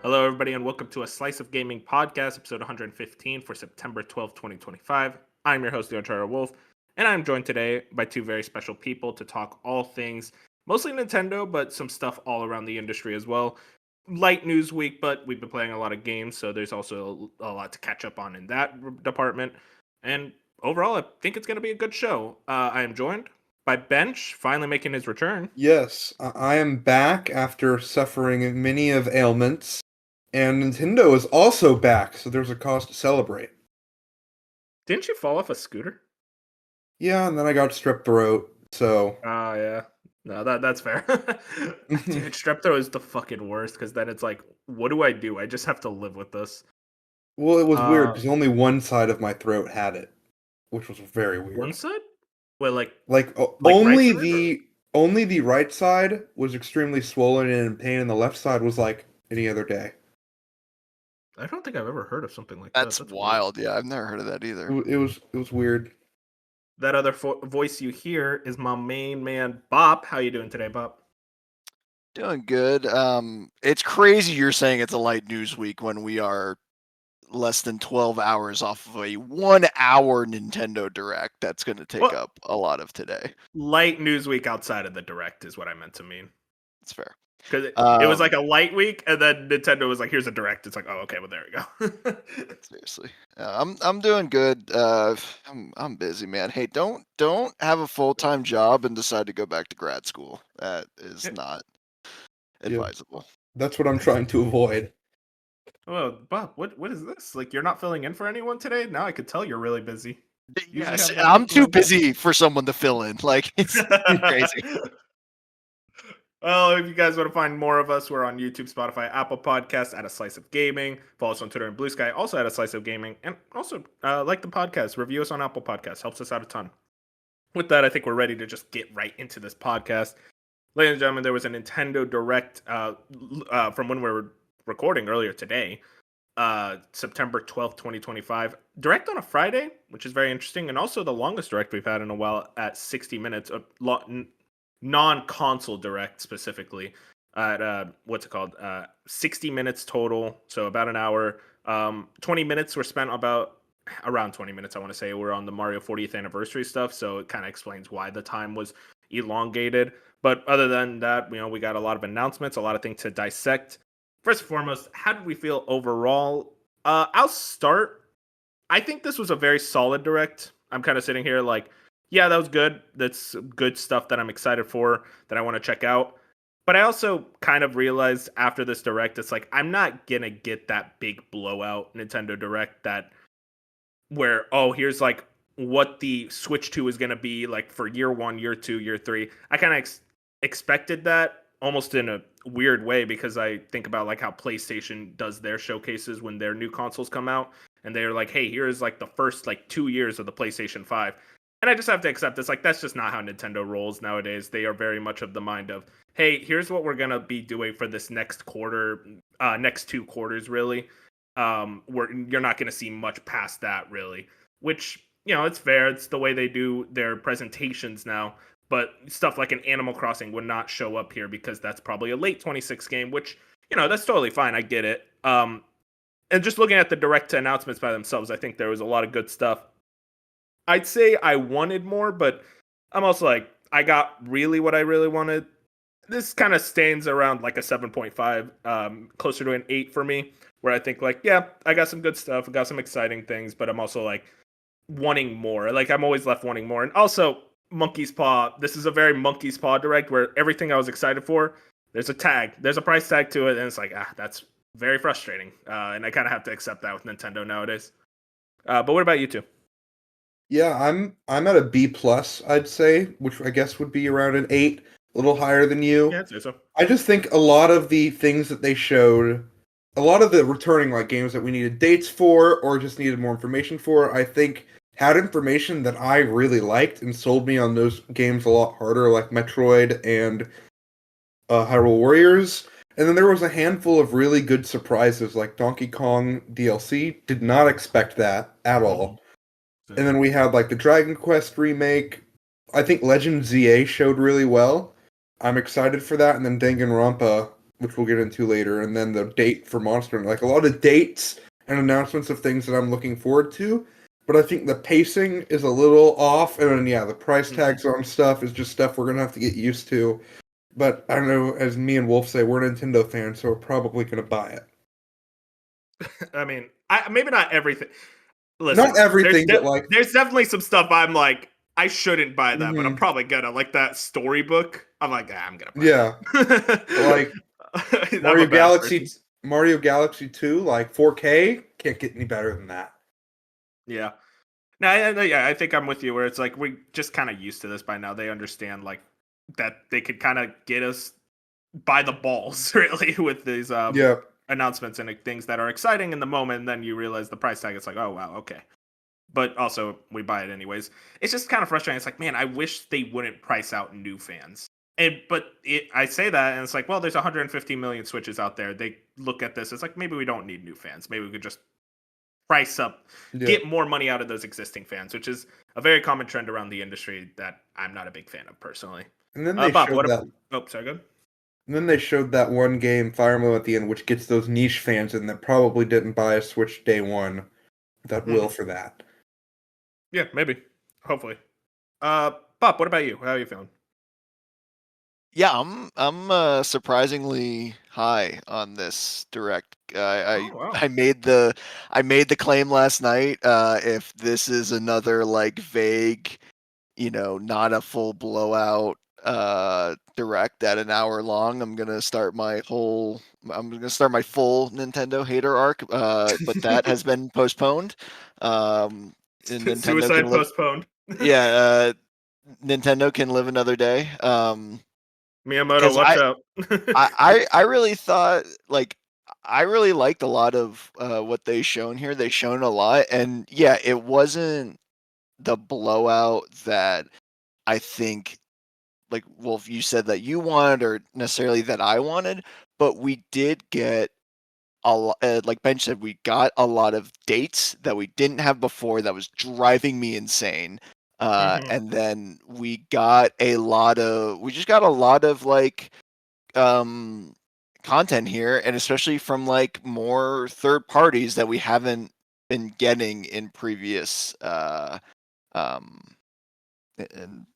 Hello, everybody, and welcome to a Slice of Gaming podcast, episode 115 for September 12th, 2025. I'm your host, the Uncharted Wolf, and I'm joined today by two very special people to talk all things, mostly Nintendo, but some stuff all around the industry as well. Light news week, but we've been playing a lot of games, so there's also a lot to catch up on in that department. And overall, I think it's going to be a good show. I am joined by Bench, finally making his return. Yes, I am back after suffering many of ailments, and Nintendo is also back, so there's a cause to celebrate. Didn't you fall off a scooter? Yeah, and then I got strep throat, so... Oh, yeah. No, that's fair. Dude, strep throat is the fucking worst, because then it's like, what do? I just have to live with this. Well, it was weird, Uh, because only one side of my throat had it, which was very one weird. side? Well, Like, right only side? only the right side was extremely swollen and in pain, and the left side was like any other day. I don't think I've ever heard of something like That's that. That's wild. Weird. Yeah, I've never heard of that either. It was weird. That other voice you hear is my main man, Bop. How you doing today, Bop? Doing good. It's crazy you're saying it's a light news week when we are less than 12 hours off of a 1 hour Nintendo Direct that's going to take up a lot of today. Light news week outside of the Direct is what I meant to mean. That's fair. Because it was like a light week, and then Nintendo was like, "Here's a Direct." It's like, "Oh, okay, well there we go." Seriously, I'm doing good. I'm busy, man. Hey, don't have a full-time job and decide to go back to grad school. That is not advisable. That's what I'm trying to avoid. Oh, Bob, what is this? Like, you're not filling in for anyone today? Now I could tell you're really busy. Yes, I'm too busy for someone to fill in. Like, it's crazy. Well, if you guys want to find more of us, we're on YouTube, Spotify, Apple Podcasts, at A Slice of Gaming. Follow us on Twitter and Blue Sky, also at A Slice of Gaming. And also, like the podcast, review us on Apple Podcasts. Helps us out a ton. With that, I think we're ready to just get right into this podcast. Ladies and gentlemen, there was a Nintendo Direct from when we were recording earlier today, September 12th, 2025. Direct on a Friday, which is very interesting, and also the longest Direct we've had in a while at 60 minutes. Non-console Direct specifically at what's it called? 60 minutes total, so about an hour. 20 minutes were spent around 20 minutes, I want to say. We're on the Mario 40th anniversary stuff, so it kind of explains why the time was elongated. But other than that, we got a lot of announcements, a lot of things to dissect. First and foremost, how did we feel overall? I'll start. I think this was a very solid Direct. I'm kind of sitting here like, yeah, that was good. That's good stuff that I'm excited for, that I want to check out. But I also kind of realized after this Direct, it's like, I'm not going to get that big blowout Nintendo Direct where, here's like what the Switch 2 is going to be like for year 1, year 2, year 3. I kind of expected that almost in a weird way, because I think about like how PlayStation does their showcases when their new consoles come out. And they're like, hey, here's like the first like 2 years of the PlayStation 5. And I just have to accept this. Like, that's just not how Nintendo rolls nowadays. They are very much of the mind of, hey, here's what we're going to be doing for this next quarter, next 2 quarters, really. You're not going to see much past that, really. Which, it's fair. It's the way they do their presentations now. But stuff like an Animal Crossing would not show up here because that's probably a late 26 game, which, that's totally fine. I get it. And just looking at the Direct announcements by themselves, I think there was a lot of good stuff. I'd say I wanted more, but I'm also like, I got really what I really wanted. This kind of stands around like a 7.5, closer to an 8 for me, where I think like, yeah, I got some good stuff. I got some exciting things, but I'm also like wanting more. Like, I'm always left wanting more. And also, Monkey's Paw. This is a very Monkey's Paw Direct where everything I was excited for, there's a tag. There's a price tag to it. And it's like, that's very frustrating. And I kind of have to accept that with Nintendo nowadays. But what about you two? Yeah, I'm at a B plus, I'd say, which I guess would be around an 8, a little higher than you. Yeah, I'd say so. I just think a lot of the things that they showed, a lot of the returning like games that we needed dates for or just needed more information for, I think had information that I really liked and sold me on those games a lot harder, like Metroid and Hyrule Warriors. And then there was a handful of really good surprises, like Donkey Kong DLC. Did not expect that at all. And then we had like the Dragon Quest remake. I think Legend ZA showed really well. I'm excited for that. And then Danganronpa which we'll get into later, and then the date for Monster Hunter. Like a lot of dates and announcements of things that I'm looking forward to. But I think the pacing is a little off, and then, yeah, the price tags on stuff is just stuff we're gonna have to get used to. But I don't know, as me and Wolf say, we're Nintendo fans, so we're probably gonna buy it. I mean, maybe not everything. Not Listen, everything, but like, there's definitely some stuff I'm like, I shouldn't buy that, but I'm mhm, probably gonna. Like that storybook, I'm like, I'm gonna buy yeah, that. like I'm a bad person. Mario Galaxy 2, like 4K, can't get any better than that. Yeah. No, yeah, I think I'm with you. Where it's like we just kind of used to this by now. They understand like that they could kind of get us by the balls, really, with these Yeah, announcements and things that are exciting in the moment. And then you realize the price tag. It's like, oh wow, okay. But also we buy it anyways. It's just kind of frustrating. It's like, man, I wish they wouldn't price out new fans. I say that, and it's like, well, there's 150 million Switches out there. They look at this. It's like maybe we don't need new fans. Maybe we could just price up, yeah. get more money out of those existing fans, which is a very common trend around the industry that I'm not a big fan of personally. And then they Bob, showed what? that. Oh, sorry, good. And then they showed that one game, Fire Emblem, at the end, which gets those niche fans in that probably didn't buy a Switch day one that will for that. Yeah, maybe. Hopefully. Bob, what about you? How are you feeling? Yeah, I'm surprisingly high on this direct. Oh wow. I made the claim last night. If this is another like vague, not a full blowout direct at an hour long, I'm gonna start my full Nintendo hater arc. But that has been postponed. And Nintendo can Suicide live. postponed. Yeah, Nintendo can live another day. Miyamoto, Because watch out. I really thought like I really liked a lot of what they shown here. They shown a lot, and yeah, it wasn't the blowout that I think like Wolf you said that you wanted or necessarily that I wanted, but we did get a lot. Like Ben said, we got a lot of dates that we didn't have before. That was driving me insane. Mhm. And then we got a lot of we just got a lot of like um content here, and especially from like more third parties that we haven't been getting in previous um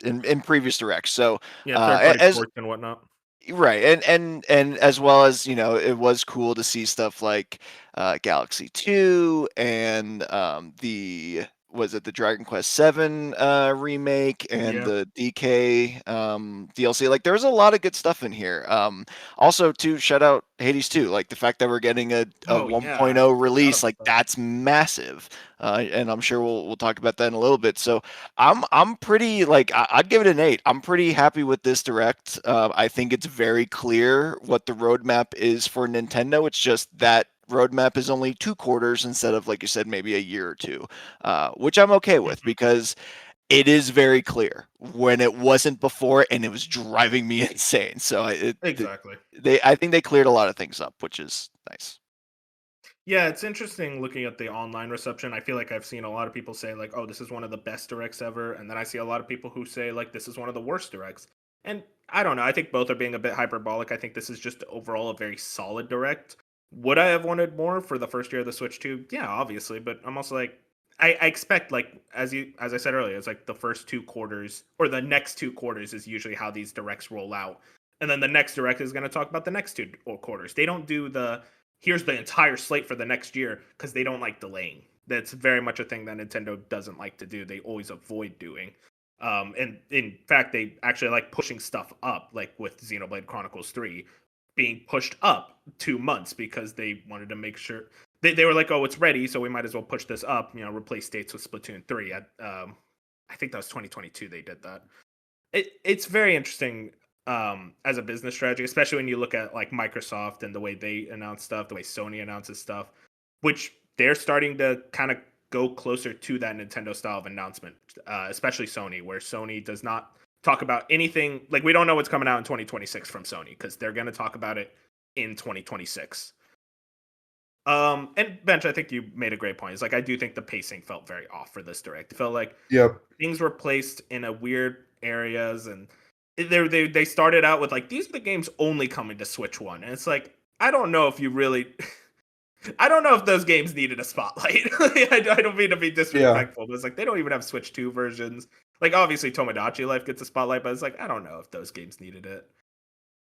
in previous directs. So Yeah, third party as ports and whatnot. right, and as well as it was cool to see stuff like Galaxy 2 and the was it the Dragon Quest 7 remake and Yeah. the DK DLC. Like there was a lot of good stuff in here. Also to shout out Hades 2, like the fact that we're getting a Oh yeah, I 1.0 forgot release, about like that. that's massive. And I'm sure we'll talk about that in a little bit. So I'm pretty like I'd give it an 8. I'm pretty happy with this direct. I think it's very clear what the roadmap is for Nintendo. It's just that roadmap is only 2 quarters instead of like you said maybe a year or two, which I'm okay with Mhm. because it is very clear when it wasn't before and it was driving me insane. So Exactly. I think they cleared a lot of things up, which is nice. Yeah, it's interesting looking at the online reception. I feel like I've seen a lot of people say like, "Oh, this is one of the best directs ever," and then I see a lot of people who say like, "This is one of the worst directs." And I don't know. I think both are being a bit hyperbolic. I think this is just overall a very solid direct. Would I have wanted more for the first year of the Switch 2? Yeah, obviously, but I'm also like, I expect like as I said earlier, it's like the first 2 quarters or the next 2 quarters is usually how these directs roll out, and then the next direct is going to talk about the next 2 quarters. They don't do the here's the entire slate for the next year because they don't like delaying. That's very much a thing that Nintendo doesn't like to do. They always avoid doing. And in fact, they actually like pushing stuff up, like with Xenoblade Chronicles 3 being pushed up 2 months because they wanted to make sure they were like, oh, it's ready, so we might as well push this up, replace states with Splatoon 3. I think that was 2022 they did that. It's very interesting as a business strategy, especially when you look at like Microsoft and the way they announce stuff, the way Sony announces stuff, which they're starting to kind of go closer to that Nintendo style of announcement, especially Sony, where Sony does not talk about anything. Like we don't know what's coming out in 2026 from Sony because they're going to talk about it in 2026. And Bench, I think you made a great point. It's like I do think the pacing felt very off for this direct. It felt like Yep. things were placed in a weird areas and they started out with like, these are the games only coming to Switch 1, and it's like, I don't know if you really I don't know if those games needed a spotlight. I don't mean to be Yeah. disrespectful, but it's like they don't even have Switch 2 versions. Like, obviously Tomodachi Life gets a spotlight, but it's like, I don't know if those games needed it.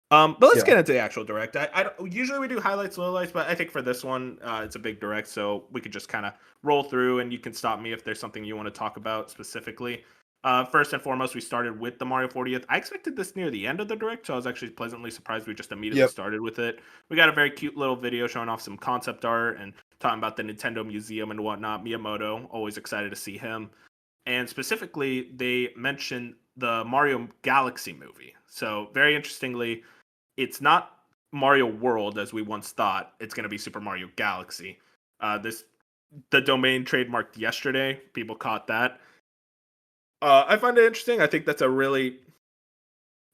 But let's Yeah. get into the actual direct. Usually we do highlights, lowlights, but I think for this one, it's a big direct, so we could just kind of roll through, and you can stop me if there's something you want to talk about specifically. First and foremost, we started with the Mario 40th. I expected this near the end of the direct, so I was actually pleasantly surprised we just immediately Yep. started with it. We got a very cute little video showing off some concept art and talking about the Nintendo Museum and whatnot. Miyamoto, always excited to see him. And specifically, they mentioned the Mario Galaxy movie. So, very interestingly, it's not Mario World as we once thought. It's going to be Super Mario Galaxy. The domain trademarked yesterday. People caught that. I find it interesting. I think that's a really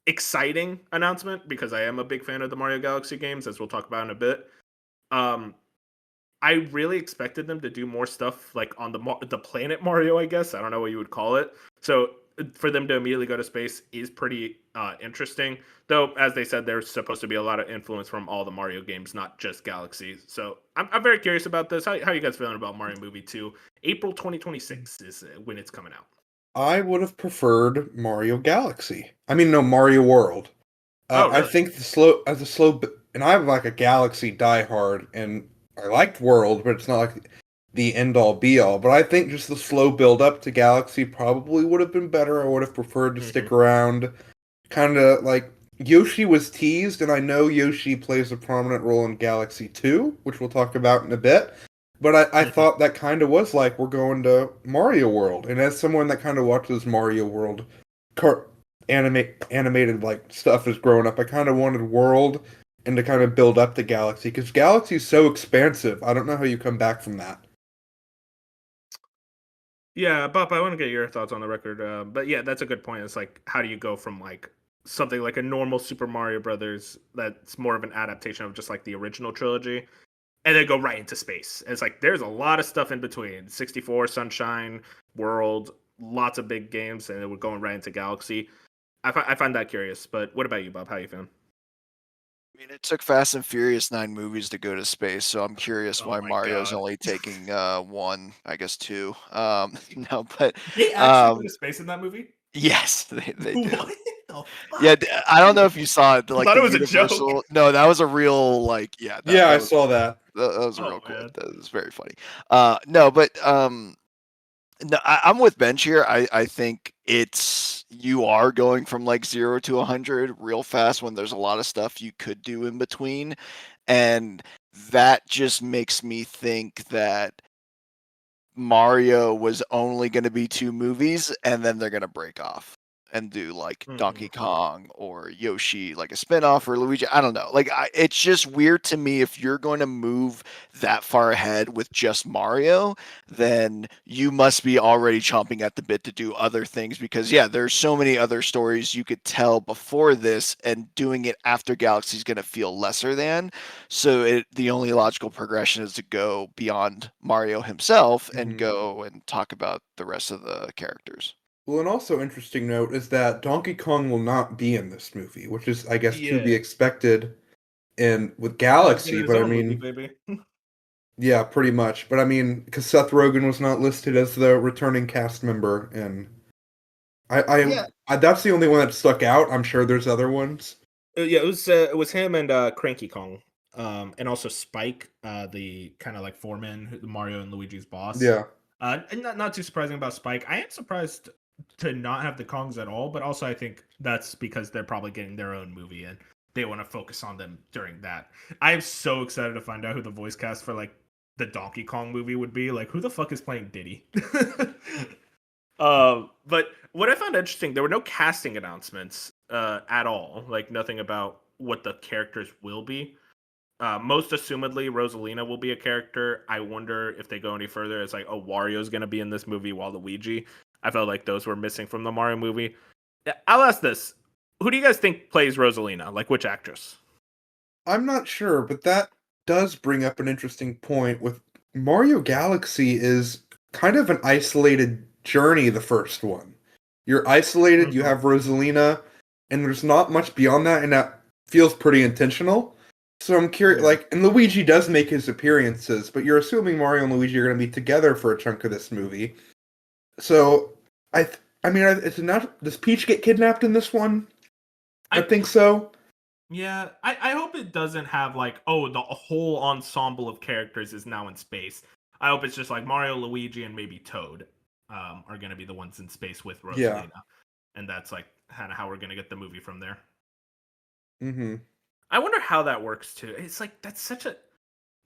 exciting announcement because I am a big fan of the Mario Galaxy games, as we'll talk about in a bit. Um, I really expected them to do more stuff like on the planet Mario, I guess. I don't know what you would call it. So for them to immediately go to space is pretty interesting. Though, as they said, there's supposed to be a lot of influence from all the Mario games, not just Galaxy. So I'm very curious about this. How you guys feeling about Mario Movie 2? April 2026 is when it's coming out. I would have preferred Mario Galaxy. I mean, no, Mario World. Oh, I really? think and I'm like a Galaxy diehard, and I liked World, but it's not like the end all be all. But I think just the slow build up to Galaxy probably would have been better. I would have preferred to Mm-hmm. stick around. Kind of like Yoshi was teased, and I know Yoshi plays a prominent role in Galaxy 2, which we'll talk about in a bit. But I Mm-hmm. thought that kind of was like we're going to Mario World, and as someone that kind of watches Mario World car- animated like stuff as growing up, I kind of wanted World and to kind of build up the Galaxy because Galaxy's so expansive. I don't know how you come back from that. Yeah, Bob, I want to get your thoughts on the record. But yeah, that's a good point. It's like, how do you go from like something like a normal Super Mario Brothers that's more of an adaptation of just like the original trilogy, and then go right into space? It's like there's a lot of stuff in between. 64, Sunshine, World, lots of big games, and we're going right into Galaxy. I find that curious. But what about you, Bob? How you feeling? I mean, it took Fast and Furious 9 movies to go to space, so I'm curious Oh why my Mario's god. only taking one, I guess two. No, but They actually go um, to space in that movie? yes, they do. What the Yeah, fuck? I don't know if you saw it, I like thought the it was a joke. Universal. No, that was a real like, yeah, Yeah, that I was saw that. that was a Oh real quote. man. That was very funny. No, but no, I'm with Bench here. I think it's you are going from like 0 to 100 real fast when there's a lot of stuff you could do in between, and that just makes me think that Mario was only going to be two movies, and then they're going to break off and do like Mhm. Donkey Kong or Yoshi, like a spinoff, or Luigi. I don't know. Like, it's just weird to me if you're going to move that far ahead with just Mario, then you must be already chomping at the bit to do other things because, yeah, there's so many other stories you could tell before this, and doing it after Galaxy is going to feel lesser than. So the only logical progression is to go beyond Mario himself and Mhm. go and talk about the rest of the characters. Well, an also interesting note is that Donkey Kong will not be in this movie, which is, I guess, to be Yeah. expected in with He's getting Galaxy. his But I own movie, mean, baby. yeah, pretty much. But I mean, because Seth Rogen was not listed as the returning cast member, and Yeah. that's the only one that stuck out. I'm sure there's other ones. Yeah, it was him and Cranky Kong, and also Spike, the kind of like foreman, Mario and Luigi's boss. Yeah. And not too surprising about Spike. I am surprised to not have the Kongs at all, but also I think that's because they're probably getting their own movie and they want to focus on them during that. I am so excited to find out who the voice cast for like the Donkey Kong movie would be. Like, who the fuck is playing Diddy? But what I found interesting, there were no casting announcements at all. Like nothing about what the characters will be. Most assumedly, Rosalina will be a character. I wonder if they go any further. It's like, oh, Wario's going to be in this movie while Luigi. I felt like those were missing from the Mario movie. Yeah, I'll ask this: who do you guys think plays Rosalina? Like, which actress? I'm not sure, but that does bring up an interesting point with Mario Galaxy is kind of an isolated journey, the first one. You're isolated, you Hmm. have Rosalina, and there's not much beyond that, and that feels pretty intentional. So I'm curious, Yeah. like, and Luigi does make his appearances, but you're assuming Mario and Luigi are going to be together for a chunk of this movie. So I mean, it's not. Does Peach get kidnapped in this one? I I think so. Yeah, I hope it doesn't have like, oh, the whole ensemble of characters is now in space. I hope it's just like Mario, Luigi, and maybe Toad are going to be the ones in space with Yeah. Rosalina. And that's like kind of how we're going to get the movie from there. Mm-hmm. I wonder how that works too. It's like, that's such a.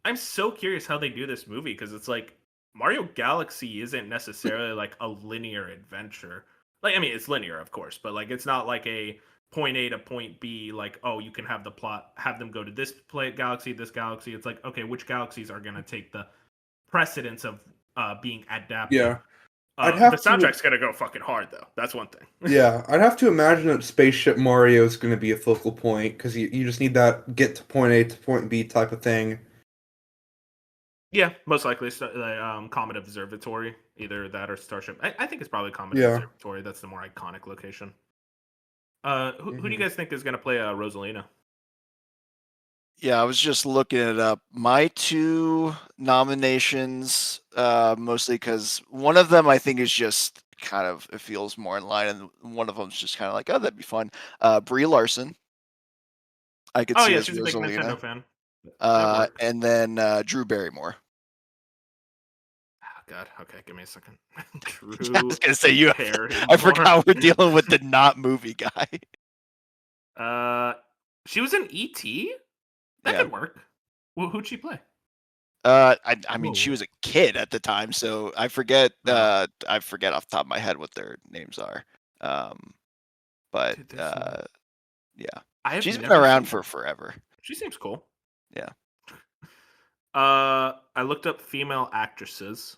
I'm so curious how they do this movie because it's like Mario Galaxy isn't necessarily like a linear adventure. Like, I mean, it's linear, of course, but like it's not like a point A to point B. Like, oh, you can have the plot, have them go to this galaxy, this galaxy. It's like, okay, which galaxies are gonna take the precedence of being adapted? Yeah. I'd The have to. soundtrack's gonna go fucking hard though. That's one thing. Yeah, I'd have to imagine that Spaceship Mario is going to be a focal point because you just need that get to point A to point B type of thing. Yeah, most likely Comet Observatory, either that or Starship. I think it's probably Comet Yeah. Observatory. That's the more iconic location. Who do you Mhm. guys think is going to play Rosalina? Yeah, I was just looking it up. My two nominations, mostly because one of them I think is just kind of it feels more in line, and one of them's just kind of like, oh, that'd be fun. Brie Larson, I could Oh see yeah, as she's a big Rosalina, Nintendo fan. That works. and then Drew Barrymore. Oh God. Okay, give me a second. Yeah, I was gonna say you. I Barrymore. forgot we're dealing with the not movie guy. She was in E.T. That Yeah. could work. Well, who'd she play? I mean, she Whoa. was a kid at the time, so I forget. Oh, I forget off the top of my head what their names are. But dude, there's no. yeah, I have she's been never around seen for her. forever. She seems cool. Yeah. I looked up female actresses.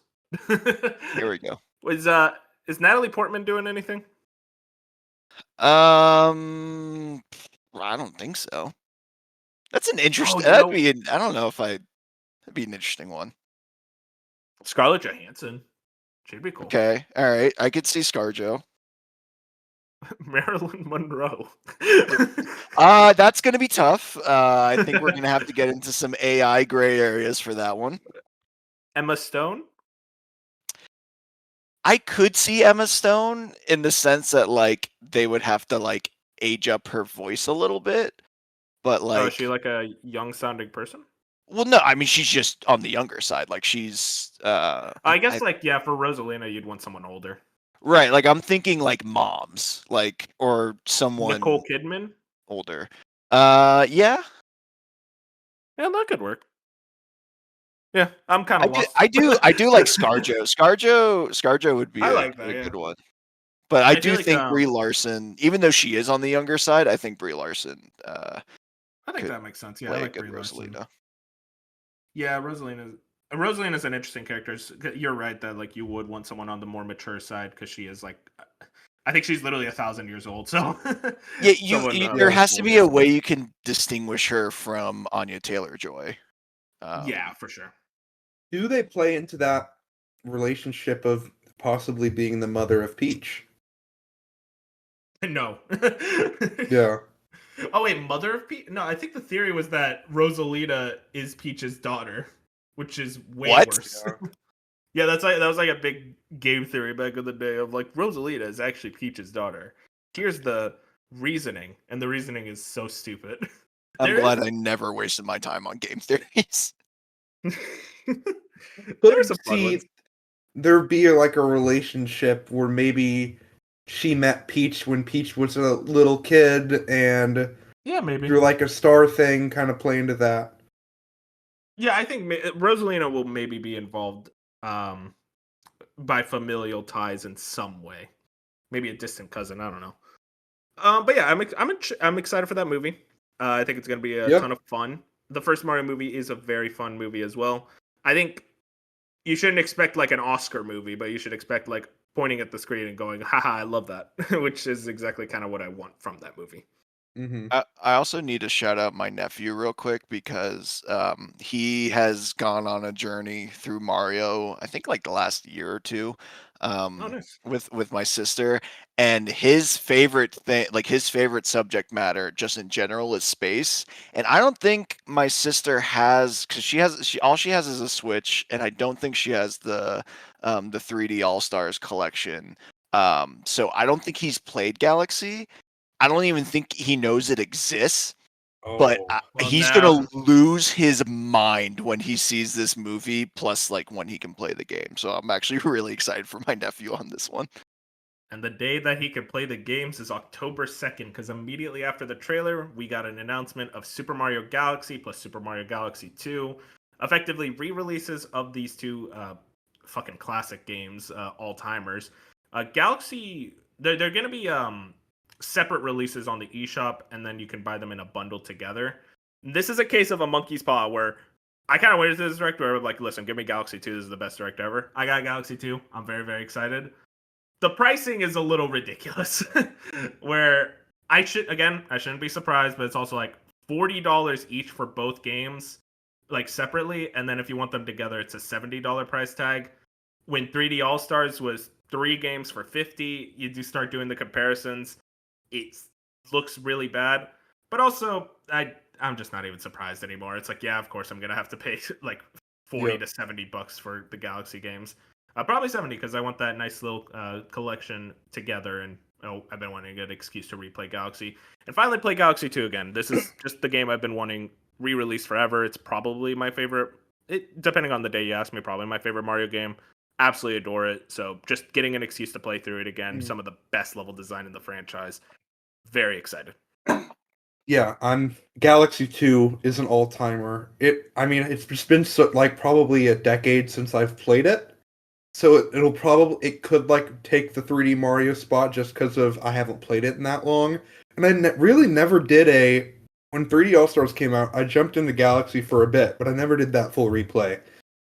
Here we go. Is Natalie Portman doing anything? I don't think so. That's an Oh, interesting. you know, I don't know if I. That'd be an interesting one. Scarlett Johansson. She'd be cool. Okay. All right. I could see ScarJo. Marilyn Monroe. That's gonna be tough. I think we're gonna have to get into some AI gray areas for that one. Emma Stone. I could see Emma Stone in the sense that like they would have to like age up her voice a little bit, but Oh, is she like, like a young sounding person? well, no, I mean she's just on the younger side. Like she's I guess like yeah, for Rosalina, you'd want someone older. right. Like I'm thinking like moms, like or Nicole someone Kidman. older. Yeah, Yeah, that could work. Yeah, I'm kind of lost. I do like ScarJo. ScarJo would be I a like that. Yeah, good one. But I I feel do like think Brie Larson, even though she is on the younger side, I think Brie Larson I think could that makes sense. Yeah, I play a like good Brie Larson. Rosalina. Yeah, Rosalina is an interesting character. You're right that like you would want someone on the more mature side because she is like, I think she's literally 1,000 years old. So Yeah, someone there more has to be older. a way you can distinguish her from Anya Taylor-Joy. Yeah, for sure. Do they play into that relationship of possibly being the mother of Peach? No. Yeah. Oh wait, mother of Peach? No, I think the theory was that Rosalina is Peach's daughter, which is way What? worse. Yeah, that was like a big game theory back in the day of like Rosalina is actually Peach's daughter. Here's the reasoning, and the reasoning is so stupid. I'm There glad is I never wasted my time on game theories. there are some Could fun ones. see there be like a relationship where maybe she met Peach when Peach was a little kid and Yeah, maybe. through like a star thing kind of play into that. Yeah, I think Rosalina will maybe be involved by familial ties in some way. Maybe a distant cousin. I don't know. But yeah, I'm excited for that movie. I think it's gonna be a ton Yep. of fun. The first Mario movie is a very fun movie as well. I think you shouldn't expect like an Oscar movie, but you should expect like pointing at the screen and going, "Haha, I love that," which is exactly kind of what I want from that movie. Mm-hmm. I also need to shout out my nephew real quick because he has gone on a journey through Mario, I think like the last year or two. Oh, nice. with my sister, and his favorite thing, like his favorite subject matter, just in general, is space. And I don't think my sister has, because all she has is a Switch, and I don't think she has the 3D All Stars collection. So I don't think he's played Galaxy. I don't even think he knows it exists. But Oh, Well, he's now gonna lose his mind when he sees this movie, plus like when he can play the game. So I'm actually really excited for my nephew on this one. And the day that he could play the games is October 2nd, because immediately after the trailer, we got an announcement of Super Mario Galaxy plus Super Mario Galaxy 2, effectively re releases of these two fucking classic games, all timers. Galaxy, they're going to be separate releases on the eShop, and then you can buy them in a bundle together. This is a case of a monkey's paw where I kind of waited to this direct where I was like, listen, give me Galaxy 2. This is the best direct ever. I got Galaxy 2. I'm very, very excited. The pricing is a little ridiculous. Where I shouldn't be surprised, but it's also like $40 each for both games, like separately, and then if you want them together, it's a $70 price tag. When 3D All Stars was 3 games for 50, you do start doing the comparisons. It looks really bad, but also I'm just not even surprised anymore. It's like, yeah, of course I'm gonna have to pay like 40 yeah. to $70 for the Galaxy games. Probably 70 because I want that nice little collection together, and I've been wanting a good excuse to replay Galaxy and finally play Galaxy 2 again. This is just the game I've been wanting re-released forever. It's probably my favorite. Depending on the day you ask me, probably my favorite Mario game. Absolutely adore it. So just getting an excuse to play through it again. Some of the best level design in the franchise. Very excited. Yeah, I'm Galaxy 2 is an all-timer. I mean, it's just been probably a decade since I've played it. So it could like take the 3D Mario spot just because of I haven't played it in that long. And I really never did when 3D All-Stars came out, I jumped into Galaxy for a bit, but I never did that full replay.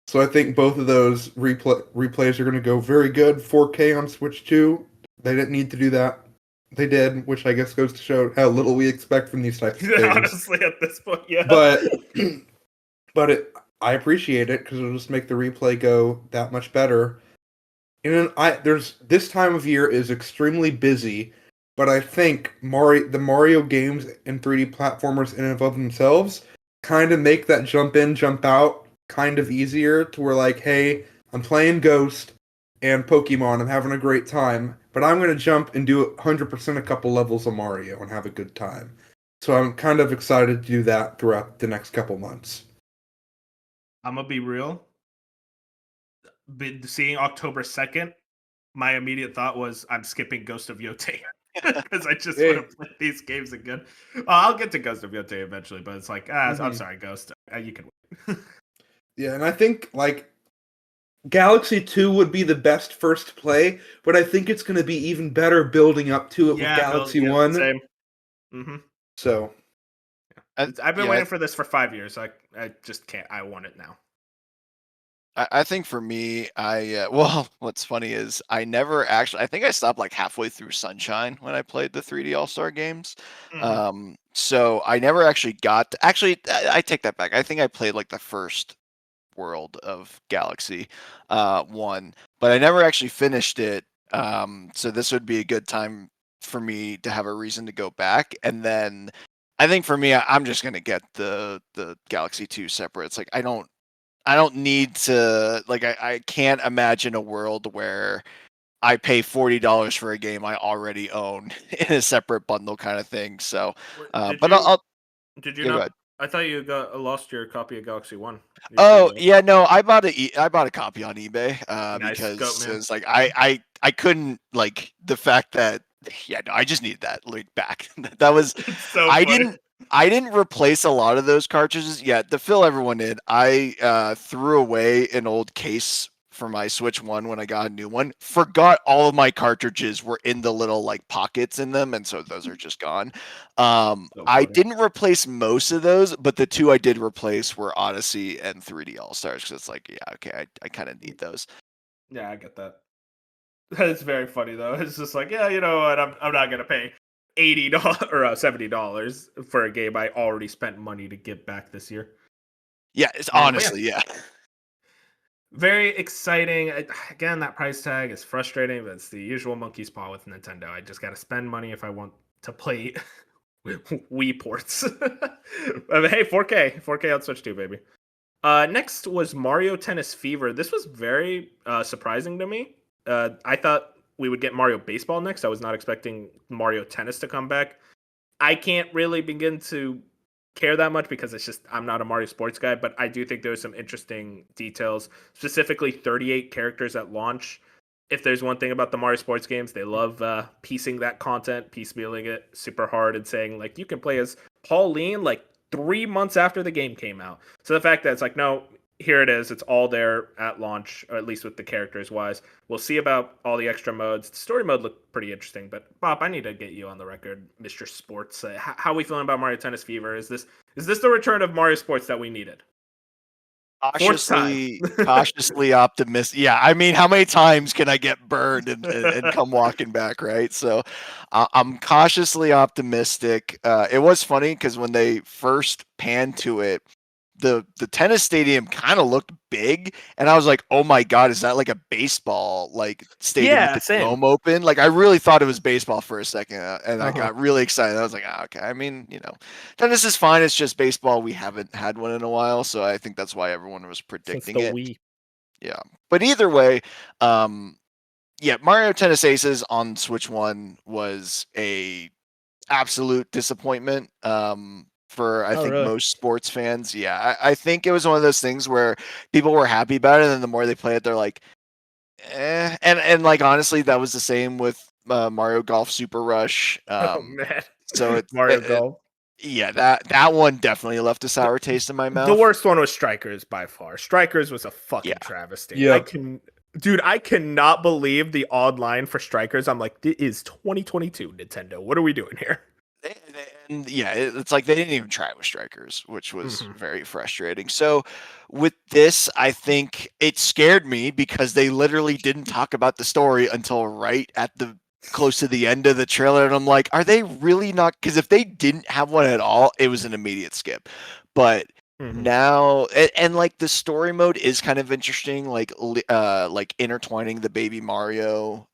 So I think both of those replays are going to go very good. 4K on Switch 2. They didn't need to do that. They did, which I guess goes to show how little we expect from these types of things. Honestly, at this point, yeah. But I appreciate it because it'll just make the replay go that much better. And there's this time of year is extremely busy, but I think the Mario games and 3D platformers in and of themselves kind of make that jump in, jump out kind of easier to where like, hey, I'm playing Ghost and Pokemon, I'm having a great time, but I'm going to jump and do 100% a couple levels of Mario and have a good time. So I'm kind of excited to do that throughout the next couple months. I'm gonna be real. Seeing October 2nd, my immediate thought was I'm skipping Ghost of Yote because I just want to play these games again. I'll get to Ghost of Yote eventually, but it's like, I'm sorry, Ghost. You can wait. Yeah, and I think like Galaxy 2 would be the best first play, but I think it's going to be even better building up to it with Galaxy 1. Same. Mm-hmm. So, I've been waiting for this for 5 years. I just can't. I want it now. I think for me, well, what's funny is I never actually. I think I stopped like halfway through Sunshine when I played the 3D All Star games. So I never actually got. Actually, I take that back. I think I played like the first world of Galaxy 1, but I never actually finished it. So this would be a good time for me to have a reason to go back. And then I think for me, I'm just gonna get the Galaxy 2 separate. It's like I don't need to, like, I can't imagine a world where I pay $40 for a game I already own in a separate bundle kind of thing. So, Did you yeah, go not? ahead. I thought you lost your copy of Galaxy 1. Oh yeah, no, I bought a copy on eBay Nice, goat because man. it's like I couldn't, like, the fact that, yeah, no, I just need that like back. That was It's so I funny. didn't replace a lot of those cartridges. Yeah, to fill everyone in, I threw away an old case for my Switch 1 when I got a new one. Forgot all of my cartridges were in the little like pockets in them, and so those are just gone. So I funny. didn't replace most of those, but the two I did replace were Odyssey and 3D All Stars, because it's like, yeah, okay, I kind of need those. Yeah, I get that. It's very funny though. It's just like, yeah, you know what? I'm not gonna pay $80 or $70 for a game I already spent money to get back this year. Yeah, it's But yeah, honestly, yeah. Very exciting. Again, that price tag is frustrating, but it's the usual monkey's paw with Nintendo. I just got to spend money if I want to play Wii ports. But hey, 4K on Switch too, baby. Next was Mario Tennis Fever. This was very surprising to me. I thought we would get Mario Baseball next. I was not expecting Mario Tennis to come back. I can't really begin to care that much because it's just I'm not a Mario sports guy, but I do think there's some interesting details, specifically 38 characters at launch. If there's one thing about the Mario sports games, they love piecing that content, piecemealing it super hard, and saying like you can play as Pauline like 3 months after the game came out. So the fact that it's like no, here it is, it's all there at launch, or at least with the characters wise. We'll see about all the extra modes. The story mode looked pretty interesting, but Bob, I need to get you on the record, Mr. Sports. How are we feeling about Mario Tennis Fever? Is this the return of Mario Sports that we needed? Fourth time. Cautiously optimistic. Yeah, I mean, how many times can I get burned and come walking back, right? So I'm cautiously optimistic. It was funny because when they first panned to it, the tennis stadium kind of looked big, and I was like, oh my god, is that like a baseball like stadium with Yeah, the same. dome open? Like I really thought it was baseball for a second, and I Uh-huh. got really excited. I was like, okay. I mean, tennis is fine. It's just baseball. We haven't had one in a while, so I think that's why everyone was Since predicting the it. Wii. Yeah, but either way, um, yeah, Mario Tennis Aces on Switch One was a absolute disappointment. For I Oh, think really? most sports fans, yeah, I think it was one of those things where people were happy about it, and then the more they play it, they're like, and like honestly, that was the same with Mario Golf Super Rush. Oh man, So Mario Golf. yeah, that one definitely left a sour taste in my The mouth. worst one was Strikers by far. Strikers was a Yeah, fucking travesty. Yep. Dude, I cannot believe the odd line for Strikers. I'm like, it is 2022, Nintendo. What are we doing here? and yeah, it's like they didn't even try with strikers, which was Mm-hmm. very frustrating. So with this, I think it scared me because they literally didn't talk about the story until right at the close to the end of the trailer, and I'm like, are they really not? Because if they didn't have one at all, it was an immediate skip. But Mm-hmm. now, and like the story mode is kind of interesting, like intertwining the baby Mario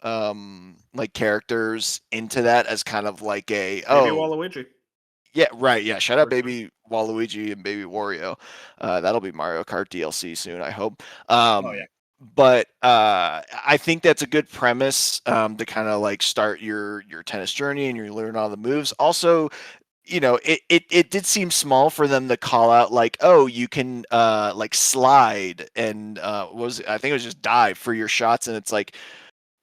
like characters into that as kind of like a Maybe oh Waluigi. yeah, right. Yeah, shout out First one. Baby Waluigi and Baby Wario. That'll be Mario Kart DLC soon, I hope. Oh yeah. But I think that's a good premise to kind of like start your tennis journey and you learn all the moves. Also, it did seem small for them to call out like, oh, you can like slide and I think it was just dive for your shots, and it's like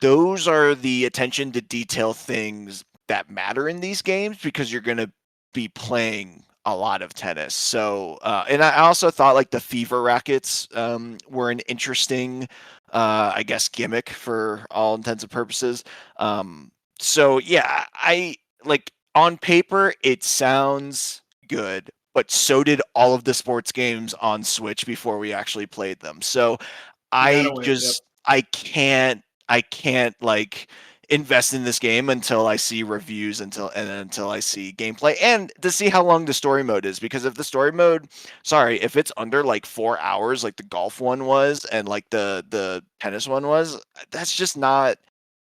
those are the attention to detail things that matter in these games because you're going to be playing a lot of tennis. So, and I also thought like the fever rackets were an interesting, I guess, gimmick for all intents and purposes. So yeah, I like on paper it sounds good, but so did all of the sports games on Switch before we actually played them. So You gotta I wait. Yep. just I can't like invest in this game until I see reviews until I see gameplay and to see how long the story mode is, because if the story mode, sorry, if it's under like 4 hours like the golf one was and like the tennis one was, that's just not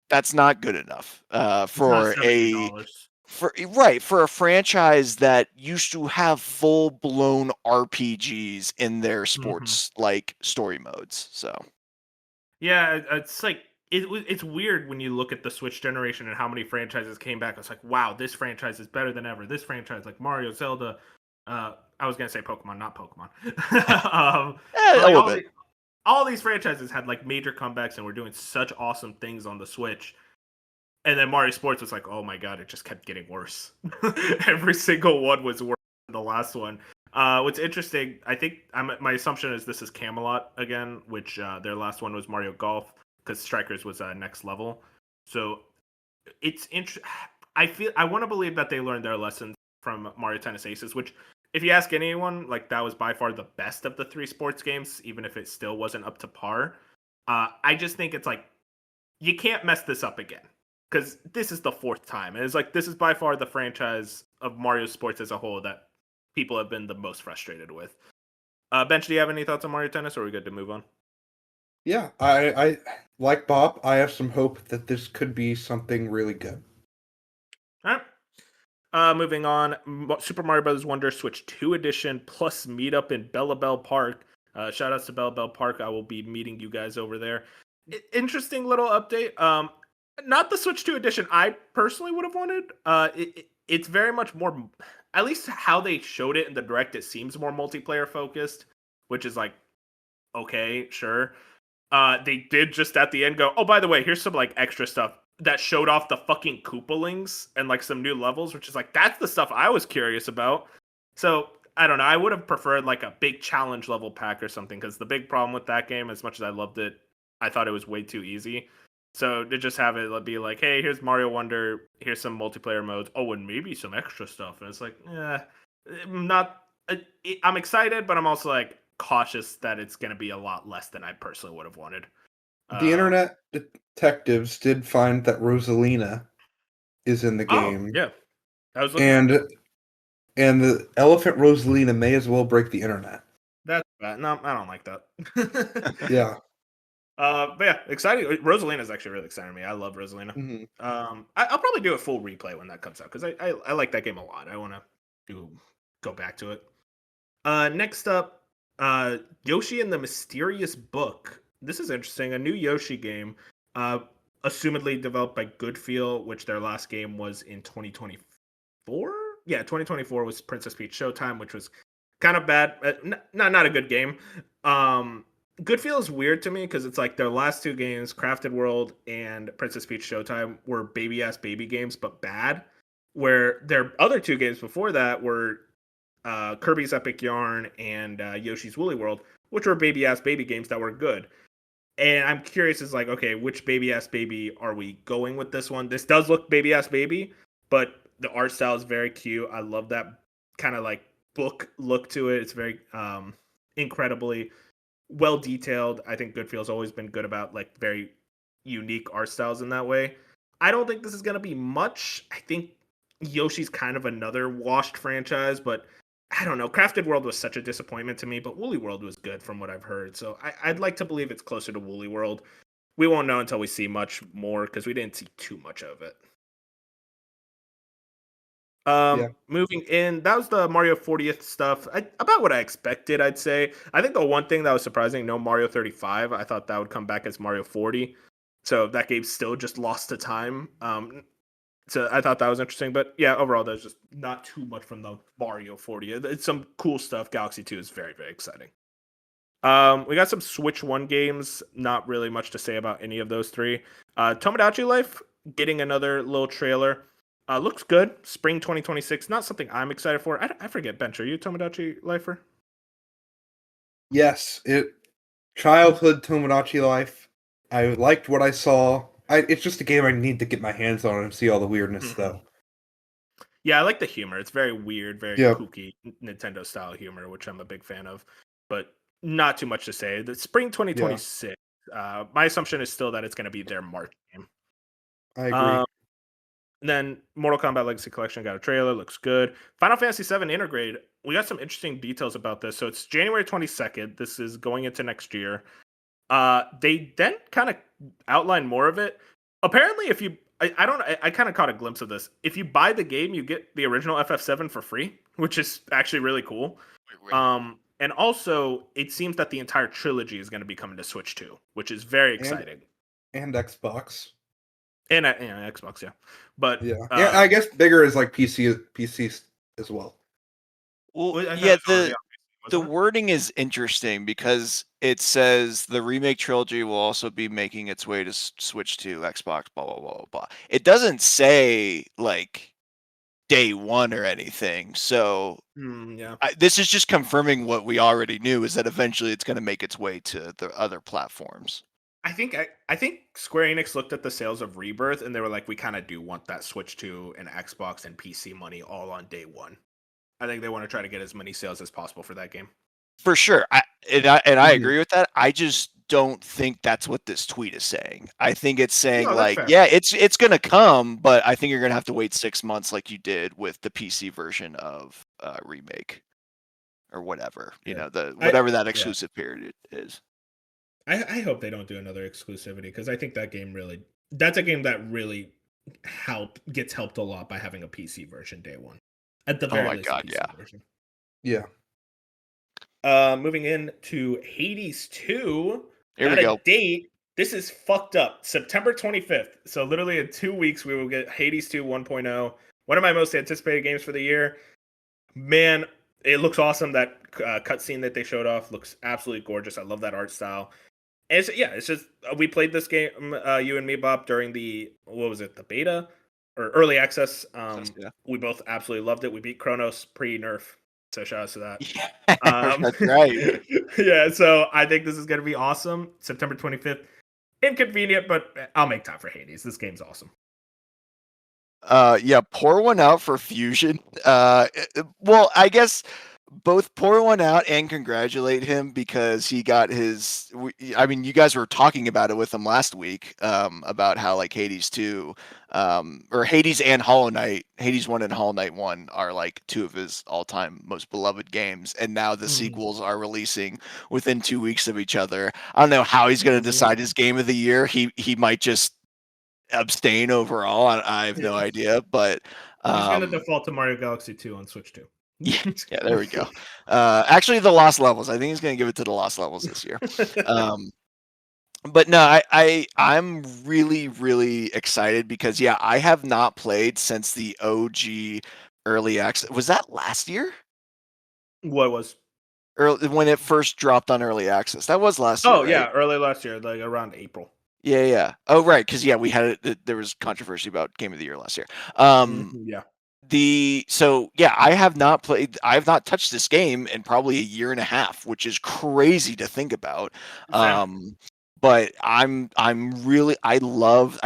that's not good enough It's not for a $70. for a franchise that used to have full blown RPGs in their Mm-hmm. sports like story modes. So Yeah, it's like it's weird when you look at the Switch generation and how many franchises came back. It's like, wow, this franchise is better than ever. This franchise, like Mario, Zelda. I was gonna say Pokemon, not Pokemon. But a like little bit. all these franchises had like major comebacks and were doing such awesome things on the Switch. And then Mario Sports was like, oh my god, it just kept getting worse. Every single one was worse than the last one. What's interesting, I think my assumption is this is Camelot again, which their last one was Mario Golf because Strikers was next level. So it's I want to believe that they learned their lessons from Mario Tennis Aces, which if you ask anyone, like that was by far the best of the three sports games, even if it still wasn't up to par. I just think it's like you can't mess this up again because this is the fourth time, and it's like this is by far the franchise of Mario Sports as a whole that people have been the most frustrated with. Bench, do you have any thoughts on Mario Tennis, or are we good to move on? Yeah, I like Bob. I have some hope that this could be something really good. All right. Moving on, Super Mario Bros. Wonder Switch 2 Edition plus meetup in Bella Bell Park. Shout outs to Bella Bell Park. I will be meeting you guys over there. Interesting little update. Not the Switch 2 Edition I personally would have wanted. It's very much more, at least how they showed it in the direct, it seems more multiplayer focused, which is like, okay, sure. They did just at the end go, oh, by the way, here's some like extra stuff that showed off the fucking Koopalings and like some new levels, which is like, that's the stuff I was curious about. So I don't know. I would have preferred like a big challenge level pack or something, because the big problem with that game, as much as I loved it, I thought it was way too easy. So to just have it be like, hey, here's Mario Wonder, here's some multiplayer modes, oh, and maybe some extra stuff, and it's like, not. I'm excited, but I'm also like cautious that it's going to be a lot less than I personally would have wanted. The internet detectives did find that Rosalina is in the Oh, game, yeah. I was looking. and the elephant Rosalina may as well break the internet. That's bad. No, I don't like that. Yeah. But yeah, exciting. Rosalina is actually really exciting to me. I love Rosalina. hmm I'll probably do a full replay when that comes out, because I like that game a lot. I want to go back to it. Next up, Yoshi and the Mysterious Book. This is interesting. A new Yoshi game, assumedly developed by Goodfeel, which their last game was in 2024. Yeah, 2024 was Princess Peach Showtime, which was kind of bad. Not a good game. Goodfeel is weird to me, because it's like their last two games, Crafted World and Princess Peach Showtime, were baby ass baby games, but bad. Where their other two games before that were Kirby's Epic Yarn and Yoshi's Woolly World, which were baby ass baby games that were good. And I'm curious, is like, okay, which baby ass baby are we going with this one? This does look baby ass baby, but the art style is very cute. I love that kind of like book look to it. It's very incredibly well detailed. I think Goodfield's always been good about like very unique art styles in that way. I don't think this is going to be much. I think Yoshi's kind of another washed franchise, but I don't know. Crafted World was such a disappointment to me, but Woolly World was good from what I've heard. So I'd like to believe it's closer to Woolly World. We won't know until we see much more, because we didn't see too much of it. Yeah. Moving in, that was the Mario 40th stuff. About what I expected, I'd say. I think the one thing that was surprising, no Mario 35. I thought that would come back as Mario 40. So that game still just lost to time. So I thought that was interesting. But yeah, overall, there's just not too much from the Mario 40. It's some cool stuff. Galaxy 2 is very, very exciting. We got some Switch 1 games. Not really much to say about any of those three. Tomodachi Life getting another little trailer. Looks good. Spring 2026. Not something I'm excited for. I forget, Bench, are you a Tomodachi Lifer? Yes, childhood Tomodachi Life. I liked what I saw. It's just a game I need to get my hands on and see all the weirdness, though. Yeah, I like the humor. It's very weird, very Yeah. kooky Nintendo style humor, which I'm a big fan of. But not too much to say. The spring 2026. My assumption is still that it's going to be their March game. I agree. And then Mortal Kombat Legacy Collection got a trailer, looks good. Final Fantasy VII Integrate, we got some interesting details about this. So it's January 22nd. This is going into next year. They then kind of outline more of it. Apparently, if you, I kind of caught a glimpse of this. If you buy the game, you get the original FF7 for free, which is actually really cool. And also, it seems that the entire trilogy is going to be coming to Switch 2, which is very exciting. And Xbox. And Xbox, yeah. But yeah, I guess bigger is like PC as well. Well, yeah, the wording is interesting, because it says the remake trilogy will also be making its way to Switch 2, Xbox, blah, blah, blah, blah. It doesn't say like day one or anything. So yeah, this is just confirming what we already knew, is that eventually it's going to make its way to the other platforms. I think Square Enix looked at the sales of Rebirth and they were like, we kind of do want that Switch 2 and Xbox and PC money all on day one. I think they want to try to get as many sales as possible for that game. For sure. I agree with that. I just don't think that's what this tweet is saying. I think it's saying yeah, it's going to come, but I think you're going to have to wait 6 months like you did with the PC version of Remake or whatever, whatever that exclusive period is. I hope they don't do another exclusivity because I think that's a game that really gets helped a lot by having a PC version day one. At the Oh very my least, a god, PC yeah. version. Yeah. Moving in to Hades 2. Here we Got go. a date. This is fucked up. September 25th. So literally in 2 weeks we will get Hades 2 1.0. One of my most anticipated games for the year. Man, it looks awesome. That cutscene that they showed off looks absolutely gorgeous. I love that art style. And it's just we played this game, you and me, Bob, during the the beta or early access. Yeah. We both absolutely loved it. We beat Chronos pre-nerf, so shout out to that. Yeah, that's right. Yeah, so I think this is going to be awesome. September 25th. Inconvenient, but I'll make time for Hades. This game's awesome. Yeah, pour one out for Fusion. Well, I guess both pour one out and congratulate him because he got his. I mean, you guys were talking about it with him last week, about how like Hades 2, or Hades and Hollow Knight, Hades 1 and Hollow Knight 1 are like two of his all-time most beloved games, and now the sequels are releasing within 2 weeks of each other. I don't know how he's going to decide his game of the year. He might just abstain overall. I have no idea, but He's going to default to Mario Galaxy 2 on Switch 2. yeah, there we go. Actually, the Lost Levels. I think he's going to give it to the Lost Levels this year. But no, I'm really really excited because yeah, I have not played since the OG early access. Was that last year? What was? Early, when it first dropped on early access. That was last year, Oh right? yeah, early last year, like around April. Yeah. Oh right, because yeah, we had it. There was controversy about Game of the Year last year. Yeah. I have not touched this game in probably a year and a half, which is crazy to think about. But I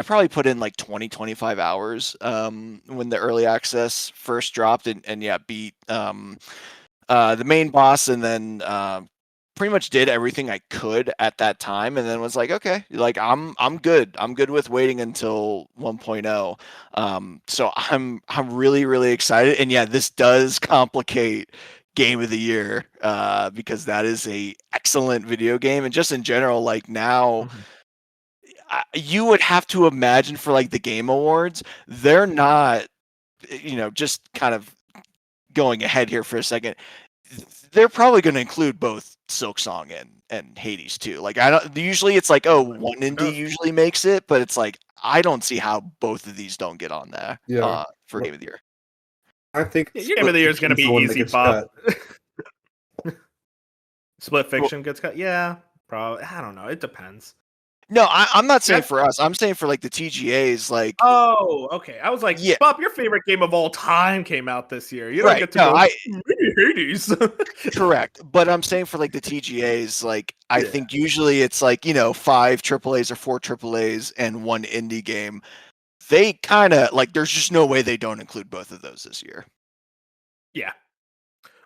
probably put in like 25 hours when the early access first dropped, and yeah, beat the main boss, and then pretty much did everything I could at that time, and then was like, okay, like I'm good. I'm good with waiting until 1.0. So I'm really really excited, and yeah, this does complicate game of the year because that is a excellent video game, and just in general, like now. You would have to imagine for like the Game Awards, they're not, just kind of going ahead here for a second, they're probably going to include both Silksong and Hades too. Like I don't usually it's like, oh, one indie usually makes it, but it's like I don't see how both of these don't get on there for Game of the Year. I think your Game of the Year is going to be easy, Bob. Split Fiction gets cut. Yeah, probably. I don't know. It depends. No, I'm not saying for us. I'm saying for like the TGAs, like. Oh, okay. I was like, yeah. Bob, your favorite game of all time came out this year. You don't get to go. Maybe Hades. Correct, but I'm saying for like the TGAs, like I think usually it's like 5 AAAs or 4 AAAs and 1 indie game. They kind of like. There's just no way they don't include both of those this year. Yeah.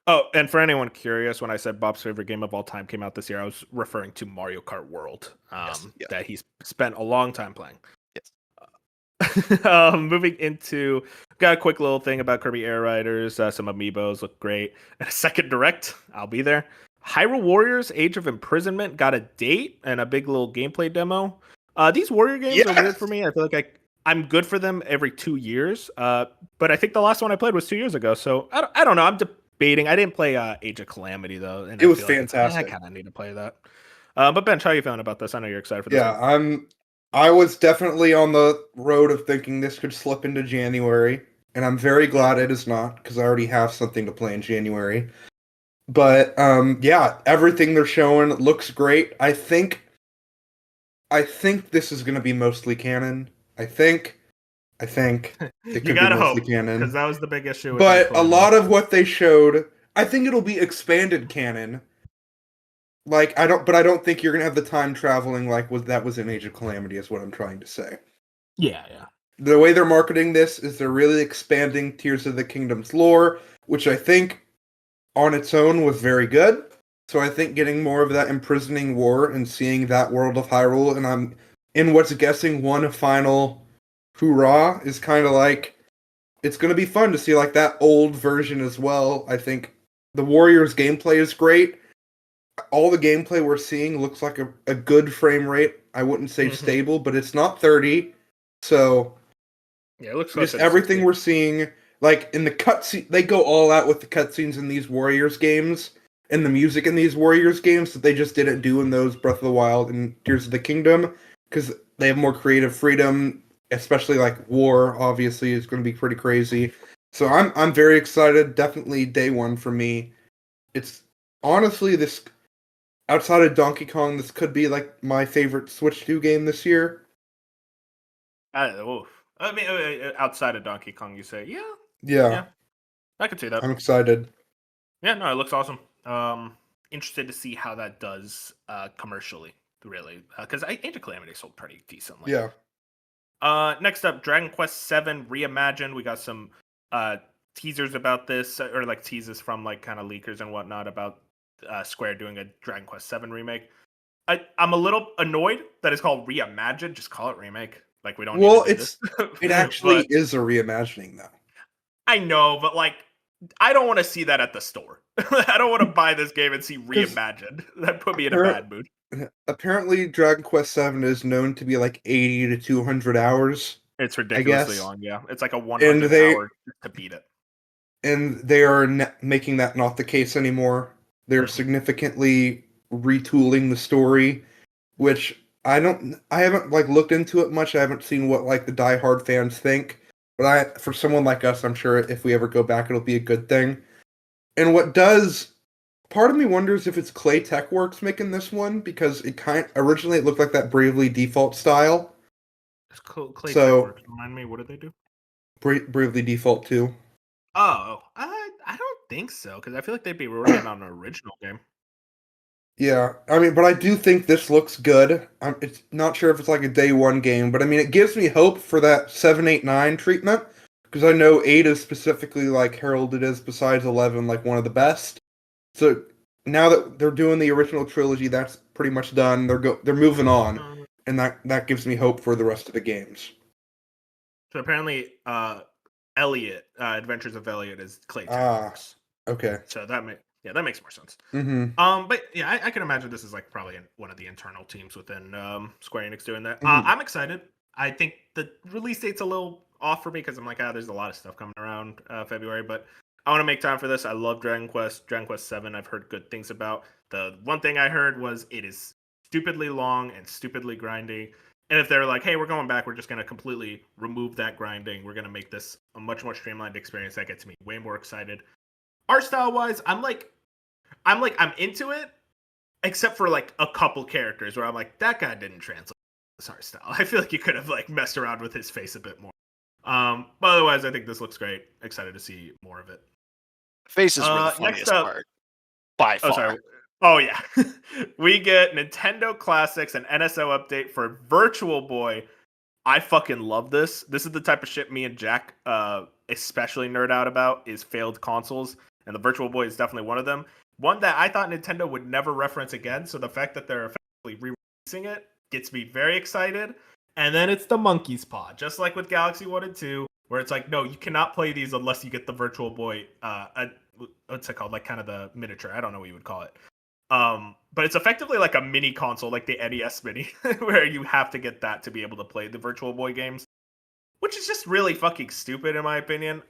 Oh, and for anyone curious, when I said Bob's favorite game of all time came out this year, I was referring to Mario Kart World, that he's spent a long time playing. Yes. Moving into, got a quick little thing about Kirby Air Riders. Some amiibos look great. And a second direct, I'll be there. Hyrule Warriors Age of Imprisonment got a date and a big little gameplay demo. These Warrior games are weird for me. I feel like I'm good for them every 2 years. But I think the last one I played was 2 years ago. So I don't know. I'm debating. I didn't play Age of Calamity though, and it was fantastic. I kind of need to play that. But Ben, how are you feeling about this? I know you're excited for this. Yeah, I was definitely on the road of thinking this could slip into January, and I'm very glad it is not because I already have something to play in January. But yeah, everything they're showing looks great. I think this is going to be mostly canon. I think it could you gotta be mostly hope, canon because that was the big issue. But a lot of what they showed, I think it'll be expanded canon. Like I don't think you're gonna have the time traveling like that was in Age of Calamity. Is what I'm trying to say. Yeah. The way they're marketing this is they're really expanding Tears of the Kingdom's lore, which I think on its own was very good. So I think getting more of that imprisoning war and seeing that world of Hyrule, and I'm in what's guessing one final hoorah is kind of like it's going to be fun to see like that old version as well. I think the Warriors gameplay is great. all the gameplay we're seeing looks like a good frame rate. I wouldn't say stable, but it's not 30. So Yeah, it looks just closer to everything 60. we're seeing, like in the cutscene, they go all out with the cutscenes in these Warriors games and the music in these Warriors games that they just didn't do in those Breath of the Wild and Tears of the Kingdom because they have more creative freedom, especially like War. Obviously, is going to be pretty crazy. So I'm very excited. Definitely day one for me. It's honestly this outside of Donkey Kong, this could be like my favorite Switch 2 game this year. Oof. I mean, outside of Donkey Kong, you say, yeah, Yeah, I could see that. I'm excited. Yeah, no, it looks awesome. Interested to see how that does commercially, really, because Age of Calamity sold pretty decently. Yeah. Next up, Dragon Quest VII Reimagined. We got some teasers about this, or like teases from like kind of leakers and whatnot about Square doing a Dragon Quest VII remake. I'm a little annoyed that it's called Reimagined. Just call it remake. Like we don't need Well, to do this. it actually But is a reimagining though. I know, but like I don't want to see that at the store. I don't want to buy this game and see Reimagined. That put me in a bad mood. Apparently, Dragon Quest VII is known to be like 80 to 200 hours. It's I ridiculously guess, long. Yeah, it's like a and 100 hour to beat it. they are making that not the case anymore. They're significantly retooling the story, which I haven't like looked into it much. I haven't seen what like the diehard fans think, but for someone like us, I'm sure if we ever go back, it'll be a good thing. And part of me wonders if it's Clay Tech Works making this one because originally it looked like that Bravely Default style. It's Clay So Tech Works. Remind me, what did they do? Bravely Default 2. Oh, I don't think so because I feel like they'd be working on an original game. Yeah, I mean, but I do think this looks good. It's not sure if it's like a day one game, but I mean, it gives me hope for that 7, 8, 9 treatment because I know 8 is specifically like heralded as besides 11 like one of the best. So now that they're doing the original trilogy, that's pretty much done. They're moving on, and that gives me hope for the rest of the games. So apparently, Elliot, Adventures of Elliot is Clay Tech Works. Okay. So that makes more sense. Mm-hmm. But yeah, I can imagine this is like probably one of the internal teams within Square Enix doing that. Mm-hmm. I'm excited. I think the release date's a little off for me because I'm like, there's a lot of stuff coming around February, but I want to make time for this. I love Dragon Quest 7. I've heard good things about. The one thing I heard was it is stupidly long and stupidly grinding. And if they're like, hey, we're going back, we're just going to completely remove that grinding. We're going to make this a much more streamlined experience. That gets me way more excited. Art style wise, I'm into it, except for like a couple characters where I'm like, that guy didn't translate this art style. I feel like you could have like messed around with his face a bit more. But otherwise, I think this looks great. Excited to see more of it. Faces were the funniest part, by far. Oh, sorry. Oh yeah, we get Nintendo Classics and NSO update for Virtual Boy. I fucking love this. This is the type of shit me and Jack especially nerd out about is failed consoles, and the Virtual Boy is definitely one of them. One that I thought Nintendo would never reference again, so the fact that they're effectively re-releasing it gets me very excited. And then it's the monkey's paw, just like with Galaxy 1 and 2, where it's like, no, you cannot play these unless you get the Virtual Boy, what's it called? Like kind of the miniature. I don't know what you would call it. But it's effectively like a mini console, like the NES Mini, where you have to get that to be able to play the Virtual Boy games, which is just really fucking stupid in my opinion.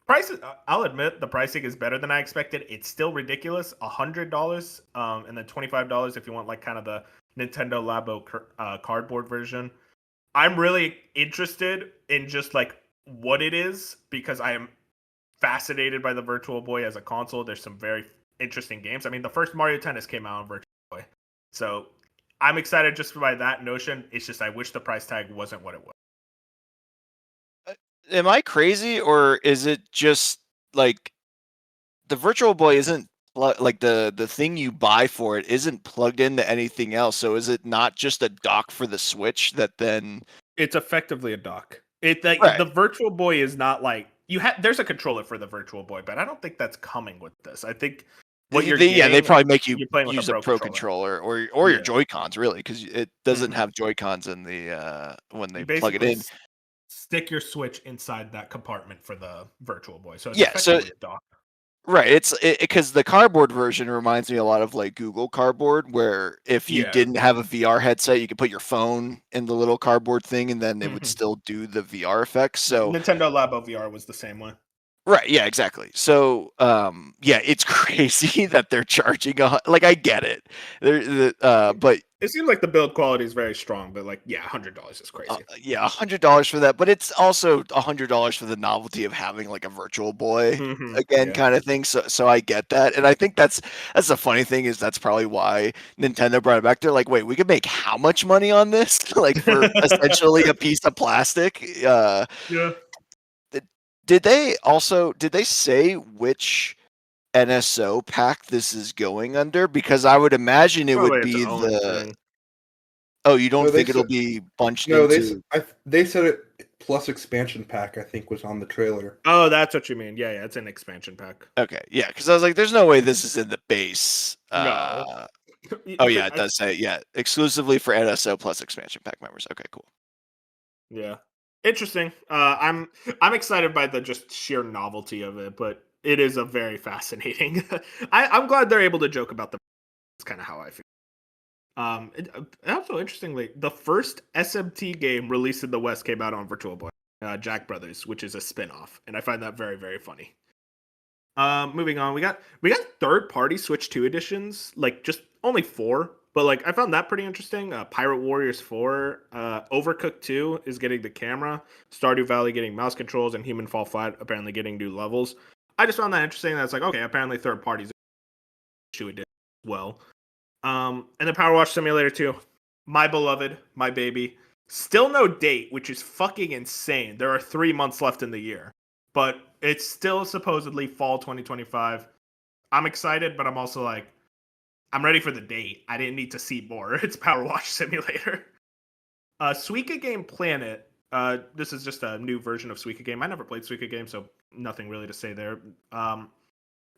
Prices, I'll admit, the pricing is better than I expected. It's still ridiculous, $100, and then $25 if you want like kind of the Nintendo Labo cardboard version. I'm really interested in just like what it is because I am fascinated by the Virtual Boy as a console. There's some very interesting games. I mean, the first Mario Tennis came out on Virtual Boy, so I'm excited just by that notion. It's just I wish the price tag wasn't what it was. Am I crazy, or is it just like the Virtual Boy isn't like the thing you buy for it isn't plugged into anything else? So is it not just a dock for the Switch that then? It's effectively a dock. The Right. Virtual Boy is not like there's a controller for the Virtual Boy, but I don't think that's coming with this. I think what you're getting, they probably make you you're playing with use a a Pro Pro controller. controller or Yeah. your Joy-Cons, really, because it doesn't Mhm. have Joy-Cons in the when they You plug it basically in. stick your Switch inside that compartment for the Virtual Boy, so it's Yeah, so effectively a dock. Right, it's because the cardboard version reminds me a lot of like Google Cardboard, where if you Yeah. didn't have a VR headset, you could put your phone in the little cardboard thing, and then it would Mhm. still do the VR effects. So Nintendo Labo VR was the same way. right, yeah, exactly. So yeah, it's crazy that they're charging like I get it, but It seems like the build quality is very strong, but like, yeah, $100 is crazy. yeah, $100 for that, but it's also $100 for the novelty of having like a Virtual Boy again, Yeah. kind of thing. So I get that, and I think that's the funny thing is that's probably why Nintendo brought it back. They're like, wait, we could make how much money on this? Like for essentially a piece of plastic. Yeah. Did they say which NSO pack this is going under? Because I would imagine it would Probably its be own the. thing. Oh, you don't No, they think it'll said be bunched no. into? They said it plus expansion pack. I think was on the trailer. Oh, that's what you mean. Yeah, it's an expansion pack. Okay, yeah, because I was like, "There's no way this is in the base." No. Oh yeah, it does say exclusively for NSO plus expansion pack members. Okay, cool. Yeah. Interesting. I'm excited by the just sheer novelty of it, but it is a very fascinating. I'm glad they're able to joke about the. That's kind of how I feel. Also interestingly, the first SMT game released in the West came out on Virtual Boy, Jack Brothers, which is a spin-off, and I find that very, very funny. Moving on, we got third party Switch 2 editions, like just only 4, but like I found that pretty interesting. Pirate Warriors 4, Overcooked 2 is getting the camera, Stardew Valley getting mouse controls, and Human Fall Flat apparently getting new levels. I just found that interesting. That's like, okay, apparently third parties 2 edition as well. And the Power Wash Simulator 2, my beloved, my baby. Still no date, which is fucking insane. There are 3 months left in the year, but it's still supposedly fall 2025. I'm excited, but I'm also like, I'm ready for the date. I didn't need to see more. It's Power Wash Simulator. Suika Game Planet. This is just a new version of Suika Game. I never played Suika Game, so nothing really to say there.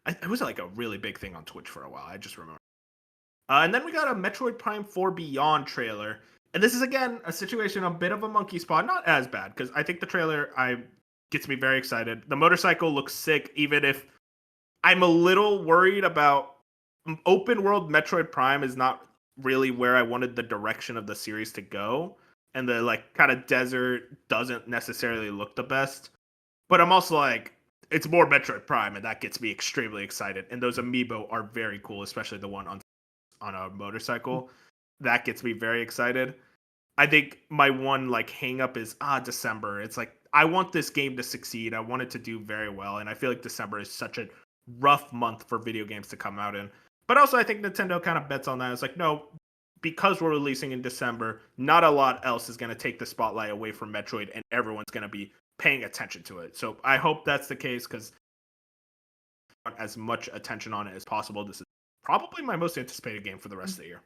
It was like a really big thing on Twitch for a while. I just remember. And then we got a Metroid Prime 4 Beyond trailer. And this is, again, a situation, a bit of a monkey spot. Not as bad, because I think the trailer gets me very excited. The motorcycle looks sick, even if I'm a little worried about open world Metroid Prime is not really where I wanted the direction of the series to go. And the like kind of desert doesn't necessarily look the best. But I'm also like, it's more Metroid Prime, and that gets me extremely excited. And those amiibo are very cool, especially the one on a motorcycle. That gets me very excited. I think my one like hang up is December. It's like I want this game to succeed. I want it to do very well, and I feel like December is such a rough month for video games to come out in. But also I think Nintendo kind of bets on that. It's like, no, because we're releasing in December, not a lot else is going to take the spotlight away from Metroid, and everyone's going to be paying attention to it. So I hope that's the case, because I want as much attention on it as possible. This is probably my most anticipated game for the rest of the year.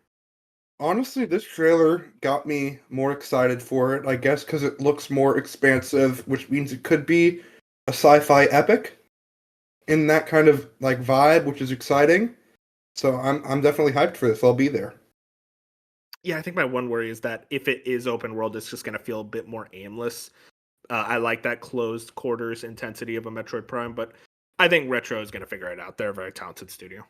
Honestly, this trailer got me more excited for it, I guess, because it looks more expansive, which means it could be a sci-fi epic in that kind of like vibe, which is exciting. So I'm definitely hyped for this. I'll be there. Yeah, I think my one worry is that if it is open world, it's just going to feel a bit more aimless. I like that closed quarters intensity of a Metroid Prime, but I think Retro is going to figure it out. They're a very talented studio.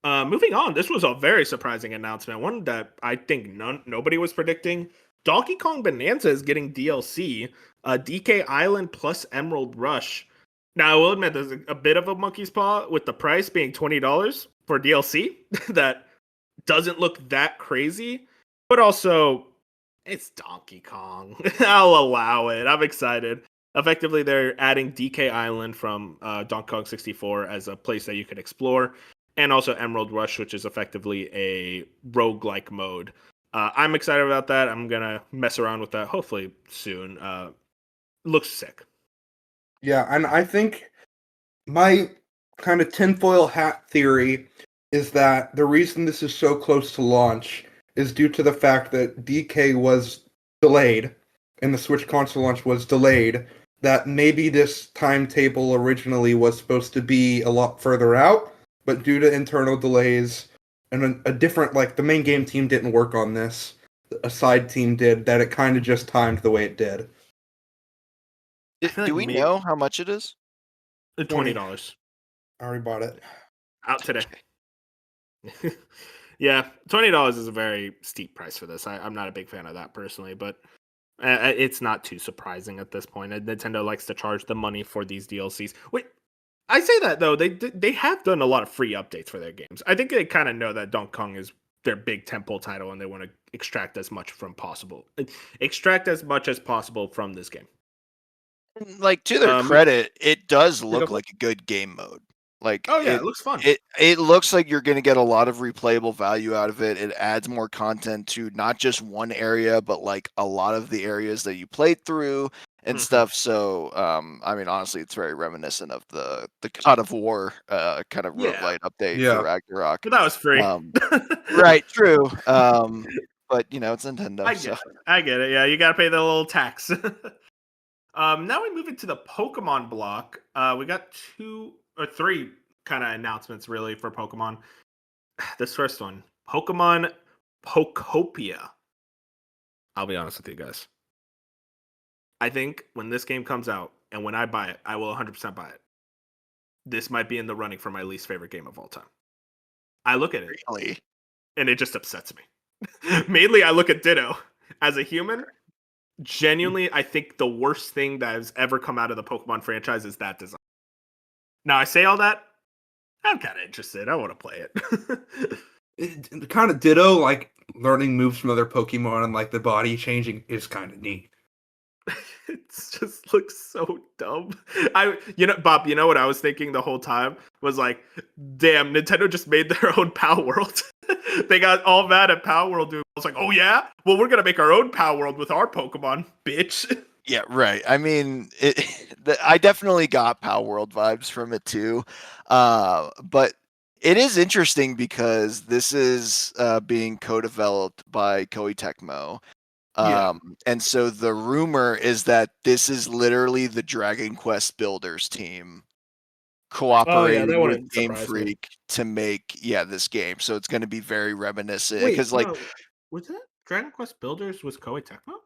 Moving on, this was a very surprising announcement, one that I think nobody was predicting. Donkey Kong Bonanza is getting DLC, DK Island plus Emerald Rush. Now, I will admit there's a bit of a monkey's paw with the price being $20 for DLC. That doesn't look that crazy, but also it's Donkey Kong. I'll allow it. I'm excited. Effectively, they're adding DK Island from Donkey Kong 64 as a place that you can explore, and also Emerald Rush, which is effectively a roguelike mode. I'm excited about that. I'm going to mess around with that hopefully soon. Looks sick. Yeah, and I think my kind of tinfoil hat theory is that the reason this is so close to launch is due to the fact that DK was delayed and the Switch console launch was delayed, that maybe this timetable originally was supposed to be a lot further out, but due to internal delays and a different, like, the main game team didn't work on this, a side team did, that it kind of just timed the way it did. Do we know how much it is? $20. I already bought it. Out today. Yeah, $20 is a very steep price for this. I'm not a big fan of that personally, but it's not too surprising at this point. Nintendo likes to charge the money for these DLCs. Wait, I say that though they have done a lot of free updates for their games. I think they kind of know that Donkey Kong is their big tentpole title, and they want to extract as much as possible from this game. Like, to their Um, credit, it does you go look for it. like a good game mode. Like Oh yeah, it looks fun. it looks like you're going to get a lot of replayable value out of it. It adds more content to not just one area, but like a lot of the areas that you played through and Mhm. stuff. So, I mean, honestly, it's very reminiscent of the God of War kind of Yeah. roguelite update Yeah. for Ragnarok. But that was free. Right, true. But you know, it's Nintendo. I get it. Yeah, you gotta pay the little tax. Now we move into the Pokemon block. We got 2 or 3 kind of announcements really for Pokemon. This first one, Pokemon Pokopia. I'll be honest with you guys. I think when this game comes out and when I buy it, I will 100% buy it. This might be in the running for my least favorite game of all time. I look at it Really? and it just upsets me. Mainly, I look at Ditto as a human. Genuinely, I think the worst thing that has ever come out of the Pokemon franchise is that design. Now, I say all that, I'm kind of interested. I want to play it. Kind of ditto, like learning moves from other Pokemon and like the body changing is kind of neat. It just looks so dumb. Bob, you know what I was thinking the whole time was like, damn, Nintendo just made their own Power World. They got all mad at Power World, dude. I was like, oh yeah, well we're gonna make our own Power World with our Pokemon, bitch. Yeah, right. I mean, I definitely got Power World vibes from it too. But it is interesting because this is being co-developed by Koei Tecmo. Yeah. And so the rumor is that this is literally the Dragon Quest Builders team Oh yeah, that cooperating with wouldn't Game surprise me. Freak to make this game. So it's going to be very reminiscent Wait, because like no, was that Dragon Quest Builders was Koei Tecmo?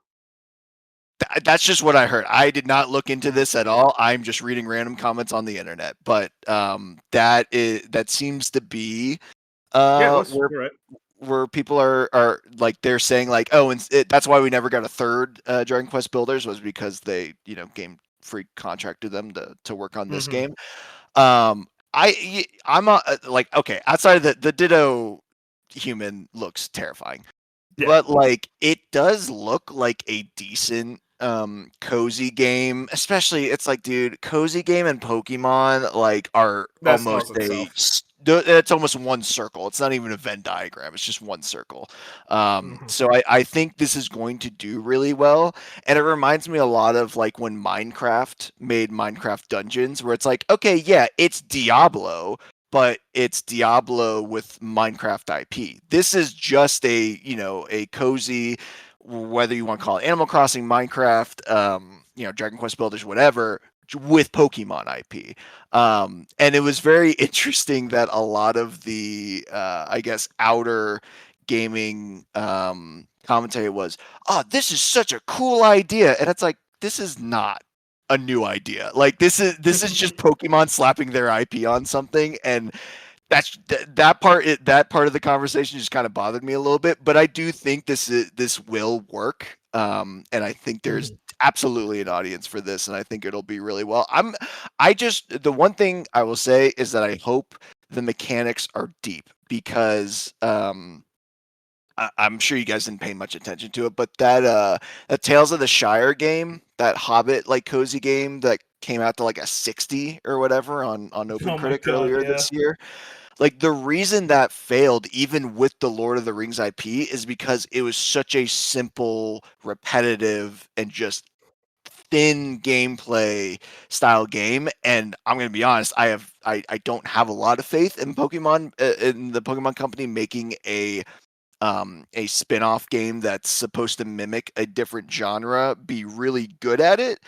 that's just what I heard. I did not look into this at all. I'm just reading random comments on the internet, but that seems to be Yeah, it was. where You're right. people are like they're saying like, oh, and that's why we never got a third Dragon Quest Builders was because they Game Freak contracted them to work on this Mhm. game. I'm like, okay, outside of the Ditto human looks terrifying. Yeah. But like it does look like a decent cozy game, especially it's like, dude, cozy game and Pokemon like are That almost sells itself. it's almost one circle. It's not even a Venn diagram, it's just one circle. Mhm. So I think this is going to do really well, and it reminds me a lot of like when Minecraft made Minecraft Dungeons, where it's like, okay, yeah, it's Diablo, but it's Diablo with Minecraft IP. This is just a cozy, whether you want to call it Animal Crossing, Minecraft, Dragon Quest Builders, whatever, with Pokemon IP. And it was very interesting that a lot of the, I guess, outer gaming commentary was, oh, this is such a cool idea. And it's like, this is not a new idea. Like this is just Pokemon slapping their IP on something, and that part of the conversation just kind of bothered me a little bit. But I do think this will work, and I think there's absolutely an audience for this, and I think it'll be really well. The one thing I will say is that I hope the mechanics are deep because I'm sure you guys didn't pay much attention to it, but that Tales of the Shire game, that Hobbit like cozy game that came out to like a 60 or whatever on Oh my OpenCritic god, earlier yeah. this year. Like the reason that failed, even with the Lord of the Rings IP, is because it was such a simple, repetitive, and just thin gameplay style game. And I'm gonna be honest, I don't have a lot of faith in Pokemon in the Pokemon company making a spin-off game that's supposed to mimic a different genre be really good at it.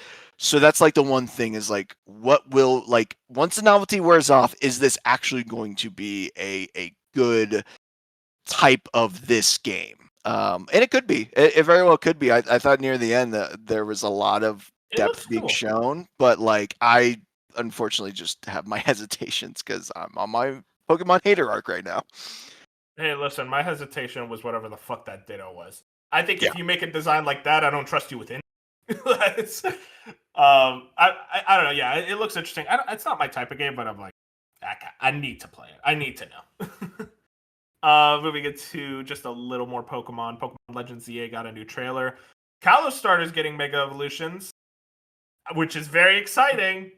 So that's like the one thing is like, what will, like, once the novelty wears off, is this actually going to be a good type of this game? And it could be. It very well could be. I thought near the end that there was a lot of It looks depth being cool. shown, but like I unfortunately just have my hesitations because I'm on my Pokemon hater arc right now. Hey, listen, my hesitation was whatever the fuck that Ditto was. I think Yeah. if you make a design like that, I don't trust you with it. I don't know. Yeah, it looks interesting. It's not my type of game, but I'm like, I need to play it. I need to know. Moving it to just a little more Pokemon. Pokemon Legends ZA got a new trailer. Kalos starters getting Mega Evolutions, which is very exciting.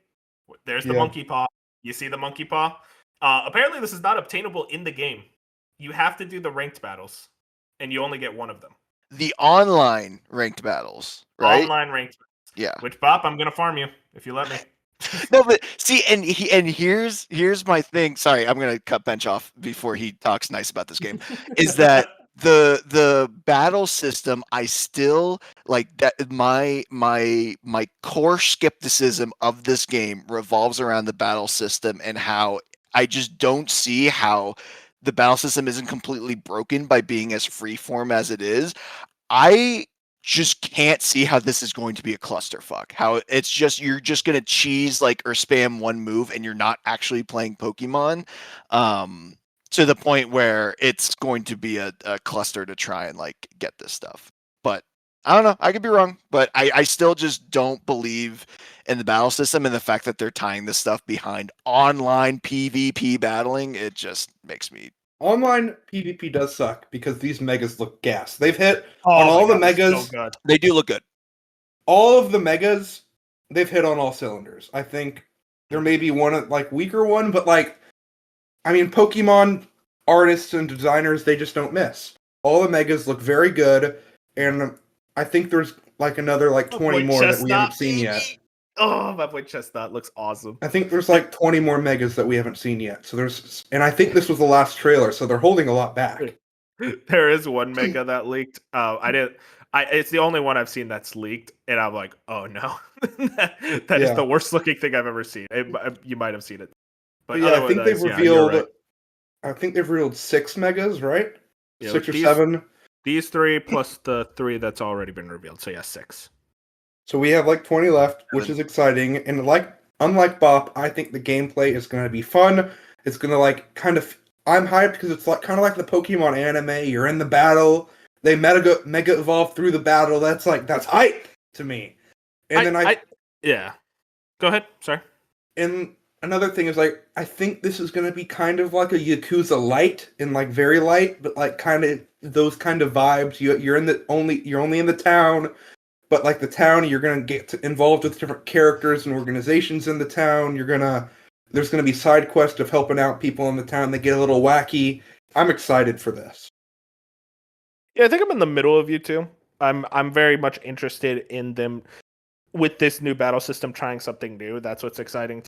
There's the Monkey Paw. You see the Monkey Paw? Apparently, this is not obtainable in the game. You have to do the ranked battles, and you only get one of them. The online ranked battles, right? Online ranked battles. Yeah. Which, Bop, I'm going to farm you if you let me. No, but see, and here's my thing. Sorry, I'm gonna cut Bench off before he talks nice about this game. Is that the battle system? I still like that. My core skepticism of this game revolves around the battle system and how I just don't see how the battle system isn't completely broken by being as freeform as it is. I just can't see how this is going to be a clusterfuck. How it's just you're just gonna cheese like or spam one move and you're not actually playing Pokemon. To the point where it's going to be a cluster to try and like get this stuff. But I don't know. I could be wrong, but I still just don't believe in the battle system and the fact that they're tying this stuff behind online PvP battling. It just makes me. Online PvP does suck because these megas look gas. They've hit on all the megas. So They do look good. All of the megas, they've hit on all cylinders. I think there may be one like weaker one, but like, I mean, Pokemon artists and designers, they just don't miss. All the megas look very good, and I think there's like another like 20 more that we haven't seen yet. Oh, my boy Chestnut looks awesome. I think there's like 20 more megas that we haven't seen yet. So and I think this was the last trailer, so they're holding a lot back. There is one mega that leaked. It's the only one I've seen that's leaked, and I'm like, oh no, that is the worst looking thing I've ever seen. You might have seen it, but yeah, I think they've revealed. Right. I think they've revealed 6 megas, right? Yeah, 6 or 7. These 3 plus the 3 that's already been revealed. So yeah, 6. So we have like 20 left, which is exciting. And unlike Bop, I think the gameplay is going to be fun. It's going to like kind of. I'm hyped because it's like kind of like the Pokemon anime. You're in the battle. They mega evolve through the battle. That's hype to me. And yeah. Go ahead. Sorry. And another thing is like I think this is going to be kind of like a Yakuza light and like very light, but like kind of those kind of vibes. You're only in the town. But like the town, you're gonna get involved with different characters and organizations in the town. There's gonna be side quests of helping out people in the town. They get a little wacky. I'm excited for this. Yeah, I think I'm in the middle of you two. I'm very much interested in them with this new battle system trying something new. That's what's exciting.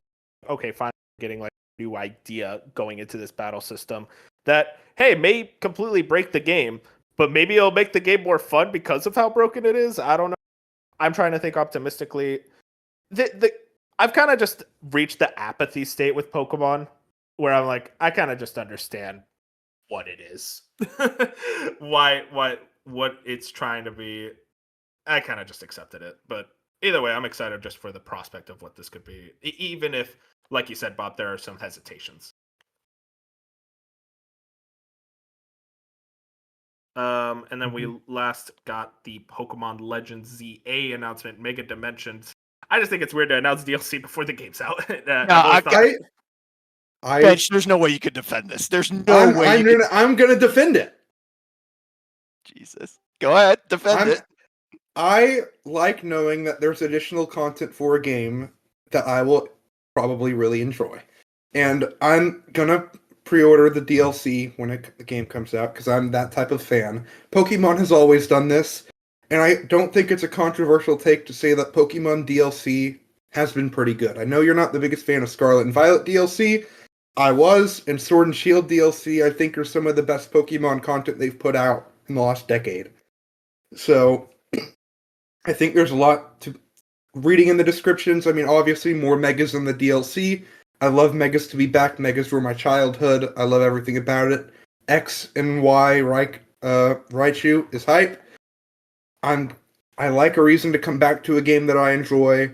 Okay, fine, getting like a new idea going into this battle system that may completely break the game, but maybe it'll make the game more fun because of how broken it is. I don't know. I'm trying to think optimistically. I've kind of just reached the apathy state with Pokemon where I'm like, I kind of just understand what it is. What it's trying to be. I kind of just accepted it. But either way, I'm excited just for the prospect of what this could be. Even if, like you said, Bob, there are some hesitations. And then we last got the Pokemon Legends ZA announcement, Mega Dimensions. I just think it's weird to announce DLC before the game's out. Bench, there's no way you could defend this. There's no way. I'm gonna defend it. Jesus, go ahead, defend it. I like knowing that there's additional content for a game that I will probably really enjoy, and I'm gonna pre-order the DLC when the game comes out because I'm that type of fan. Pokemon has always done this, and I don't think it's a controversial take to say that Pokemon DLC has been pretty good. I know you're not the biggest fan of Scarlet and Violet DLC. I was, and Sword and Shield DLC I think are some of the best Pokemon content they've put out in the last decade. So I think there's a lot to reading in the descriptions. I mean, obviously more megas in the DLC. I love megas to be back. Megas were my childhood. I love everything about it. X and Y Raichu is hype. I like a reason to come back to a game that I enjoy.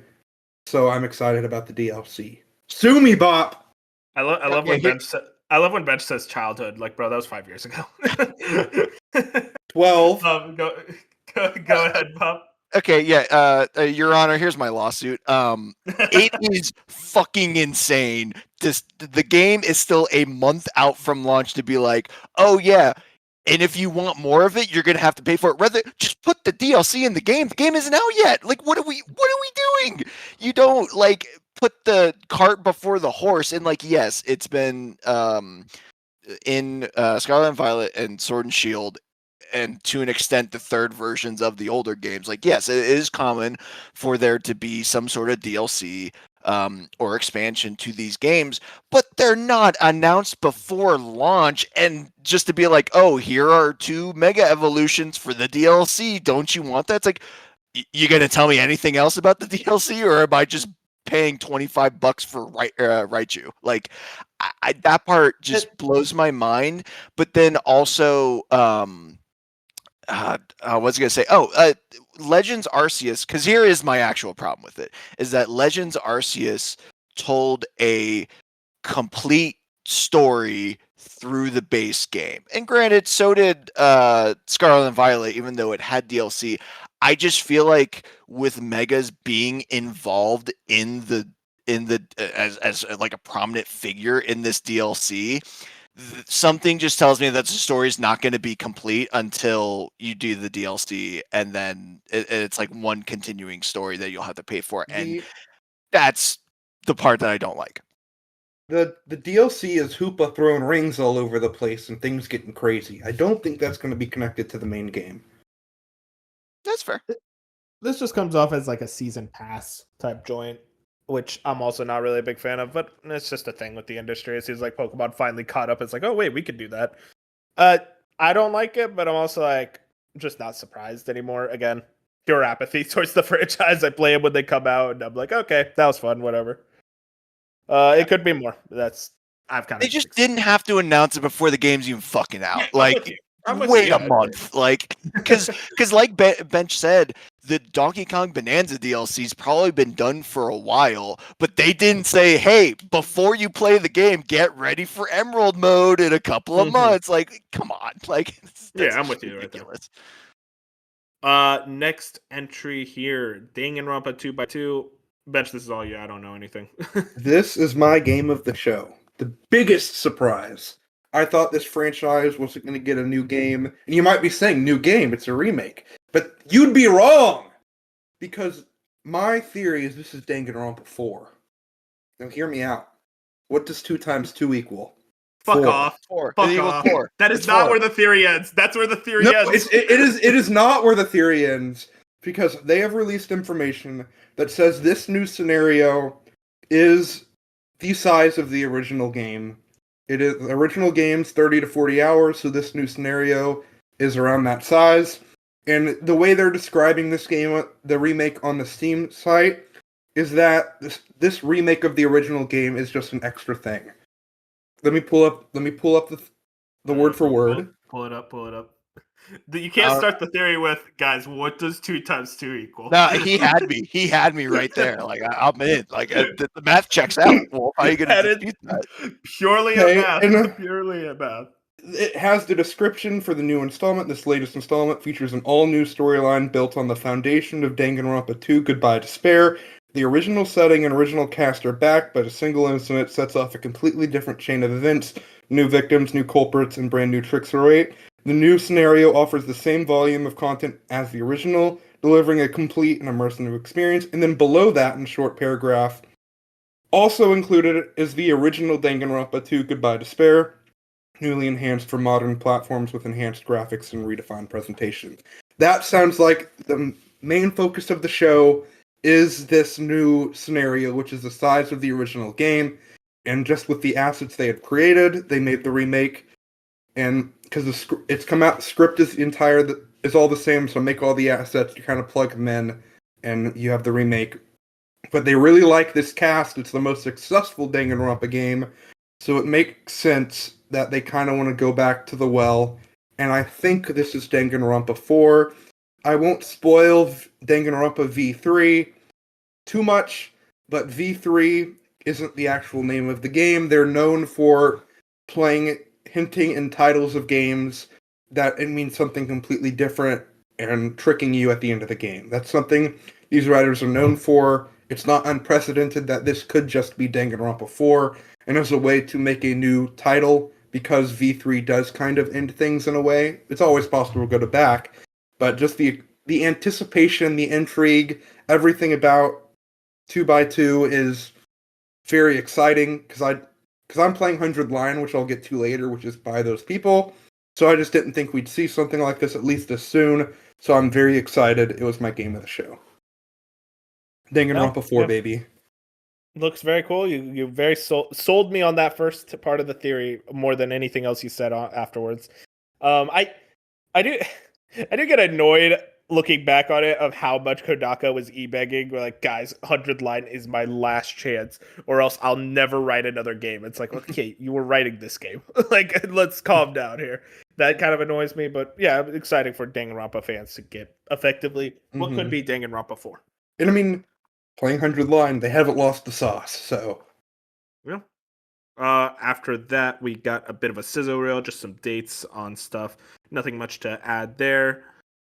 So I'm excited about the DLC. Sue me, Bop! I love Yeah, when I love when Bench says childhood. Like, bro, that was 5 years ago. 12. Go ahead, Bob. Okay, yeah, Your Honor, here's my lawsuit. It is fucking insane. The game is still a month out from launch to be like, oh yeah, and if you want more of it, you're gonna have to pay for it. Rather, just put the DLC in the game. The game isn't out yet. Like, what are we doing? You don't like put the cart before the horse. And like, yes, it's been in Scarlet and Violet and Sword and Shield, and to an extent the third versions of the older games. Like, yes, it is common for there to be some sort of DLC or expansion to these games, but they're not announced before launch. And just to be like, oh, here are 2 mega evolutions for the DLC. Don't you want that? It's like, you gonna tell me anything else about the DLC, or am I just paying $25 for Raichu? Like, that part just blows my mind. But then also, what's I gonna say? Oh, Legends Arceus. Because here is my actual problem with it: is that Legends Arceus told a complete story through the base game. And granted, so did Scarlet and Violet, even though it had DLC. I just feel like with Megas being involved in the as like a prominent figure in this DLC, something just tells me that the story is not going to be complete until you do the DLC, and then it's like one continuing story that you'll have to pay for, and that's the part that I don't like. The DLC is Hoopa throwing rings all over the place and things getting crazy. I don't think that's going to be connected to the main game. That's fair. This just comes off as like a season pass type joint, which I'm also not really a big fan of, but it's just a thing with the industry. It seems like Pokemon finally caught up. It's like, oh wait, we could do that. I don't like it, but I'm also like just not surprised anymore. Again, pure apathy towards the franchise. I play them when they come out, and I'm like, okay, that was fun, whatever. It could be more. I've kind of. They just didn't have to announce it before the game's even fucking out. Yeah, like, I'm with wait you. a month. Like, because like Bench said, the Donkey Kong Bonanza DLC's probably been done for a while, but they didn't say, hey, before you play the game, get ready for Emerald mode in a couple of months. Like, come on. Like, yeah, I'm with you ridiculous. Right there. Next entry here, Danganronpa 2x2. Bench, this is all you. I don't know anything. This is my game of the show. The biggest surprise. I thought this franchise wasn't going to get a new game. And you might be saying, new game, it's a remake. But you'd be wrong! Because my theory is this is Danganronpa 4. Now hear me out. What does 2 times 2 equal? Fuck 4. off. Fuck off. 4. That is It's not 4. where the theory ends. That's where the theory ends. It is not where the theory ends. Because they have released information that says this new scenario is the size of the original game. It is the original game's 30 to 40 hours, so this new scenario is around that size. And the way they're describing this game, the remake on the Steam site, is that this remake of the original game is just an extra thing. Let me pull up the word for word. Pull it up. You can't start the theory with, guys, what does 2 times 2 equal? No, he had me right there. Like, I'm in. Like, the math checks out. Well, how are you going to dispute that? Purely a math. Purely a math. It has the description for the new installment. This latest installment features an all-new storyline built on the foundation of Danganronpa 2 Goodbye Despair. The original setting and original cast are back, but a single incident sets off a completely different chain of events. New victims, new culprits, and brand new tricks await. The new scenario offers the same volume of content as the original, delivering a complete and immersive experience. And then below that, in a short paragraph, also included is the original Danganronpa 2 Goodbye Despair, newly enhanced for modern platforms with enhanced graphics and redefined presentation. That sounds like the main focus of the show is this new scenario, which is the size of the original game. And just with the assets they had created, they made the remake. And because it's come out, the script is all the same, so make all the assets, you kind of plug them in, and you have the remake. But they really like this cast. It's the most successful Danganronpa game, so it makes sense that they kind of want to go back to the well. And I think this is Danganronpa 4. I won't spoil Danganronpa V3 too much, but V3 isn't the actual name of the game. They're known for hinting in titles of games that it means something completely different and tricking you at the end of the game. That's something these writers are known for. It's not unprecedented that this could just be Danganronpa 4, and as a way to make a new title, because V3 does kind of end things in a way, it's always possible to go to back, but just the anticipation, the intrigue, everything about 2x2 is very exciting because I'm playing 100 Line, which I'll get to later, which is by those people. So I just didn't think we'd see something like this at least this soon. So I'm very excited. It was my game of the show. Danganronpa 4, baby. Looks very cool. You very sold me on that first part of the theory more than anything else you said afterwards. I do I do get annoyed looking back on it of how much Kodaka was e-begging. We're like, guys, 100 Line is my last chance, or else I'll never write another game. It's like, okay, you were writing this game. Like, let's calm down here. That kind of annoys me, but yeah, exciting for Danganronpa fans to get effectively what could be Danganronpa 4. And I mean, playing 100 Line, they haven't lost the sauce, so. Yeah. After that, we got a bit of a sizzle reel, just some dates on stuff. Nothing much to add there.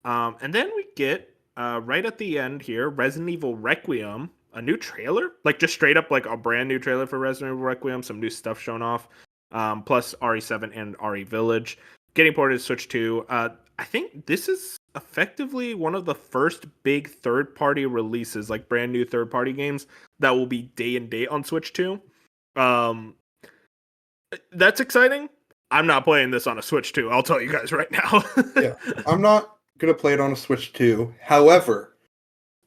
And then we get, right at the end here, Resident Evil Requiem, a new trailer. Like, just straight up, like, a brand new trailer for Resident Evil Requiem. Some new stuff shown off. Plus RE7 and RE Village. Getting ported to Switch 2. I think this is effectively one of the first big third-party releases, like brand new third-party games, that will be day and date on Switch 2. That's exciting. I'm not playing this on a Switch 2. I'll tell you guys right now. Yeah, I'm not going to play it on a Switch 2. However,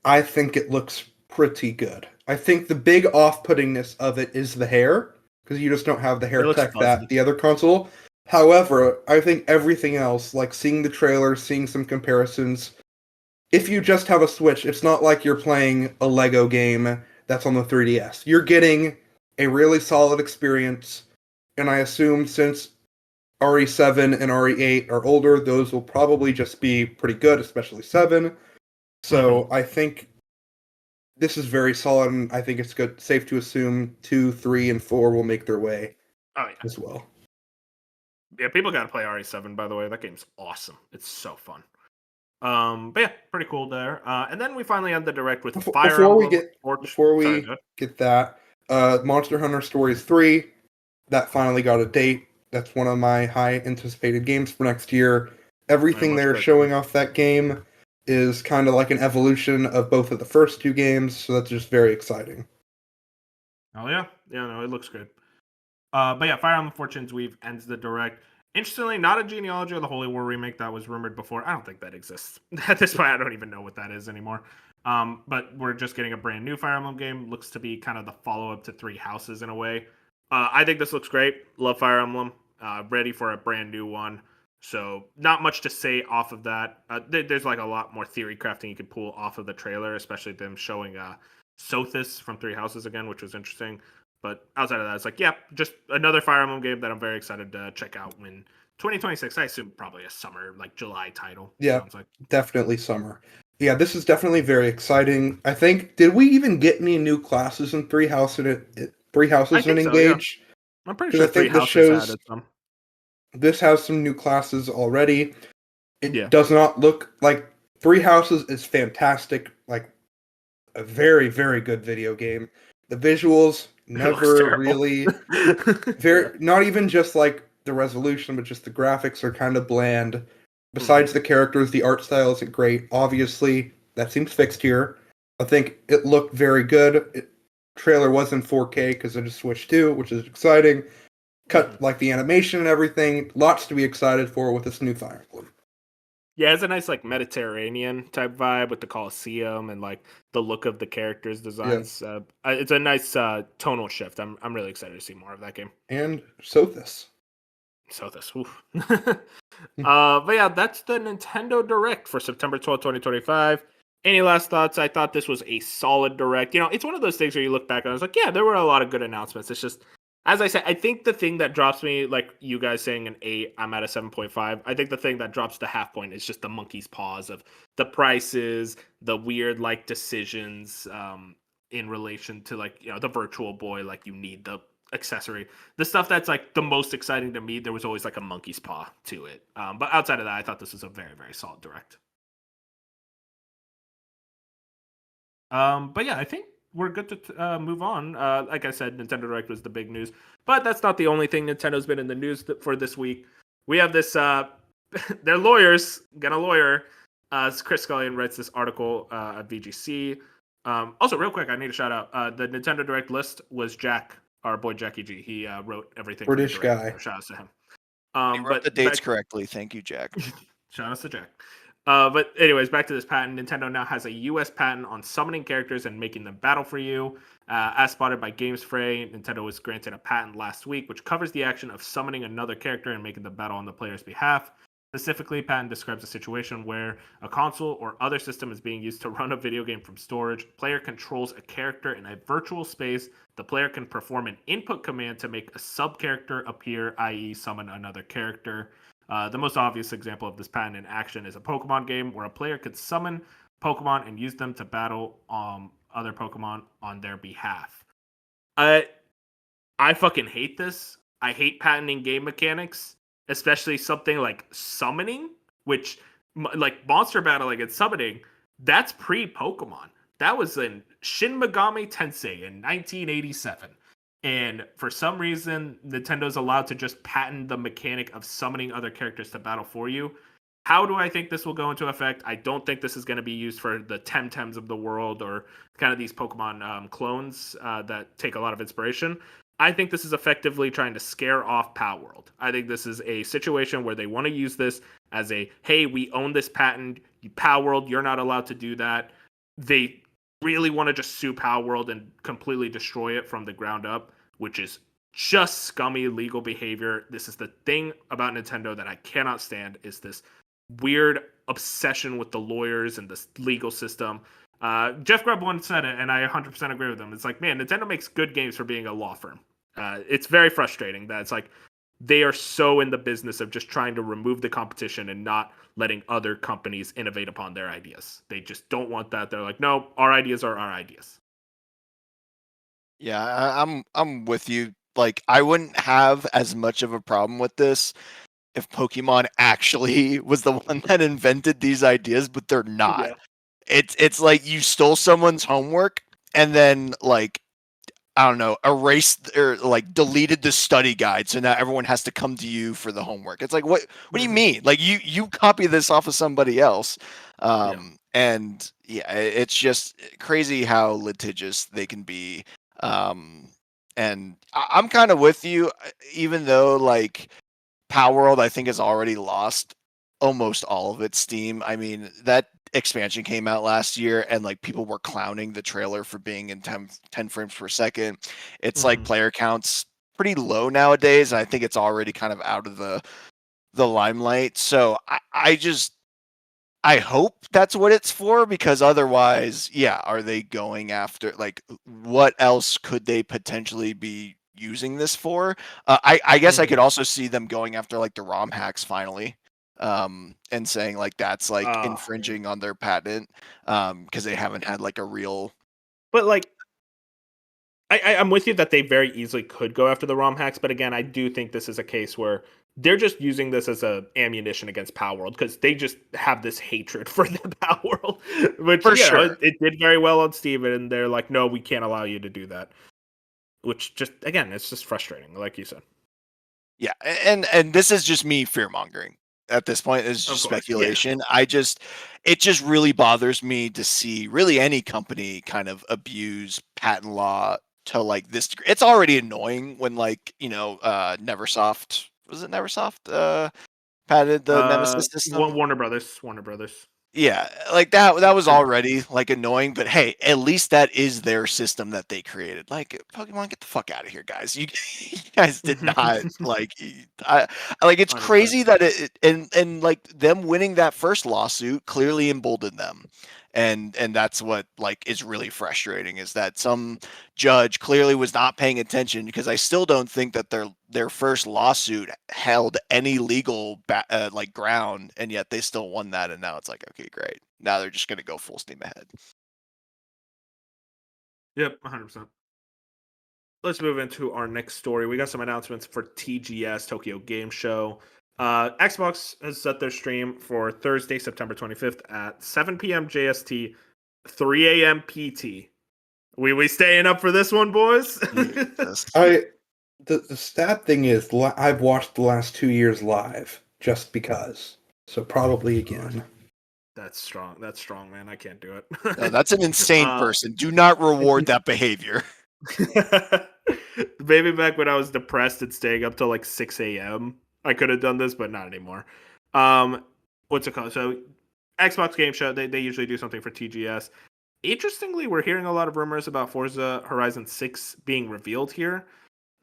I think it looks pretty good. I think the big off-puttingness of it is the hair, because you just don't have the hair tech that the other console. However, I think everything else, like seeing the trailer, seeing some comparisons, if you just have a Switch, it's not like you're playing a Lego game that's on the 3DS. You're getting a really solid experience, and I assume since RE7 and RE8 are older, those will probably just be pretty good, especially 7. So I think this is very solid, and I think it's safe to assume 2, 3, and 4 will make their way as well. Yeah, people got to play RE7, by the way. That game's awesome. It's so fun. But yeah, pretty cool there. And then we finally end the direct with Fire Emblem. Before we get that, Monster Hunter Stories 3, that finally got a date. That's one of my high anticipated games for next year. Everything they're showing off that game is kind of like an evolution of both of the first two games, so that's just very exciting. Oh yeah. Yeah, no, it looks good. But yeah, Fire Emblem Fortune's Weave ends the direct. Interestingly, not a Genealogy of the Holy War remake that was rumored before. I don't think that exists. At this point, I don't even know what that is anymore. But we're just getting a brand new Fire Emblem game. Looks to be kind of the follow-up to Three Houses in a way. I think this looks great. Love Fire Emblem. Ready for a brand new one. So not much to say off of that. There's like a lot more theory crafting you could pull off of the trailer, especially them showing Sothis from Three Houses again, which was interesting. But outside of that, it's like, yeah, just another Fire Emblem game that I'm very excited to check out when 2026. I assume probably a summer, like July title. Yeah, definitely summer. Yeah, this is definitely very exciting. I think, did we even get any new classes in Three Houses in Engage? Yeah. I'm pretty sure Three Houses added some. This has some new classes already. It does not look like Three Houses is fantastic, like a very, very good video game. The visuals never really not even just like the resolution, but just the graphics are kind of bland. Besides the characters, the art style isn't great. Obviously, that seems fixed here. I think it looked very good. Trailer was in 4K because it is Switch 2, which is exciting. Cut like the animation and everything. Lots to be excited for with this new Fire Emblem. Yeah, it's a nice like Mediterranean type vibe with the Colosseum and like the look of the characters' designs. Yeah. It's a nice tonal shift. I'm really excited to see more of that game. And Sothis. But yeah, that's the Nintendo Direct for September 12th, 2025. Any last thoughts? I thought this was a solid Direct. You know, it's one of those things where you look back and I was like, yeah, there were a lot of good announcements. It's just, as I said, I think the thing that drops me, like you guys saying an 8, I'm at a 7.5. I think the thing that drops the half point is just the monkey's paws of the prices, the weird like decisions. in relation to like, the Virtual Boy, like you need the accessory. The stuff that's like the most exciting to me, there was always like a monkey's paw to it. But outside of that, I thought this was a very, very solid direct. But yeah, I think we're good to move on. Like I said, Nintendo Direct was the big news, but that's not the only thing Nintendo's been in the news for this week. We have this, their lawyers, gonna lawyer, Chris Scullion writes this article at VGC. Also, real quick, I need to shout out, the Nintendo Direct list was Jack, our boy Jackie G. He wrote everything. British for the direct, guy. so shout out to him. You wrote the dates correctly. Thank you, Jack. Shout out to Jack. But anyways, back to this patent. Nintendo now has a U.S. patent on summoning characters and making them battle for you. As spotted by GamesFray, Nintendo was granted a patent last week, which covers the action of summoning another character and making them battle on the player's behalf. Specifically, patent describes a situation where a console or other system is being used to run a video game from storage. Player controls a character in a virtual space. The player can perform an input command to make a sub-character appear, i.e. summon another character. The most obvious example of this patent in action is a Pokemon game where a player could summon Pokemon and use them to battle other Pokemon on their behalf. I fucking hate this. I hate patenting game mechanics, especially something like summoning, which like monster battling and summoning, that's pre-Pokemon. That was in Shin Megami Tensei in 1987. And for some reason, Nintendo's allowed to just patent the mechanic of summoning other characters to battle for you. How do I think this will go into effect? I don't think this is going to be used for the Temtems of the world or kind of these Pokemon clones that take a lot of inspiration. I think this is effectively trying to scare off Palworld. I think this is a situation where they want to use this as a, hey, we own this patent. Palworld, you're not allowed to do that. They really want to just sue Palworld and completely destroy it from the ground up, which is just scummy legal behavior. This is the thing about Nintendo that I cannot stand, is this weird obsession with the lawyers and this legal system. Jeff Grubb once said it, and I 100% agree with him. It's like, man, Nintendo makes good games for being a law firm. It's very frustrating that it's like they are so in the business of just trying to remove the competition and not letting other companies innovate upon their ideas. They just don't want that. They're like, no, our ideas are our ideas. Yeah, I'm with you. Like, I wouldn't have as much of a problem with this if Pokemon actually was the one that invented these ideas, but they're not. Yeah. It's like you stole someone's homework and then, like, I don't know, erased or like deleted the study guide, so now everyone has to come to you for the homework. It's like, what do you mean? Like, you copy this off of somebody else. And yeah, it's just crazy how litigious they can be. And I'm kind of with you, even though like Palworld, I think, has already lost almost all of its steam. I mean, that expansion came out last year and like people were clowning the trailer for being in 10 frames per second. It's like player counts pretty low nowadays, and I think it's already kind of out of the limelight. So I hope that's what it's for, because otherwise, yeah, are they going after, like, what else could they potentially be using this for? I guess I could also see them going after like the ROM hacks finally, and saying like that's like infringing on their patent, because they haven't had like a real. But like, I'm with you that they very easily could go after the ROM hacks, but again, I do think this is a case where they're just using this as a ammunition against Palworld because they just have this hatred for the Palworld, which For sure. it did very well on Steam, and they're like, no, we can't allow you to do that. Which just, again, it's just frustrating, like you said. Yeah, and this is just me fear mongering at this point. It's just speculation. Yeah. It just really bothers me to see really any company kind of abuse patent law to like this degree. It's already annoying when like, Neversoft, was it Neversoft patented the Nemesis system? Warner Brothers. Yeah, like that was already like annoying, but hey, at least that is their system that they created. Like, Pokemon, get the fuck out of here, guys. You guys did not like I like, it's 100%. Crazy that it and like them winning that first lawsuit clearly emboldened them. And that's what like is really frustrating, is that some judge clearly was not paying attention, because I still don't think that their first lawsuit held any legal like ground, and yet they still won that, and now it's like, okay, great, now they're just going to go full steam ahead. Yep, 100%. Let's move into our next story. We got some announcements for TGS Tokyo Game Show. Xbox has set their stream for Thursday, September 25th at 7 p.m. JST, 3 a.m. PT. We staying up for this one, boys? Jesus. The stat thing is I've watched the last 2 years live just because. So probably again. That's strong. That's strong, man. I can't do it. No, that's an insane person. Do not reward that behavior. Maybe back when I was depressed and staying up till like 6 a.m. I could have done this, but not anymore. What's it called? So Xbox Game Show, they usually do something for TGS. Interestingly, we're hearing a lot of rumors about Forza Horizon 6 being revealed here.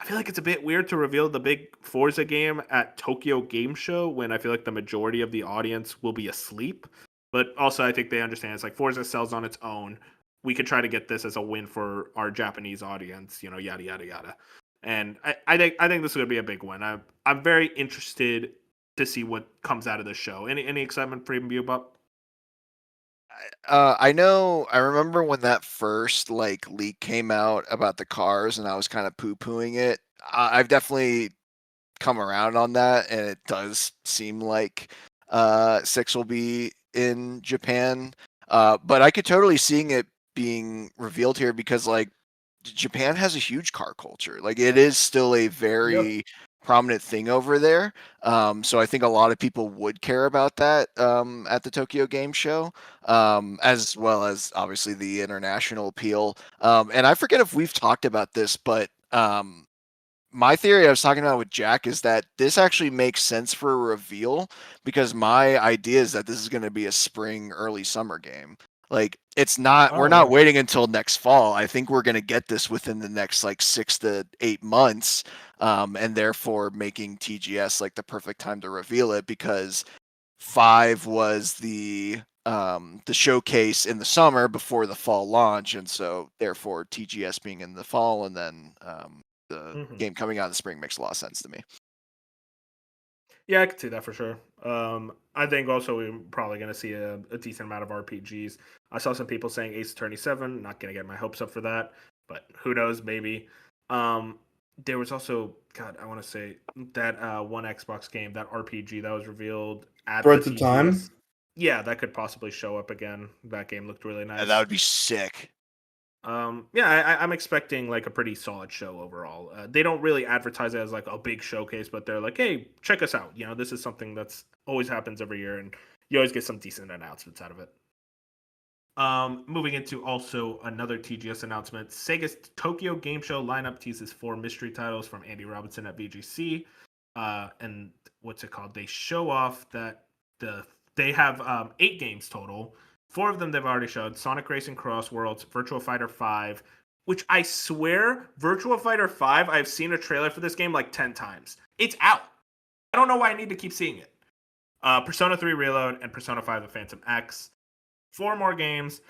I feel like it's a bit weird to reveal the big Forza game at Tokyo Game Show when I feel like the majority of the audience will be asleep. But also, I think they understand it's like Forza sells on its own. We could try to get this as a win for our Japanese audience, yada yada yada. And I think this is gonna be a big win. I'm very interested to see what comes out of this show. Any excitement for you, Bob? I know. I remember when that first leak came out about the cars, and I was kind of poo-pooing it. I've definitely come around on that, and it does seem like 6 will be in Japan. But I could totally seeing it being revealed here because Japan has a huge car culture. Like it is still a very prominent thing over there. So I think a lot of people would care about that at the Tokyo Game Show, as well as obviously the international appeal. And I forget if we've talked about this, but my theory I was talking about with Jack is that this actually makes sense for a reveal because my idea is that this is going to be a spring, early summer game. Like it's not, we're not waiting until next fall. I think we're going to get this within the next 6 to 8 months, and therefore making TGS the perfect time to reveal it because 5 was the showcase in the summer before the fall launch, and so therefore TGS being in the fall and then the game coming out in the spring makes a lot of sense to me. Yeah, I could see that for sure. I think also we're probably going to see a decent amount of RPGs. I saw some people saying Ace Attorney 7. Not going to get my hopes up for that, but who knows, maybe. There was also, God, I want to say that one Xbox game, that RPG that was revealed at Threads the of TGS. Time? Yeah, that could possibly show up again. That game looked really nice. Yeah, that would be sick. I'm expecting a pretty solid show overall. They don't really advertise it as a big showcase, but they're like, hey, check us out. This is something that's always happens every year, and you always get some decent announcements out of it. Moving into also another TGS announcement, Sega's Tokyo Game Show lineup teases 4 mystery titles from Andy Robinson at VGC. And what's it called? They show off that they have 8 games total. 4 of them they've already showed: Sonic Racing Cross Worlds, Virtua Fighter 5, which I swear, Virtua Fighter 5, I've seen a trailer for this game 10 times. It's out. I don't know why I need to keep seeing it. Persona 3 Reload and Persona 5 The Phantom X. 4 more games.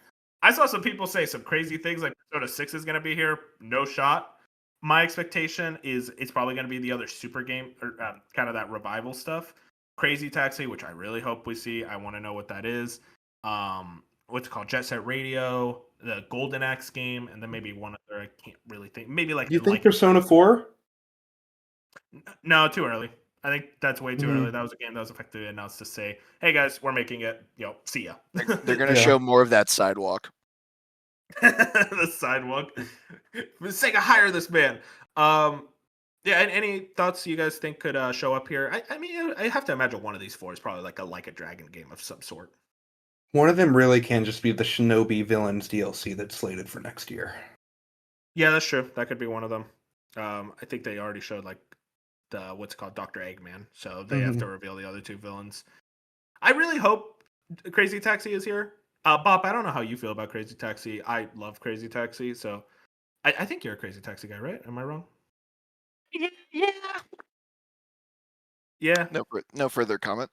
I saw some people say some crazy things like Persona 6 is going to be here. No shot. My expectation is it's probably going to be the other super game, or kind of that revival stuff. Crazy Taxi, which I really hope we see. I want to know what that is. What's it called? Jet Set Radio, the Golden Axe game, and then maybe one other. I can't really think. Maybe Do you think Persona 4? No, too early. I think that's way too early. That was a game that was effectively announced to say, "Hey guys, we're making it. See ya." They're going to show more of that sidewalk. The sidewalk. Sega, hire this man. Yeah. And any thoughts you guys think could show up here? I mean, I have to imagine one of these 4 is probably like a dragon game of some sort. One of them really can just be the Shinobi Villains DLC that's slated for next year. Yeah, that's true. That could be one of them. I think they already showed the what's it called, Dr. Eggman, so they have to reveal the other 2 villains. I really hope Crazy Taxi is here. Bob, I don't know how you feel about Crazy Taxi. I love Crazy Taxi, so I think you're a Crazy Taxi guy, right? Am I wrong? Yeah. Yeah. No further comment.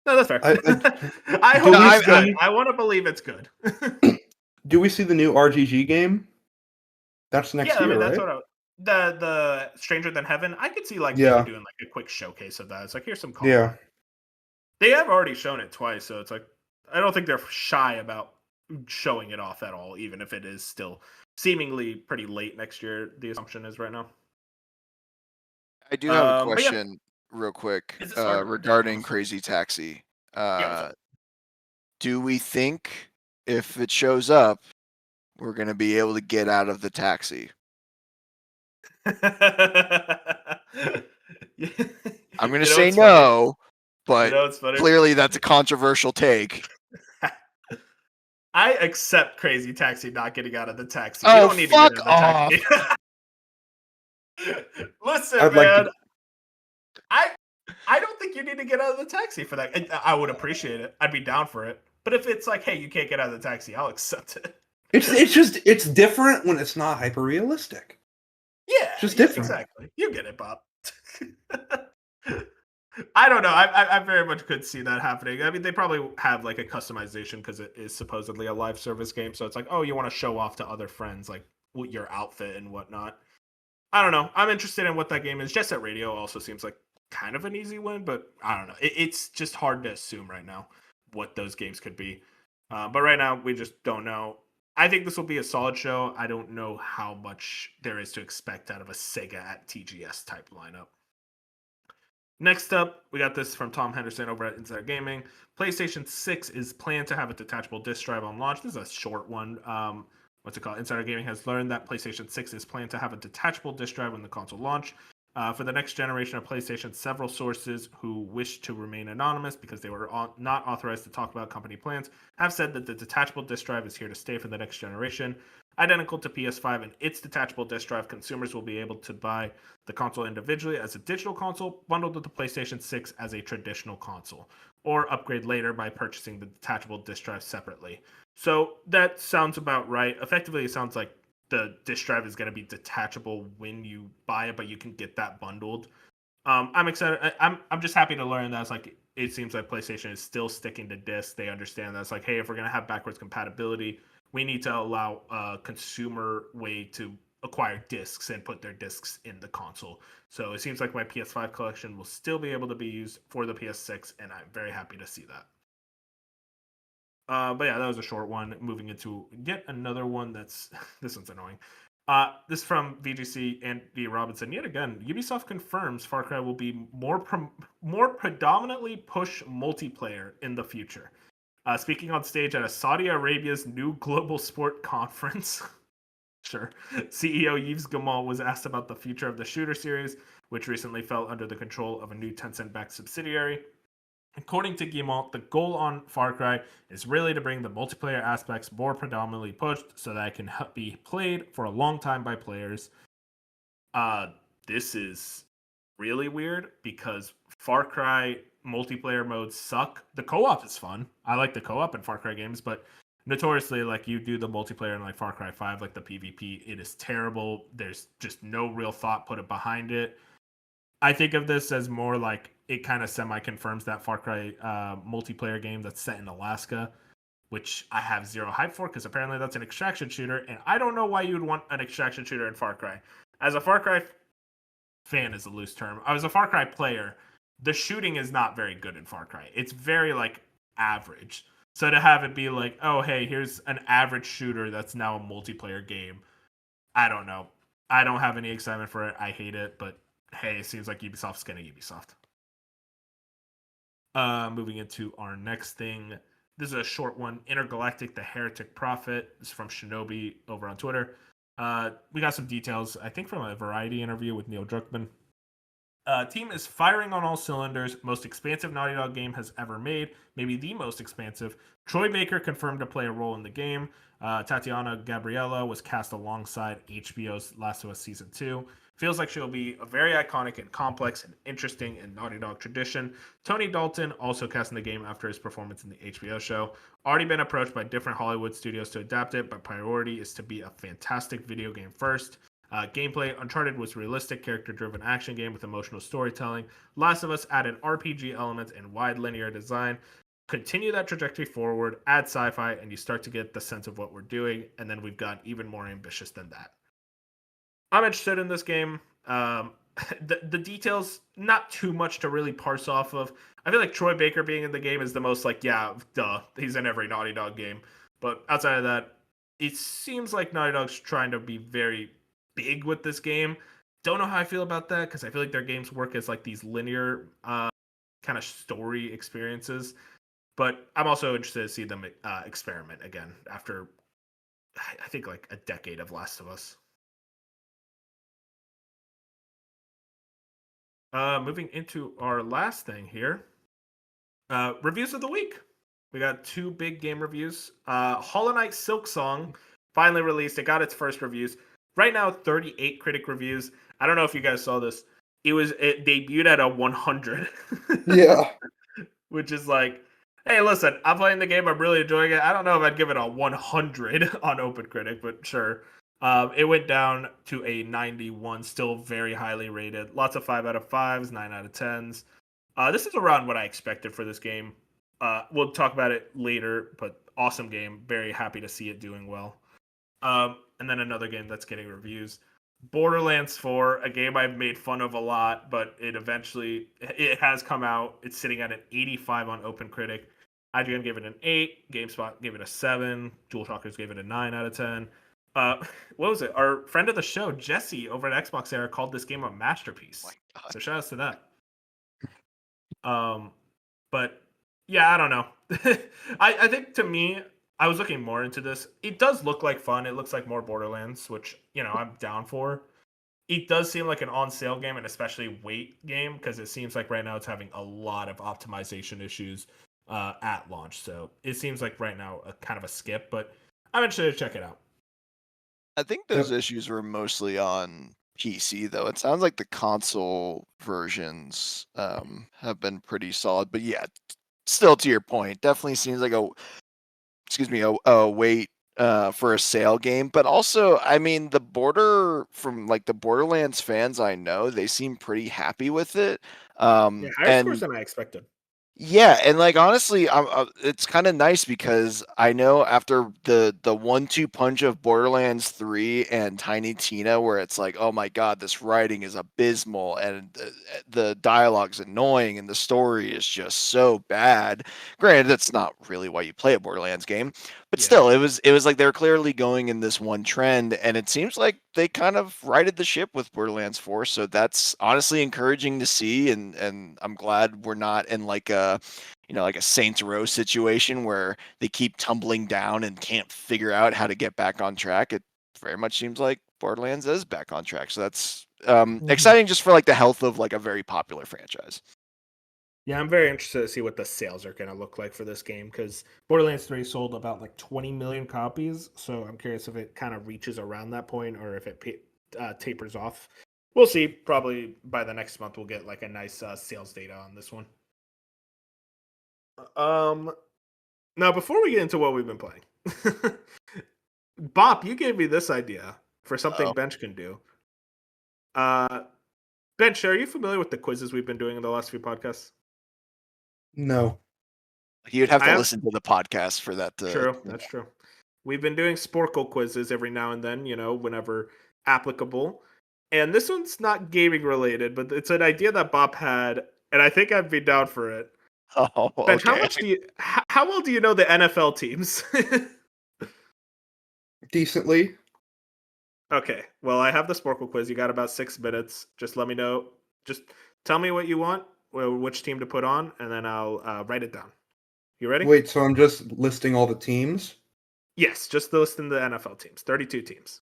No, that's fair. I I hope it's good. I want to believe it's good. Do we see the new RGG game? That's next year, I mean, that's right? what the Stranger Than Heaven. I could see maybe doing a quick showcase of that. It's here's some content. Yeah. They have already shown it twice, so it's I don't think they're shy about showing it off at all, even if it is still seemingly pretty late next year. The assumption is right now. I do have a But yeah, question real quick it's just hard to predict, regarding honestly. Crazy Taxi. Yeah, what's up? Do we think if it shows up, we're going to be able to get out of the taxi? I'm going to say It's funny. no, but It's funny. clearly that's a controversial take. I accept Crazy Taxi not getting out of the taxi. You Oh, don't need fuck to get out of the taxi. Listen, I'd man. like to. I don't think you need to get out of the taxi for that. I would appreciate it. I'd be down for it. But if it's like, hey, you can't get out of the taxi, I'll accept it. It's different when it's not hyper realistic. Yeah, Just different. Exactly. You get it, Bob. I don't know. I very much could see that happening. I mean, they probably have like a customization because it is supposedly a live service game. So it's like, oh, you want to show off to other friends like your outfit and whatnot. I don't know. I'm interested in what that game is. Jet Set Radio also seems like kind of an easy win, but I don't know. It's just hard to assume right now what those games could be. But right now, we just don't know. I think this will be a solid show. I don't know how much there is to expect out of a Sega at TGS type lineup. Next up, we got this from Tom Henderson over at Insider Gaming. PlayStation 6 is planned to have a detachable disc drive on launch. This is a short one. What's it called? Insider Gaming has learned that PlayStation 6 is planned to have a detachable disc drive when the console launch. For the next generation of PlayStation, several sources who wish to remain anonymous because they were not authorized to talk about company plans have said that the detachable disc drive is here to stay for the next generation. Identical to PS5 and its detachable disc drive, consumers will be able to buy the console individually as a digital console, bundled with the PlayStation 6 as a traditional console, or upgrade later by purchasing the detachable disc drive separately. So that sounds about right. Effectively, it sounds like the disc drive is going to be detachable when you buy it, but you can get that bundled. I'm excited. I'm just happy to learn that it's like it seems like PlayStation is still sticking to discs. They understand that it's like, hey, if we're going to have backwards compatibility, we need to allow a consumer way to acquire discs and put their discs in the console. So it seems like my PS5 collection will still be able to be used for the PS6, and I'm very happy to see that. But yeah, that was a short one. Moving into yet another one that's this one's annoying. This is from VGC Andy Robinson. Yet again, Ubisoft confirms Far Cry will be more predominantly push multiplayer in the future. Speaking on stage at a Saudi Arabia's new global sport conference. Sure. CEO Yves Gamal was asked about the future of the shooter series, which recently fell under the control of a new Tencent-backed subsidiary. According to Guillemot, the goal on Far Cry is really to bring the multiplayer aspects more predominantly pushed so that it can be played for a long time by players. This is really weird because Far Cry multiplayer modes suck. The co-op is fun. I like the co-op in Far Cry games, but notoriously, like you do the multiplayer in like Far Cry 5, like the PvP, it is terrible. There's just no real thought put behind it. I think of this as more like it kind of semi-confirms that Far Cry multiplayer game that's set in Alaska, which I have zero hype for because apparently that's an extraction shooter, and I don't know why you would want an extraction shooter in Far Cry. As a Far Cry fan is a loose term. I was a Far Cry player. The shooting is not very good in Far Cry. It's very like average. So to have it be like, oh hey, here's an average shooter that's now a multiplayer game, I don't know. I don't have any excitement for it. I hate it, but hey, it seems like Ubisoft's gonna Ubisoft. Moving into our next thing. This is a short one. Intergalactic, the Heretic Prophet. This is from Shinobi over on Twitter. We got some details, I think, from a Variety interview with Neil Druckmann. Team is firing on all cylinders. Most expansive Naughty Dog game has ever made. Maybe the most expansive. Troy Baker confirmed to play a role in the game. Tatiana Gabriella was cast alongside HBO's Last of Us Season 2. Feels like she'll be a very iconic and complex and interesting in Naughty Dog tradition. Tony Dalton, also cast in the game after his performance in the HBO show. Already been approached by different Hollywood studios to adapt it, but priority is to be a fantastic video game first. Gameplay, Uncharted was realistic, character-driven action game with emotional storytelling. Last of Us added RPG elements and wide linear design. Continue that trajectory forward, add sci-fi, and you start to get the sense of what we're doing, and then we've got even more ambitious than that. I'm interested in this game. The details, not too much to really parse off of. I feel like Troy Baker being in the game is the most like, yeah, duh, he's in every Naughty Dog game. But outside of that, it seems like Naughty Dog's trying to be very big with this game. Don't know how I feel about that because I feel like their games work as like these linear kind of story experiences. But I'm also interested to see them experiment again after I think like a decade of Last of Us. Moving into our last thing here, reviews of the week. We got 2 big game reviews. Hollow Knight Silk Song finally released. It got its first reviews. Right now, 38 critic reviews. I don't know if you guys saw this. It debuted at a 100. Yeah. Which is like, hey, listen, I'm playing the game. I'm really enjoying it. I don't know if I'd give it a 100 on OpenCritic, but sure. It went down to a 91, still very highly rated. Lots of 5 out of 5s, 9 out of 10s. This is around what I expected for this game. We'll talk about it later, but awesome game. Very happy to see it doing well. And then another game that's getting reviews. Borderlands 4, a game I've made fun of a lot, but it has come out. It's sitting at an 85 on OpenCritic. IGN gave it an 8, GameSpot gave it a 7, Jewel Talkers gave it a 9 out of 10. What was it? Our friend of the show, Jesse, over at Xbox Era, called this game a masterpiece. Oh my God. So shout outs to that. But yeah, I don't know. I think to me, I was looking more into this. It does look like fun. It looks like more Borderlands, which, I'm down for. It does seem like an on sale game, and especially weight game, because it seems like right now it's having a lot of optimization issues at launch. So it seems like right now a kind of a skip, but I'm interested to check it out. I think those issues were mostly on PC, though. It sounds like the console versions have been pretty solid. But yeah, still to your point, definitely seems like a wait for a sale game. But also, I mean, the Borderlands fans I know, they seem pretty happy with it. Yeah, higher scores than I expected. Yeah, and like honestly, it's kind of nice because I know after the 1-2 punch of Borderlands 3 and Tiny Tina, where it's like, oh my God, this writing is abysmal and the dialogue's annoying and the story is just so bad. Granted, that's not really why you play a Borderlands game, but still, it was like they're clearly going in this one trend, and it seems like they kind of righted the ship with Borderlands 4. So that's honestly encouraging to see, and I'm glad we're not in like a Saints Row situation where they keep tumbling down and can't figure out how to get back on track. It very much seems like Borderlands is back on track. So that's exciting just for like the health of like a very popular franchise. Yeah, I'm very interested to see what the sales are going to look like for this game because Borderlands 3 sold about like 20 million copies. So I'm curious if it kind of reaches around that point or if it tapers off. We'll see. Probably by the next month, we'll get like a nice sales data on this one. Now, before we get into what we've been playing, Bop, you gave me this idea for something Bench can do. Bench, are you familiar with the quizzes we've been doing in the last few podcasts? No. You'd have to listen to the podcast for that. True, that's true. We've been doing Sporkle quizzes every now and then, whenever applicable. And this one's not gaming related, but it's an idea that Bop had, and I think I'd be down for it. Oh, Bench, okay. how well do you know the NFL teams? Decently. Okay, well, I have the Sporkle quiz. You got about 6 minutes. Just let me know. Just tell me what you want, which team to put on, and then I'll write it down. You ready? Wait, so I'm just listing all the teams? Yes, just listing the NFL teams. 32 teams.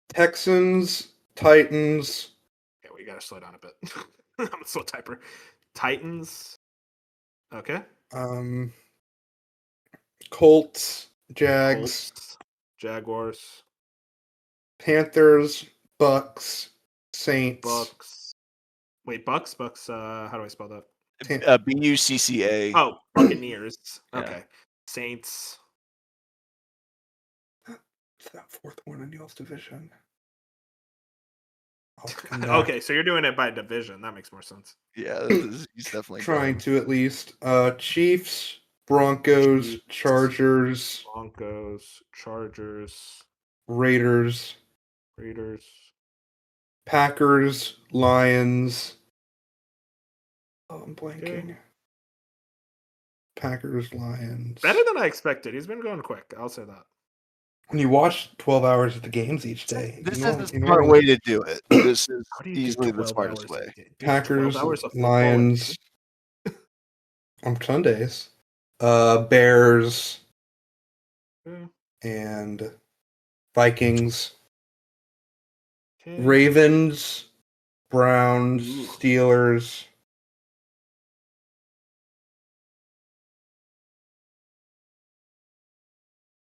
Texans, Titans. Okay, we gotta slow down a bit. I'm a slow typer. Titans. Okay. Colts, Jags, Colts, Jaguars, Panthers, Bucks, Saints. Bucks. Wait, Bucks? Bucks, how do I spell that? BUCCA. Oh, Buccaneers. Yeah. Okay. Saints. It's that fourth one in y'all's division. Okay, so you're doing it by division. That makes more sense. Yeah, he's definitely trying to at least. Chiefs, Broncos, Chiefs, Chargers, Broncos, Chargers, Raiders, Packers, Lions. Oh, I'm blanking. Okay. Packers, Lions. Better than I expected. He's been going quick. I'll say that. When you watch 12 hours of the games each day, This you know, is the you know smart what I way mean? to do it. This is How do you do easily the 12 smartest hours way. a day? Dude, 12 Packers, hours of football a Lions day? on Sundays, Bears, Yeah, and Vikings, okay. Ravens, Browns, Ooh. Steelers.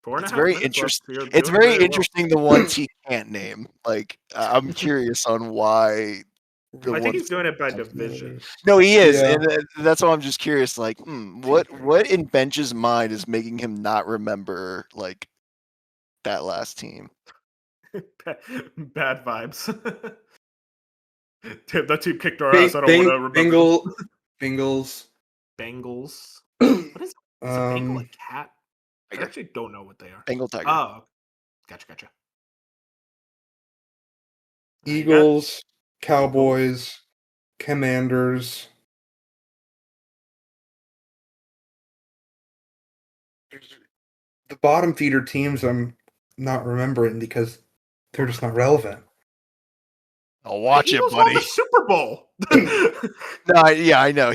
Four and a It's half very minutes left. interesting. You're It's doing very well. interesting the ones he can't name. Like I'm curious on why the I think he's ones. doing it by division. No, he is, Yeah. and that's why I'm just curious. Like, what in Bench's mind is making him not remember like that last team? Bad vibes. Dude, that team kicked our ass. I don't want to remember. Bengals. Bengals. What is a Bengal a cat? I Tiger. actually don't know what they are. Bengal Tiger. Oh, gotcha. Eagles, Cowboys, Commanders. The bottom feeder teams I'm not remembering because they're just not relevant. I'll watch the it, Eagles won buddy. the Super Bowl. No, yeah, I know.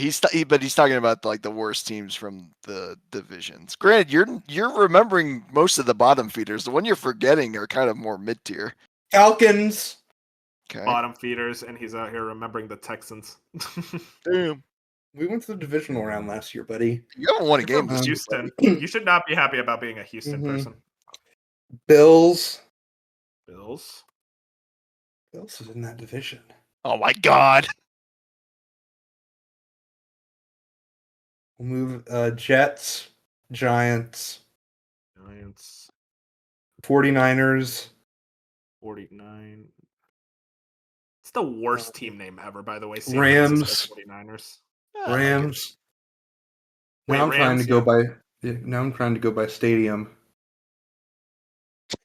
But he's talking about like the worst teams from the divisions. Granted, you're remembering most of the bottom feeders. The one you're forgetting are kind of more mid tier. Falcons. Okay. Bottom feeders, and he's out here remembering the Texans. Damn. We went to the divisional round last year, buddy. You haven't won a You're game from this year, Houston. buddy. You should not be happy about being a Houston person. Bills. Bills. Bills is in that division. Oh my god. We'll move Jets, Giants, Giants. 49ers. 49. It's the worst team name ever, by the way. San Rams. Francisco 49ers. Rams. Wait, Now I'm trying Rams, to go yeah. by. Now I'm trying to go by stadium.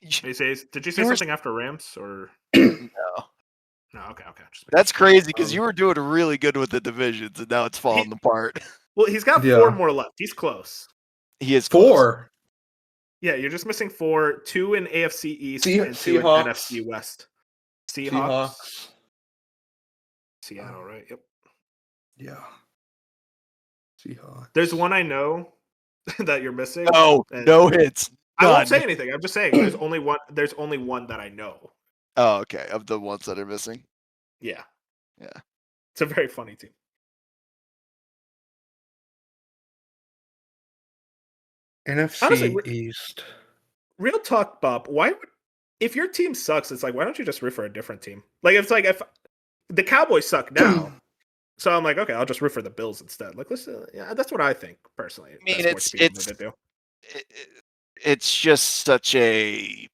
Did you say You were- something after Rams or No. no? Okay. Just That's making sure. crazy because you were doing really good with the divisions and now it's falling apart. Well, he's got Yeah. 4 more left. He's close. He is close. 4. Yeah, you're just missing 4. 2 in AFC East and 2 in Seahawks. NFC West. Seahawks. Seattle, right? Yep. Yeah. Seahawks. There's one I know that you're missing. No, and no hits. I won't None. say anything. I'm just saying there's only one. There's only one that I know. Oh, okay. Of the ones that are missing. Yeah. Yeah. It's a very funny team. NFC Honestly, East. Real talk, Bob. Why would if your team sucks? It's like why don't you just root for a different team? Like it's like if the Cowboys suck now, so I'm like okay, I'll just root for the Bills instead. Like listen, yeah, that's what I think personally. I mean, that sports people need to do. It's just such a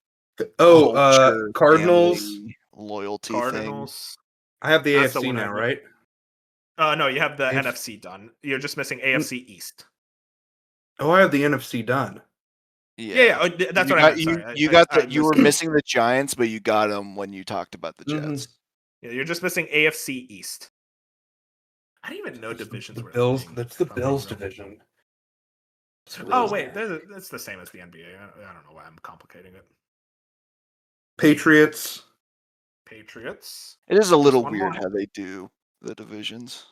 Oh, culture, Cardinals. family, loyalty Cardinals. I have the That's the AFC one I now, know. right? No, you have the AFC. NFC done. You're just missing AFC East. Oh, I have the NFC done. thing. Yeah, that's what I meant. Sorry. You you were missing the Giants, but you got them when you talked about the Mhm. Jets. Yeah, you're just missing AFC East. I didn't even know divisions The were. Bills. thing, That's the if I'm being Bills real. division. Oh wait, that's the same as the NBA. I don't know why I'm complicating it. Patriots. Patriots. It is a little one weird more. how they do the divisions.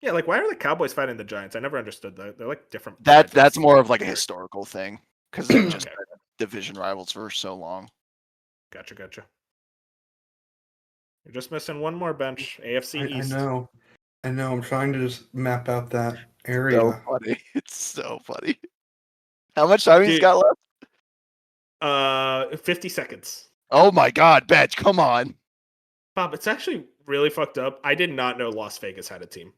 Yeah, like why are the Cowboys fighting the Giants? I never understood that. They're like different. sides of That's the more same of like a player. historical thing because they've just Okay. been division rivals for so long. Gotcha. You're just missing one more bench. AFC I East. know. I'm trying to just map out that area. So funny. It's so funny. How much time he's Dude. got left? 50 seconds. Oh my God, Betch, come on. Bob, it's actually really fucked up. I did not know Las Vegas had a team.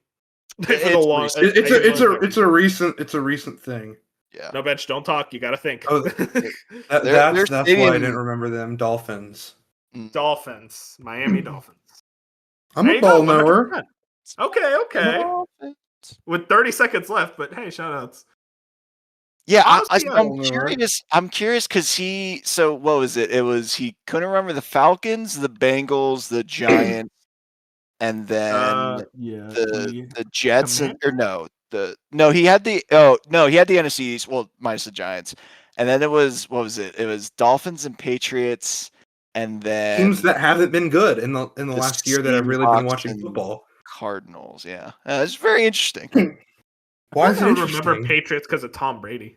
It's recent. It's a recent thing. Yeah. No, bench, don't talk. You got to think. Oh, Their that's why I stadium- didn't remember them. Dolphins. Miami Dolphins. I'm There a you go, ball knower. 100%. Okay. Oh, With 30 seconds left, but hey, shout outs. yeah, Honestly, I'm curious because so what was it? It was he couldn't remember the Falcons, the Bengals, the Giants, and then Yeah. the Jets Command- or no, he had the NFC East, well, minus the Giants. And then it was, what was it? It was Dolphins and Patriots, and Teams then that haven't been good in the the last year that I've really been Seahawks watching and football. Cardinals. Yeah, it's very interesting. Why is it I would remember interesting? Patriots because of Tom Brady.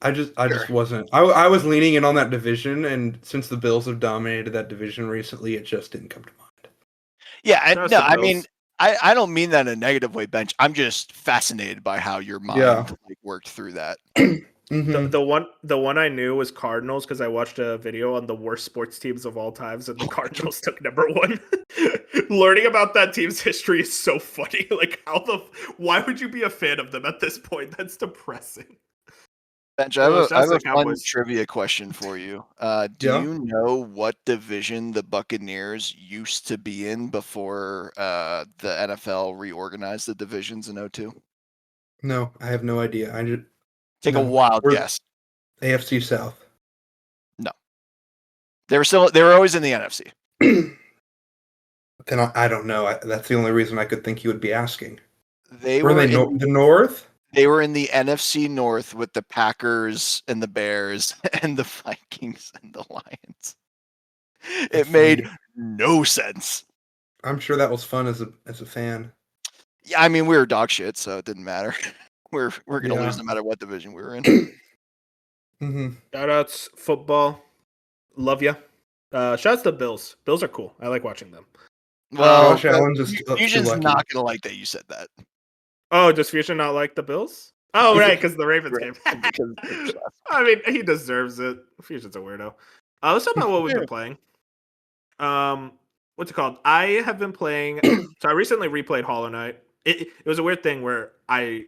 I just Sure. wasn't. I was leaning in on that division, and since the Bills have dominated that division recently, it just didn't come to mind. Yeah, Shout out no, to I Bills. mean, I don't mean that in a negative way, Bench. I'm just fascinated by how your mind like worked through that. Mm-hmm. The one I knew was Cardinals because I watched a video on the worst sports teams of all times, and the Cardinals took number one. Learning about that team's history is so funny. Like, why would you be a fan of them at this point? That's depressing. Bench, I have Shouts to a the fun Cowboys. trivia question for you. Do Yeah. you know what division the Buccaneers used to be in before the NFL reorganized the divisions in 2002? No, I have no idea. I just Take a no. wild We're guess. AFC South. They were always in the NFC. Then I don't know. That's the only reason I could think you would be asking. They Were were they in the North? They were in the NFC North with the Packers and the Bears and the Vikings and the Lions. That's It made funny. no sense. I'm sure that was fun as a fan. Yeah, I mean, we were dog shit, so it didn't matter. We're gonna lose Yeah. no matter what division we were in. Mm-hmm. Shout outs football. Love ya. Shout outs to Bills. Bills are cool. I like watching them. Well, Josh Allen just too Fusion's lucky. not gonna like that you said that. Oh, does Fusion not like the Bills? Oh, right, because the Ravens game. Because I mean, he deserves it. Fusion's a weirdo. Let's talk about what we've been playing. What's it called? I have been playing. So I recently replayed Hollow Knight. It was a weird thing where I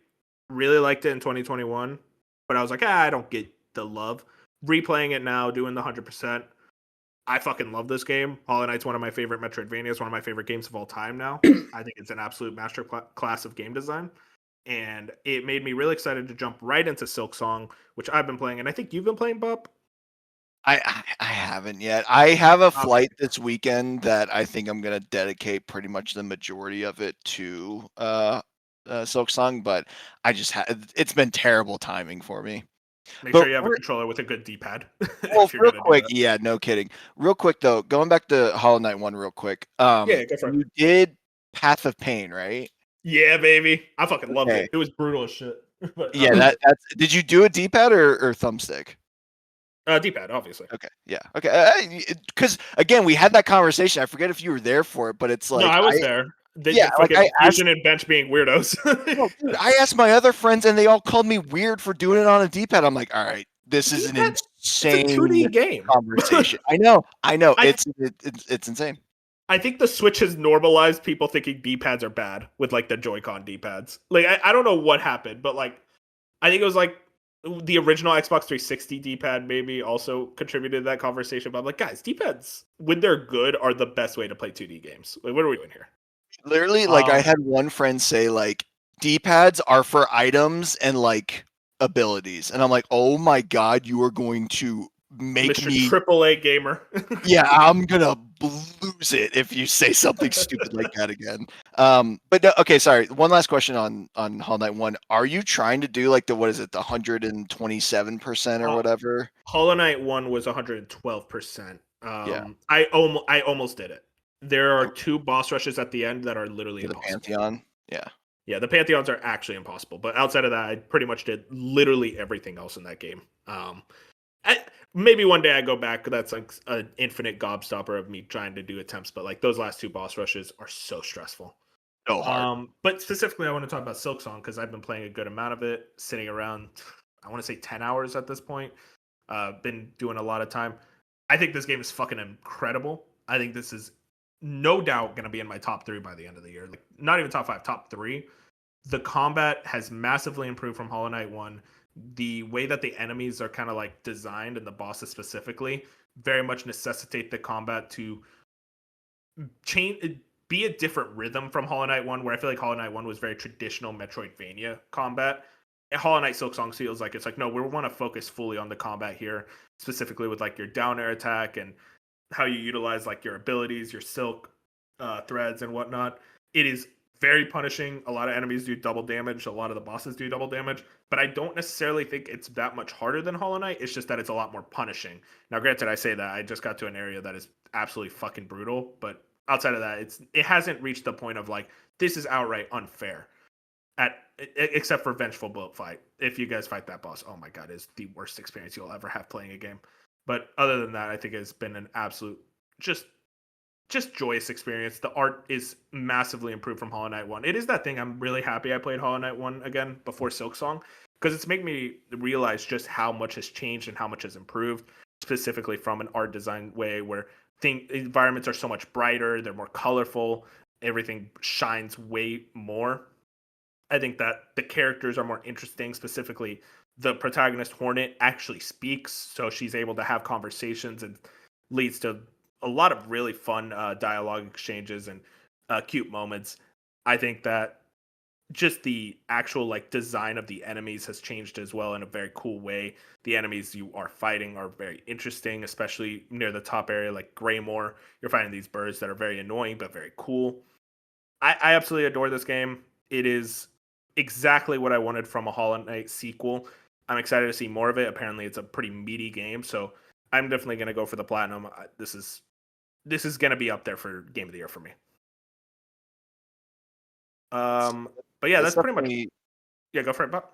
really liked it in 2021, but I was like, I don't get the love. Replaying it now, doing the 100%. I fucking love this game. Hollow Knight's one of my favorite Metroidvanias, one of my favorite games of all time now. I think it's an absolute master class of game design. And it made me really excited to jump right into Silk Song, which I've been playing. And I think you've been playing, Bob? I haven't yet. I have a Okay. flight this weekend that I think I'm gonna dedicate pretty much the majority of it to Silk Song, but I just it's been terrible timing for me. Make But sure you have a controller with a good D-pad. Well, if you're real gonna quick, do that. yeah, no kidding. Real quick though, going back to Hollow Knight 1 real quick. Yeah, go for it. You did Path of Pain, right? Yeah, baby. I fucking loved Okay. it. It was brutal as shit. But Yeah, that's did you do a D-pad or thumbstick? D-pad, obviously. Okay, yeah, okay. Because again, we had that conversation. I forget if you were there for it, but it's like No, I was there. yeah, like fucking I asked, Fusion and Bench being weirdos. no, dude, I asked my other friends, and they all called me weird for doing it on a D-pad. I'm like, all right, this is an D-pad? It's a insane 2D game. conversation. I know. I- It's insane. I think the Switch has normalized people thinking D-pads are bad with like the Joy-Con D-pads. Like I don't know what happened, but like I think it was like the original Xbox 360 D-pad maybe also contributed to that conversation. But I'm like, guys, D-pads when they're good are the best way to play 2D games. Like, what are we doing here? Literally, like I had one friend say like D-pads are for items and like abilities, and I'm like, oh my god, you are going to make Mr. me AAA gamer. yeah, I'm gonna lose it if you say something stupid like that again. But no, okay, sorry. One last question on Hollow Knight 1. Are you trying to do like the 127% or whatever? Hollow Knight 1 was 112%. Yeah. I almost did it. There are 2 boss rushes at the end that are literally The impossible. Pantheon. Yeah. Yeah, the Pantheons are actually impossible. But outside of that, I pretty much did literally everything else in that game. Maybe one day I go back. That's like an infinite gobstopper of me trying to do attempts. But like those last 2 boss rushes are so stressful. So hard. But specifically, I want to talk about Silk Song because I've been playing a good amount of it, sitting around, I want to say 10 hours at this point. Been doing a lot of time. I think this game is fucking incredible. I think this is no doubt going to be in my top 3 by the end of the year. Like, not even top 5, top 3. The combat has massively improved from Hollow Knight 1. The way that the enemies are kind of like designed and the bosses specifically very much necessitate the combat to change, be a different rhythm from Hollow Knight 1, where I feel like Hollow Knight 1 was very traditional Metroidvania combat. And Hollow Knight Silk Song feels like it's like, no, we want to focus fully on the combat here, specifically with like your down air attack and how you utilize like your abilities, your silk threads and whatnot. It is very punishing. A lot of enemies do double damage. A lot of the bosses do double damage. But I don't necessarily think it's that much harder than Hollow Knight. It's just that it's a lot more punishing. Now, granted, I say that I just got to an area that is absolutely fucking brutal. But outside of that, it hasn't reached the point of like, this is outright unfair. Except for Vengeful Bullet Fight. If you guys fight that boss, oh my god, it's the worst experience you'll ever have playing a game. But other than that, I think it's been an absolute just joyous experience. The art is massively improved from Hollow Knight 1. It is that thing. I'm really happy I played Hollow Knight 1 again before Silksong, because it's made me realize just how much has changed and how much has improved, specifically from an art design way where environments are so much brighter, they're more colorful, everything shines way more. I think that the characters are more interesting, specifically the protagonist Hornet actually speaks, so she's able to have conversations and leads to a lot of really fun dialogue exchanges and cute moments. I think that just the actual like design of the enemies has changed as well in a very cool way. The enemies you are fighting are very interesting, especially near the top area like Greymore. You're fighting these birds that are very annoying but very cool. I absolutely adore this game. It is exactly what I wanted from a Hollow Knight sequel. I'm excited to see more of it. Apparently, it's a pretty meaty game, so I'm definitely going to go for the platinum. This is going to be up there for Game of the Year for me. But yeah, that's pretty much. Yeah, go for it, Bob.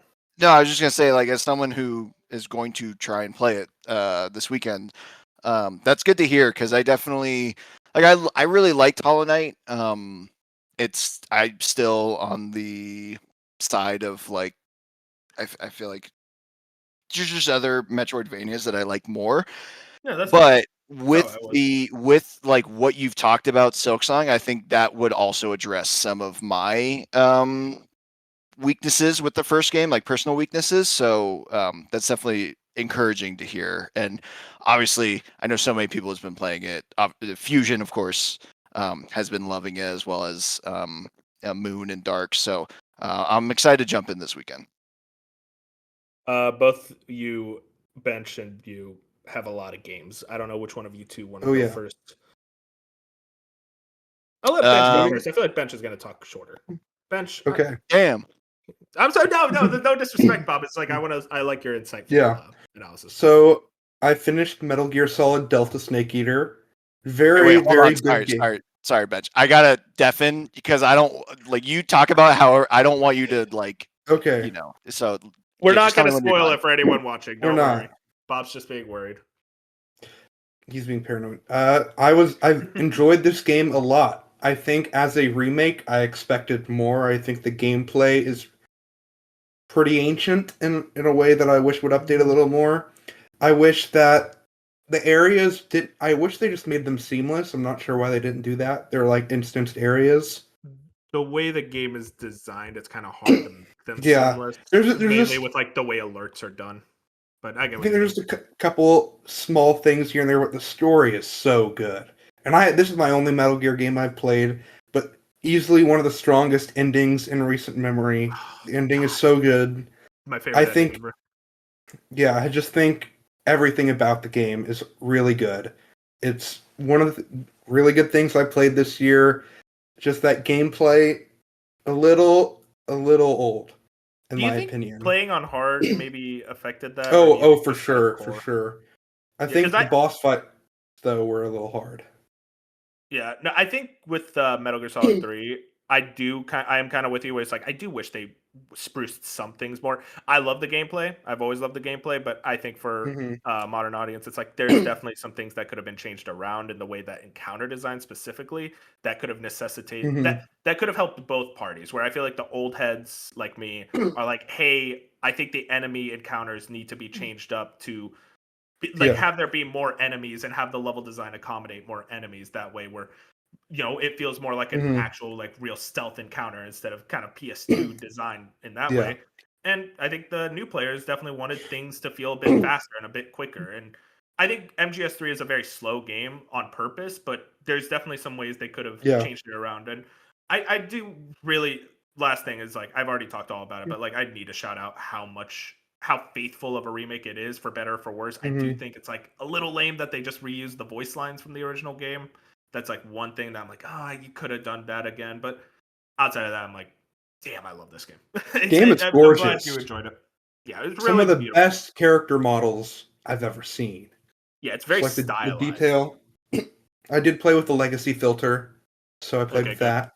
No, I was just gonna say, like, as someone who is going to try and play it this weekend, that's good to hear because I definitely like. I really liked Hollow Knight. I'm still on the side of like I feel like there's just other Metroidvanias that I like more. Yeah, that's But fine. with like what you've talked about Silksong, I think that would also address some of my weaknesses with the first game, like personal weaknesses. So that's definitely encouraging to hear. And obviously, I know so many people has been playing it. Fusion, of course, has been loving it, as well as Moon and Dark. So I'm excited to jump in this weekend. Both you, Bench, and you have a lot of games. I don't know which one of you two want to go first. I'll let Bench go first. I feel like Bench is going to talk shorter. Bench. Okay. Damn. I'm sorry. No disrespect, Bob. It's like I like your insightful analysis. So I finished Metal Gear Solid Delta Snake Eater. Very good game. Sorry, Bench. I gotta deafen because I don't like you talk about how I don't want you to like. Okay. You know, so we're not going to spoil it for anyone watching. Don't worry. Not. Bob's just being worried. He's being paranoid. I enjoyed this game a lot. I think as a remake, I expected more. I think the gameplay is pretty ancient in a way that I wish would update a little more. I wish that the areas I wish they just made them seamless. I'm not sure why they didn't do that. They're like instanced areas. The way the game is designed, it's kind of hard to make them seamless. Mainly with like the way alerts are done. But I think there's just a couple small things here and there, but the story is so good. And this is my only Metal Gear game I've played, but easily one of the strongest endings in recent memory. The ending is so good. My favorite ending ever. Yeah, I just think everything about the game is really good. It's one of the really good things I played this year. Just that gameplay, a little old, in my opinion. Playing on hard maybe affected that? Oh, for sure. I think the boss fight though were a little hard. Yeah, no, I think with Metal Gear Solid 3, I am kind of with you. Where it's like I do wish they spruced some things more. I love the gameplay. I've always loved the gameplay, but I think for modern audience, it's like there's definitely some things that could have been changed around in the way that encounter design specifically that could have necessitated that could have helped both parties. Where I feel like the old heads like me are like, hey, I think the enemy encounters need to be changed up to have there be more enemies and have the level design accommodate more enemies. That way where it feels more like an actual like real stealth encounter instead of kind of PS2 design in that way. And I think the new players definitely wanted things to feel a bit faster and a bit quicker. And I think MGS3 is a very slow game on purpose, but there's definitely some ways they could have changed it around. And I do really, last thing is like, I've already talked all about it, but like I need to shout out how faithful of a remake it is, for better or for worse. I do think it's like a little lame that they just reused the voice lines from the original game. That's like one thing that I'm like, you could have done that again. But outside of that, I'm like, damn, I love this game. Game is I'm glad gorgeous. you enjoyed it. Yeah, it's Some really of the beautiful. best character models I've ever seen. Yeah, it's Just very like the stylized. detail. I did play with the legacy filter, so I played Okay, with good. that.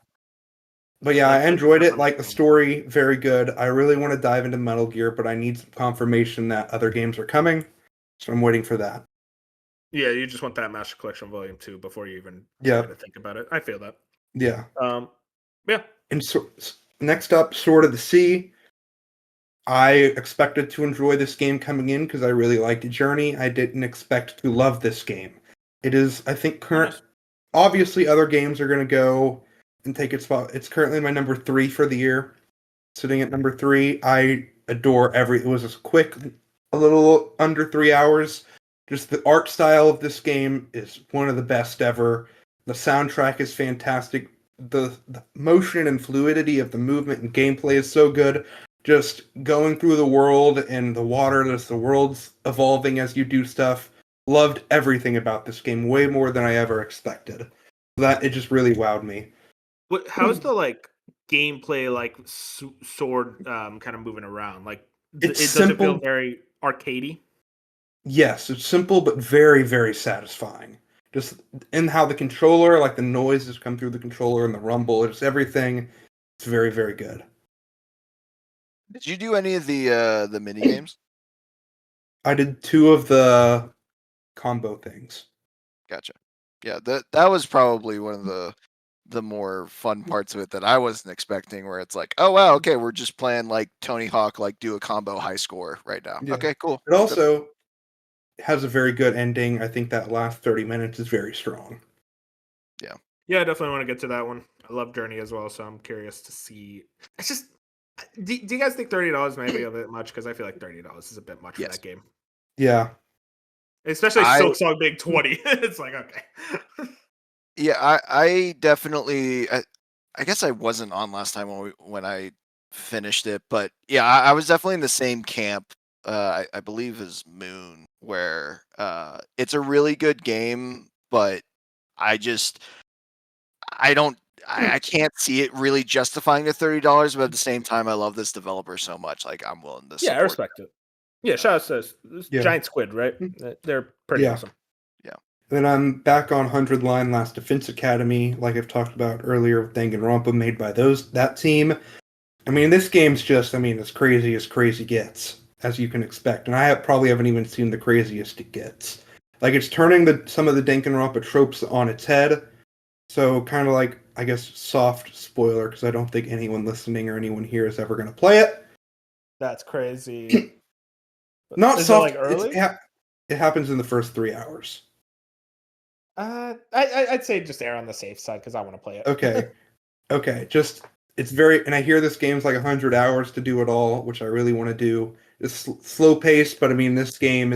But yeah, Like, I enjoyed it. from- Like the story, very good. I really want to dive into Metal Gear, but I need some confirmation that other games are coming, so I'm waiting for that. Yeah, you just want that Master Collection Volume 2 before you even Yeah. try to think about it. I feel that. Yeah. Yeah. And so next up, Sword of the Sea. I expected to enjoy this game coming in because I really liked Journey. I didn't expect to love this game. It is, I think, Nice. obviously other games are going to go and take its spot. It's currently my number 3 for the year. Sitting at number 3. I adore it was a quick, a little under 3 hours. Just the art style of this game is one of the best ever. The soundtrack is fantastic. The motion and fluidity of the movement and gameplay is so good. Just going through the world and the water, just the world's evolving as you do stuff. Loved everything about this game way more than I ever expected. That it just really wowed me. How's the like gameplay, like sword, kind of moving around? Like, It's does it feel simple. very arcadey? Yes, it's simple but very, very satisfying. Just in how the controller, like the noises come through the controller and the rumble, it's everything. It's very, very good. Did you do any of the mini games? I did 2 of the combo things. Gotcha. Yeah, that was probably one of the more fun parts of it that I wasn't expecting. Where it's like, oh wow, okay, we're just playing like Tony Hawk, like do a combo high score right now. Yeah. Okay, cool. It also has a very good ending. I think that last 30 minutes is very strong. Yeah, I definitely want to get to that one. I love Journey as well, so I'm curious to see. It's just, do you guys think $30 may be a bit much? Because I feel like $30 is a bit much for Yes. that game, Yeah. especially Silk Song being 20. It's like, okay. Yeah, I definitely. I guess I wasn't on last time when I finished it, but yeah, I was definitely in the same camp. I believe is Moon, where it's a really good game, but I just I don't I can't see it really justifying the $30, but at the same time, I love this developer so much, like I'm willing to Yeah, I support. respect it. Yeah, shout out to this Yeah. Giant Squid, right? They're pretty Yeah. awesome. Then I'm back on 100 Line Last Defense Academy, like I've talked about earlier with Danganronpa, made by that team. I mean, this game's just, as crazy gets, as you can expect. And I probably haven't even seen the craziest it gets. Like, it's turning some of the Danganronpa tropes on its head. So, kind of like, I guess, soft spoiler, because I don't think anyone listening or anyone here is ever going to play it. That's crazy. Not Is soft. it like early? It happens in the first 3 hours. I'd say just err on the safe side because I want to play it. Okay. Just it's very, and I hear this game's like 100 hours to do it all, which I really want to do. It's slow paced, but I mean, this game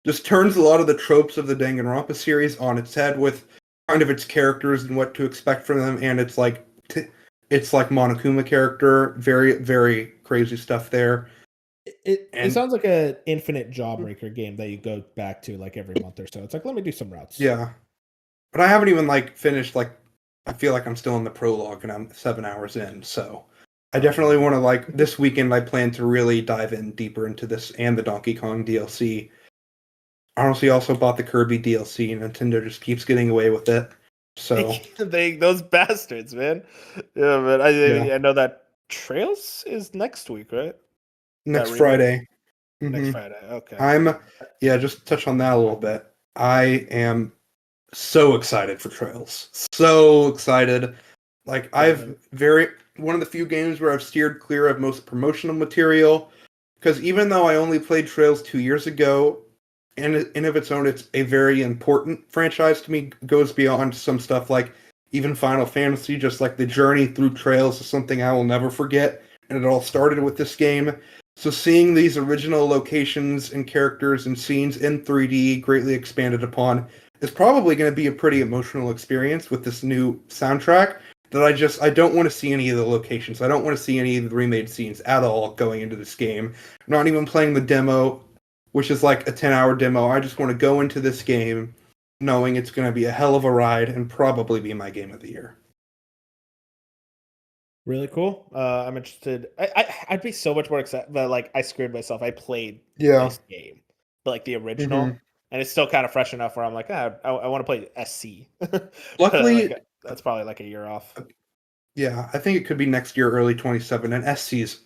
just turns a lot of the tropes of the Danganronpa series on its head with kind of its characters and what to expect from them, and it's like Monokuma character, very, very crazy stuff there. It sounds like an infinite Jawbreaker game that you go back to like every month or so. It's like, let me do some routes. Yeah. But I haven't even finished I feel like I'm still in the prologue and I'm 7 hours in, so I definitely want to this weekend I plan to really dive in deeper into this and the Donkey Kong DLC. I honestly also bought the Kirby DLC and Nintendo just keeps getting away with it. So those bastards, man. Yeah, man. I know that Trails is next week, right? next remake? Friday. Next Mhm. Friday. Okay. Just touch on that a little bit. I am so excited for Trails. So excited. One of the few games where I've steered clear of most promotional material. Because even though I only played Trails 2 years ago, and in of its own, it's a very important franchise to me. Goes beyond some stuff like even Final Fantasy. Just like the journey through Trails is something I will never forget, and it all started with this game. So seeing these original locations and characters and scenes in 3D, greatly expanded upon, is probably going to be a pretty emotional experience with this new soundtrack. That I don't want to see any of the locations. I don't want to see any of the remade scenes at all going into this game. I'm not even playing the demo, which is like a 10-hour demo. I just want to go into this game knowing it's going to be a hell of a ride and probably be my game of the year. Really cool. I'm interested. I'd be so much more excited, but like I screwed myself. I played Yeah. this game, but like the original, Mhm. and it's still kind of fresh enough where I'm like, I want to play SC. But Luckily, like that's probably like a year off. yeah, I think it could be next year, early 27, and SC is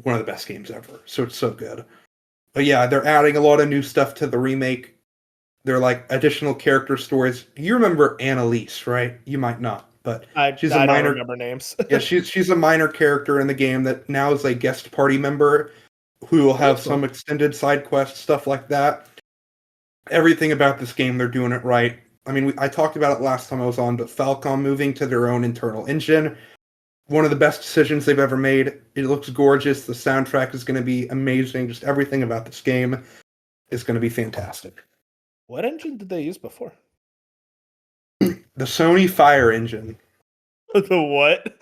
one of the best games ever. So it's so good. But yeah, they're adding a lot of new stuff to the remake. They're like additional character stories. You remember Annalise, right? You might not, but I she's a I don't minor. remember names. Yeah, she's a minor character in the game that now is a guest party member who will have some Cool. extended side quests, stuff like that. Everything about this game, they're doing it right. I mean, I talked about it last time I was on, but Falcom moving to their own internal engine, one of the best decisions they've ever made. It looks gorgeous. The soundtrack is going to be amazing. Just everything about this game is going to be fantastic. What engine did they use before? The Sony Fire engine. The what?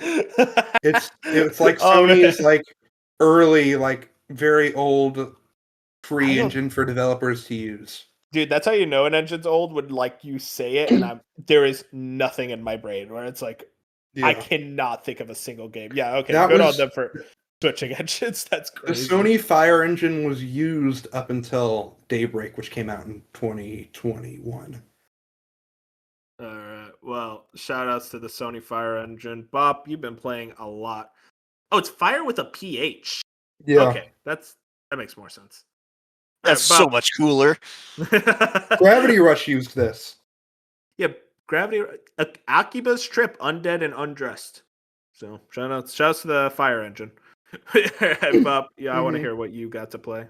It's like Oh Sony's man, like early, like very old I free don't, engine for developers to use. dude. That's how you know an engine's old when like you say it, and there is nothing in my brain where it's like I Yeah. cannot think of a single game. Yeah, okay, That good on was them for switching engines. That's the crazy. Sony Fire engine was used up until Daybreak, which came out in 2021. All right. Well, shout outs to the Sony Fire engine. Bob, you've been playing a lot. Oh, it's Fire with a PH. Yeah. Okay, that makes more sense. All That's right, so much cooler. Bob. Gravity Rush used this. Yeah, Gravity. Akiba's Trip, Undead and Undressed. So shout outs to the Fire engine. Bob, yeah, I want to Mhm. hear what you got to play.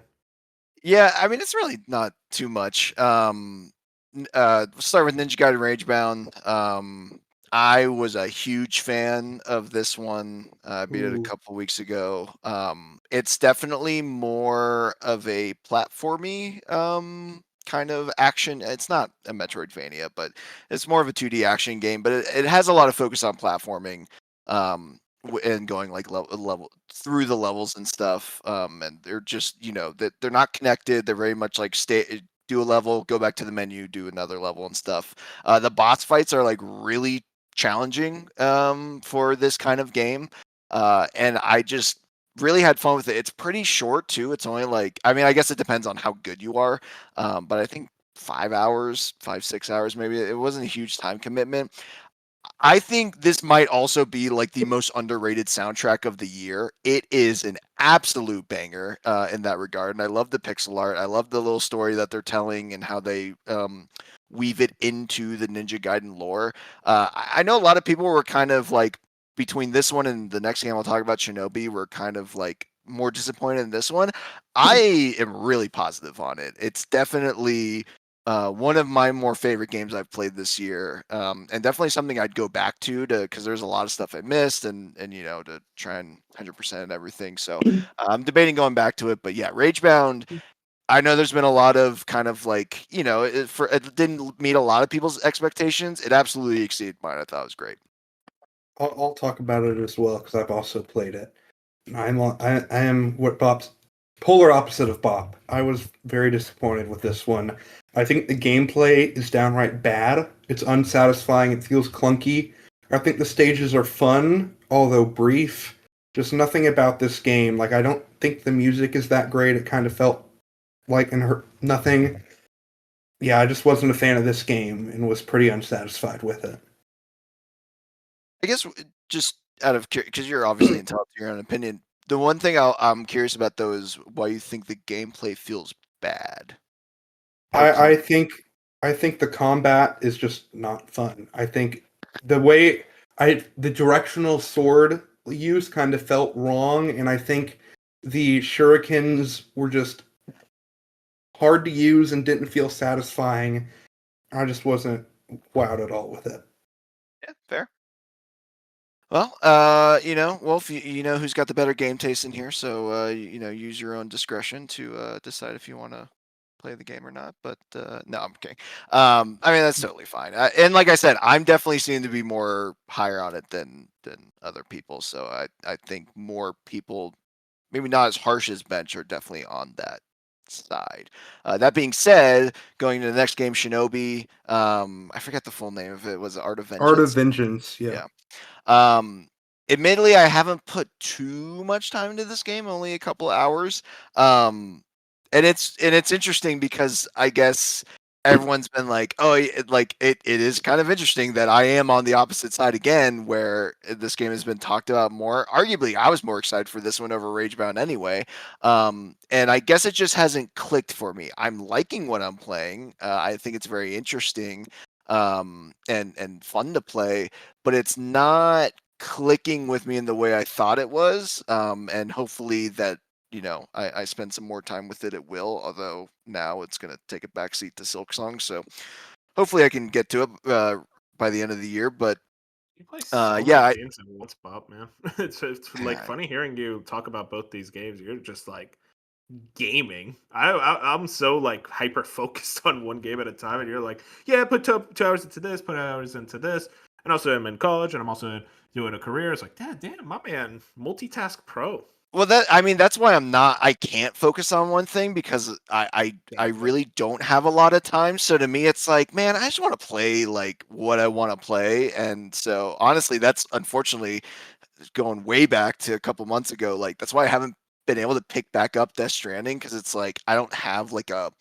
Yeah, I mean it's really not too much. We'll start with Ninja Gaiden Ragebound. I was a huge fan of this one. I beat it a Ooh. couple weeks ago. It's definitely more of a platformy kind of action. It's not a Metroidvania, but it's more of a 2D action game. But it has a lot of focus on platforming. And going like level through the levels and stuff. And they're just that they're not connected. They're very much like do a level, go back to the menu, do another level and stuff. The boss fights are like really challenging for this kind of game, and I just really had fun with it. It's pretty short too. It's only like I guess it depends on how good you are, but I think 5 hours, 5 6 hours maybe. It wasn't a huge time commitment. I think this might also be like the most underrated soundtrack of the year. It is an absolute banger in that regard, and I love the pixel art. I love the little story that they're telling and how they weave it into the Ninja Gaiden lore. I know a lot of people were kind of like between this one and the next game I'll talk about, Shinobi, were kind of like more disappointed in this one. I am really positive on it. It's definitely one of my more favorite games I've played this year, and definitely something I'd go back to because there's a lot of stuff I missed, and to try and 100% everything. So I'm debating going back to it, but yeah, Ragebound. I know there's been a lot of kind of like it didn't meet a lot of people's expectations. It absolutely exceeded mine. I thought it was great. I'll talk about it as well because I've also played it. I am what Bob's polar opposite of Bob. I was very disappointed with this one. I think the gameplay is downright bad. It's unsatisfying. It feels clunky. I think the stages are fun, although brief. Just nothing about this game. Like I don't think the music is that great. It kind of felt like nothing. Yeah, I just wasn't a fan of this game and was pretty unsatisfied with it. I guess just out of because you're obviously entitled to your own opinion. The one thing I'm curious about though is why you think the gameplay feels bad. I, I think I think the combat is just not fun. I think the way the directional sword use kind of felt wrong, and I think the shurikens were just hard to use and didn't feel satisfying. I just wasn't wowed at all with it. Yeah, fair. Well, well, if you know who's got the better game taste in here, so use your own discretion to decide if you want to play the game or not. But no, I'm kidding. I mean that's totally fine. And like I said, I'm definitely seeming to be more higher on it than other people. So I think more people, maybe not as harsh as Bench, are definitely on that side. That being said, going to the next game, Shinobi. I forget the full name of it. Was it Art of Art of Vengeance? Vengeance, yeah. Yeah. Um, admittedly, I haven't put too much time into this game, only a couple hours. And it's interesting because I guess everyone's been like, oh, it is kind of interesting that I am on the opposite side again, where this game has been talked about more. Arguably, I was more excited for this one over Ragebound anyway. And I guess it just hasn't clicked for me. I'm liking what I'm playing. I think it's very interesting, and fun to play, but it's not clicking with me in the way I thought it was. And hopefully that, I spend some more time with it, it will, although now it's going to take a backseat to Silksong. So hopefully I can get to it by the end of the year. But You play so yeah, many games in one spot, man. It's like I, funny hearing you talk about both these games. You're just like gaming. I'm so like hyper focused on one game at a time, and you're like, yeah, put 2 hours into this, put hours into this, and also I'm in college, and I'm also doing a career. It's like, damn, my man, multitask pro. well, that's why I can't focus on one thing, because I really don't have a lot of time. So to me, it's like, man, I just want to play like what I want to play. And so honestly, that's unfortunately going way back to a couple months ago. Like, that's why I haven't been able to pick back up Death Stranding, because it's like I don't have like a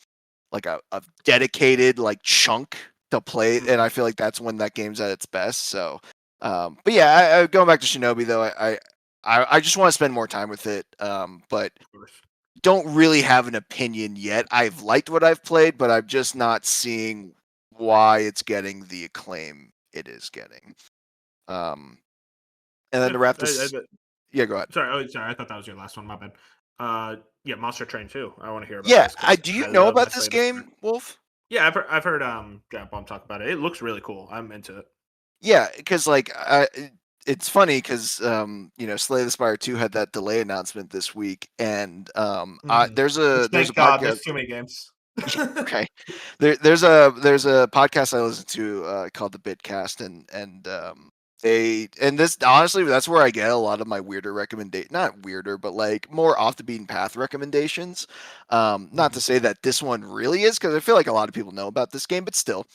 dedicated like chunk to play, and I feel like that's when that game's at its best. So, but yeah, going back to Shinobi though, I just want to spend more time with it, but Of course. don't really have an opinion yet. I've liked what I've played, but I'm just not seeing why it's getting the acclaim it is getting. And then to wrap this, yeah, go ahead. Sorry. I thought that was your last one. My bad. Yeah, Monster Train 2. I want to hear about Yeah, this because do you know about this game, Wolf? Yeah, I've heard Jack Bomb talk about it. It looks really cool. I'm into it. Yeah, because like it's funny because Slay the Spire 2 had that delay announcement this week, and there's a Thank God, podcast. there's too many games. Okay, there's a podcast I listen to called the Bitcast, and this honestly, that's where I get a lot of my weirder not weirder, but like more off the beaten path recommendations. Not to say that this one really is, because I feel like a lot of people know about this game, but still.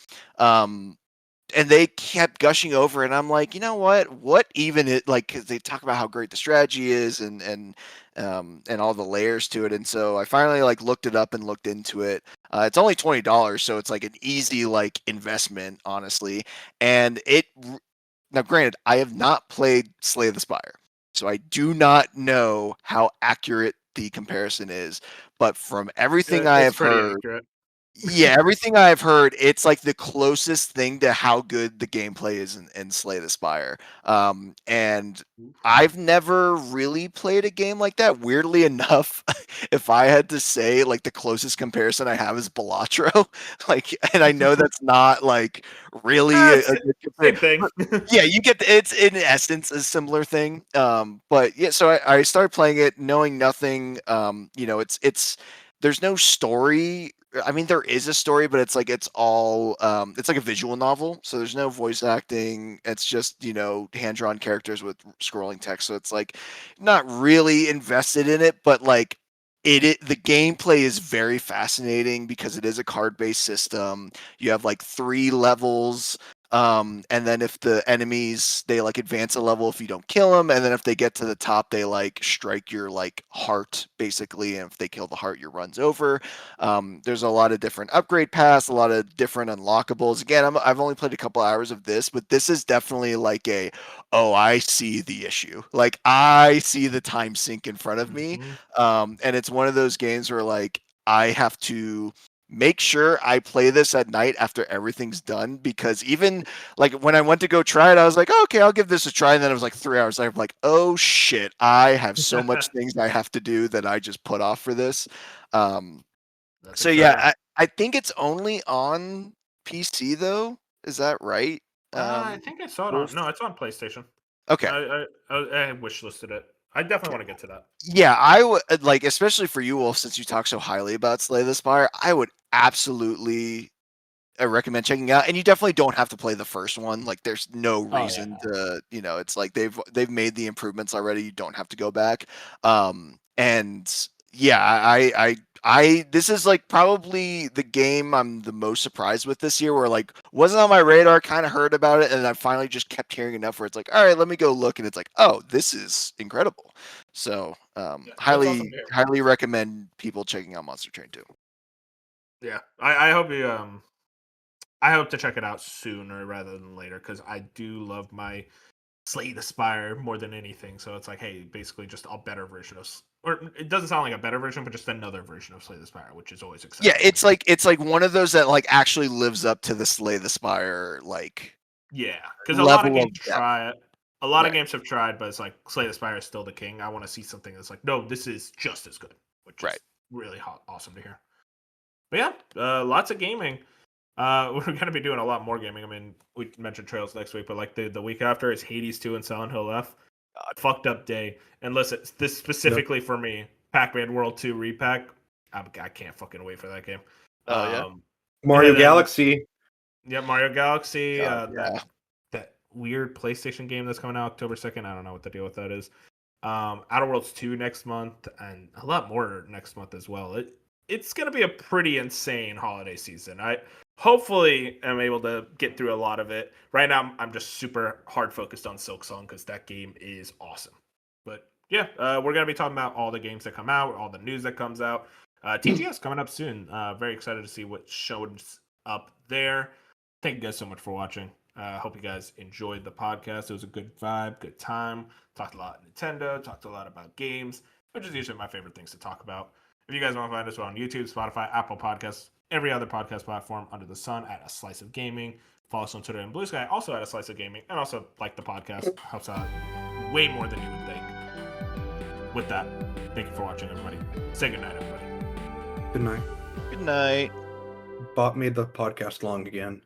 And they kept gushing over, and I'm like, you know what even it, like, because they talk about how great the strategy is, and all the layers to it. And so I finally like looked it up and looked into it. It's only $20, so it's like an easy like investment, honestly. And now granted, I have not played Slay the Spire, so I do not know how accurate the comparison is, but from everything I It's have pretty heard, accurate. yeah, everything I've heard, it's like the closest thing to how good the gameplay is in Slay the Spire. And I've never really played a game like that. Weirdly enough, if I had to say, like, the closest comparison I have is Balatro. Like, and I know that's not like really a good Same comparison. thing. Yeah, you get it's in essence a similar thing. But yeah, so I started playing it knowing nothing. It's there's no story. I mean, there is a story, but it's all it's like a visual novel, so there's no voice acting. It's just hand drawn characters with scrolling text, so it's like not really invested in it, but like the gameplay is very fascinating because it is a card based system. You have like 3 levels. And then if the enemies, they like advance a level if you don't kill them, and then if they get to the top, they like strike your like heart basically, and if they kill the heart, your run's over. There's a lot of different upgrade paths, a lot of different unlockables. Again, I've only played a couple hours of this, but this is definitely like oh, I see the issue. Like, I see the time sink in front of me. And it's one of those games where like I have to make sure I play this at night after everything's done, because even like when I went to go try it, I was like, oh, okay, I'll give this a try. And then it was like 3 hours later, I'm like, oh shit, I have so much things I have to do that I just put off for this. That's So yeah, exciting. I think it's only on PC though. Is that right? I think I saw it on. Wolf? No, it's on PlayStation. Okay. I wish listed it. I definitely want to get to that. Yeah, I would like, especially for you, Wolf, since you talk so highly about Slay the Spire, I would absolutely recommend checking out. And you definitely don't have to play the first one. Like, there's no reason to, it's like they've made the improvements already. You don't have to go back. And yeah, This is like probably the game I'm the most surprised with this year, where like wasn't on my radar, kind of heard about it, and I finally just kept hearing enough where it's like, all right, let me go look, and it's like, oh, this is incredible. So Yeah, that's awesome highly to hear. highly recommend people checking out Monster Train 2. Yeah, I hope you I hope to check it out sooner rather than later because I do love my Slay the Spire more than anything. So it's like, hey, basically just a better version of, or it doesn't sound like a better version, but just another version of Slay the Spire, which is always exciting. Yeah, it's like one of those that like actually lives up to the Slay the Spire like yeah, because a lot of level of games depth. try it. A lot of Right. games have tried, but it's like Slay the Spire is still the king. I want to see something that's like, no, this is just as good, which Right. is really awesome to hear. But yeah, lots of gaming. We're gonna be doing a lot more gaming. I mean, we mentioned Trails next week, but like the week after is Hades 2 and Silent Hill F. Fucked up day. And listen, this specifically for me, Pac-Man World 2 repack. I can't fucking wait for that game. Oh, yeah? Mario and then- Galaxy. Yeah, Mario Galaxy. God, yeah. That weird PlayStation game that's coming out October 2nd. I don't know what the deal with that is. Outer Worlds 2 next month, and a lot more next month as well. It's gonna be a pretty insane holiday season. I hopefully am able to get through a lot of it. Right now, I'm just super hard focused on Silk Song because that game is awesome. But yeah, we're gonna be talking about all the games that come out, all the news that comes out. TGS coming up soon. Very excited to see what shows up there. Thank you guys so much for watching. Hope you guys enjoyed the podcast. It was a good vibe, good time. Talked a lot Nintendo, talked a lot about games, which is usually my favorite things to talk about. If you guys want to find us, we're on YouTube, Spotify, Apple Podcasts, every other podcast platform under the sun at A Slice of Gaming. Follow us on Twitter and Blue Sky, also at A Slice of Gaming, and also like the podcast. Helps out way more than you would think. With that, thank you for watching, everybody. Say goodnight, everybody. Good night. Good night. Bot made the podcast long again.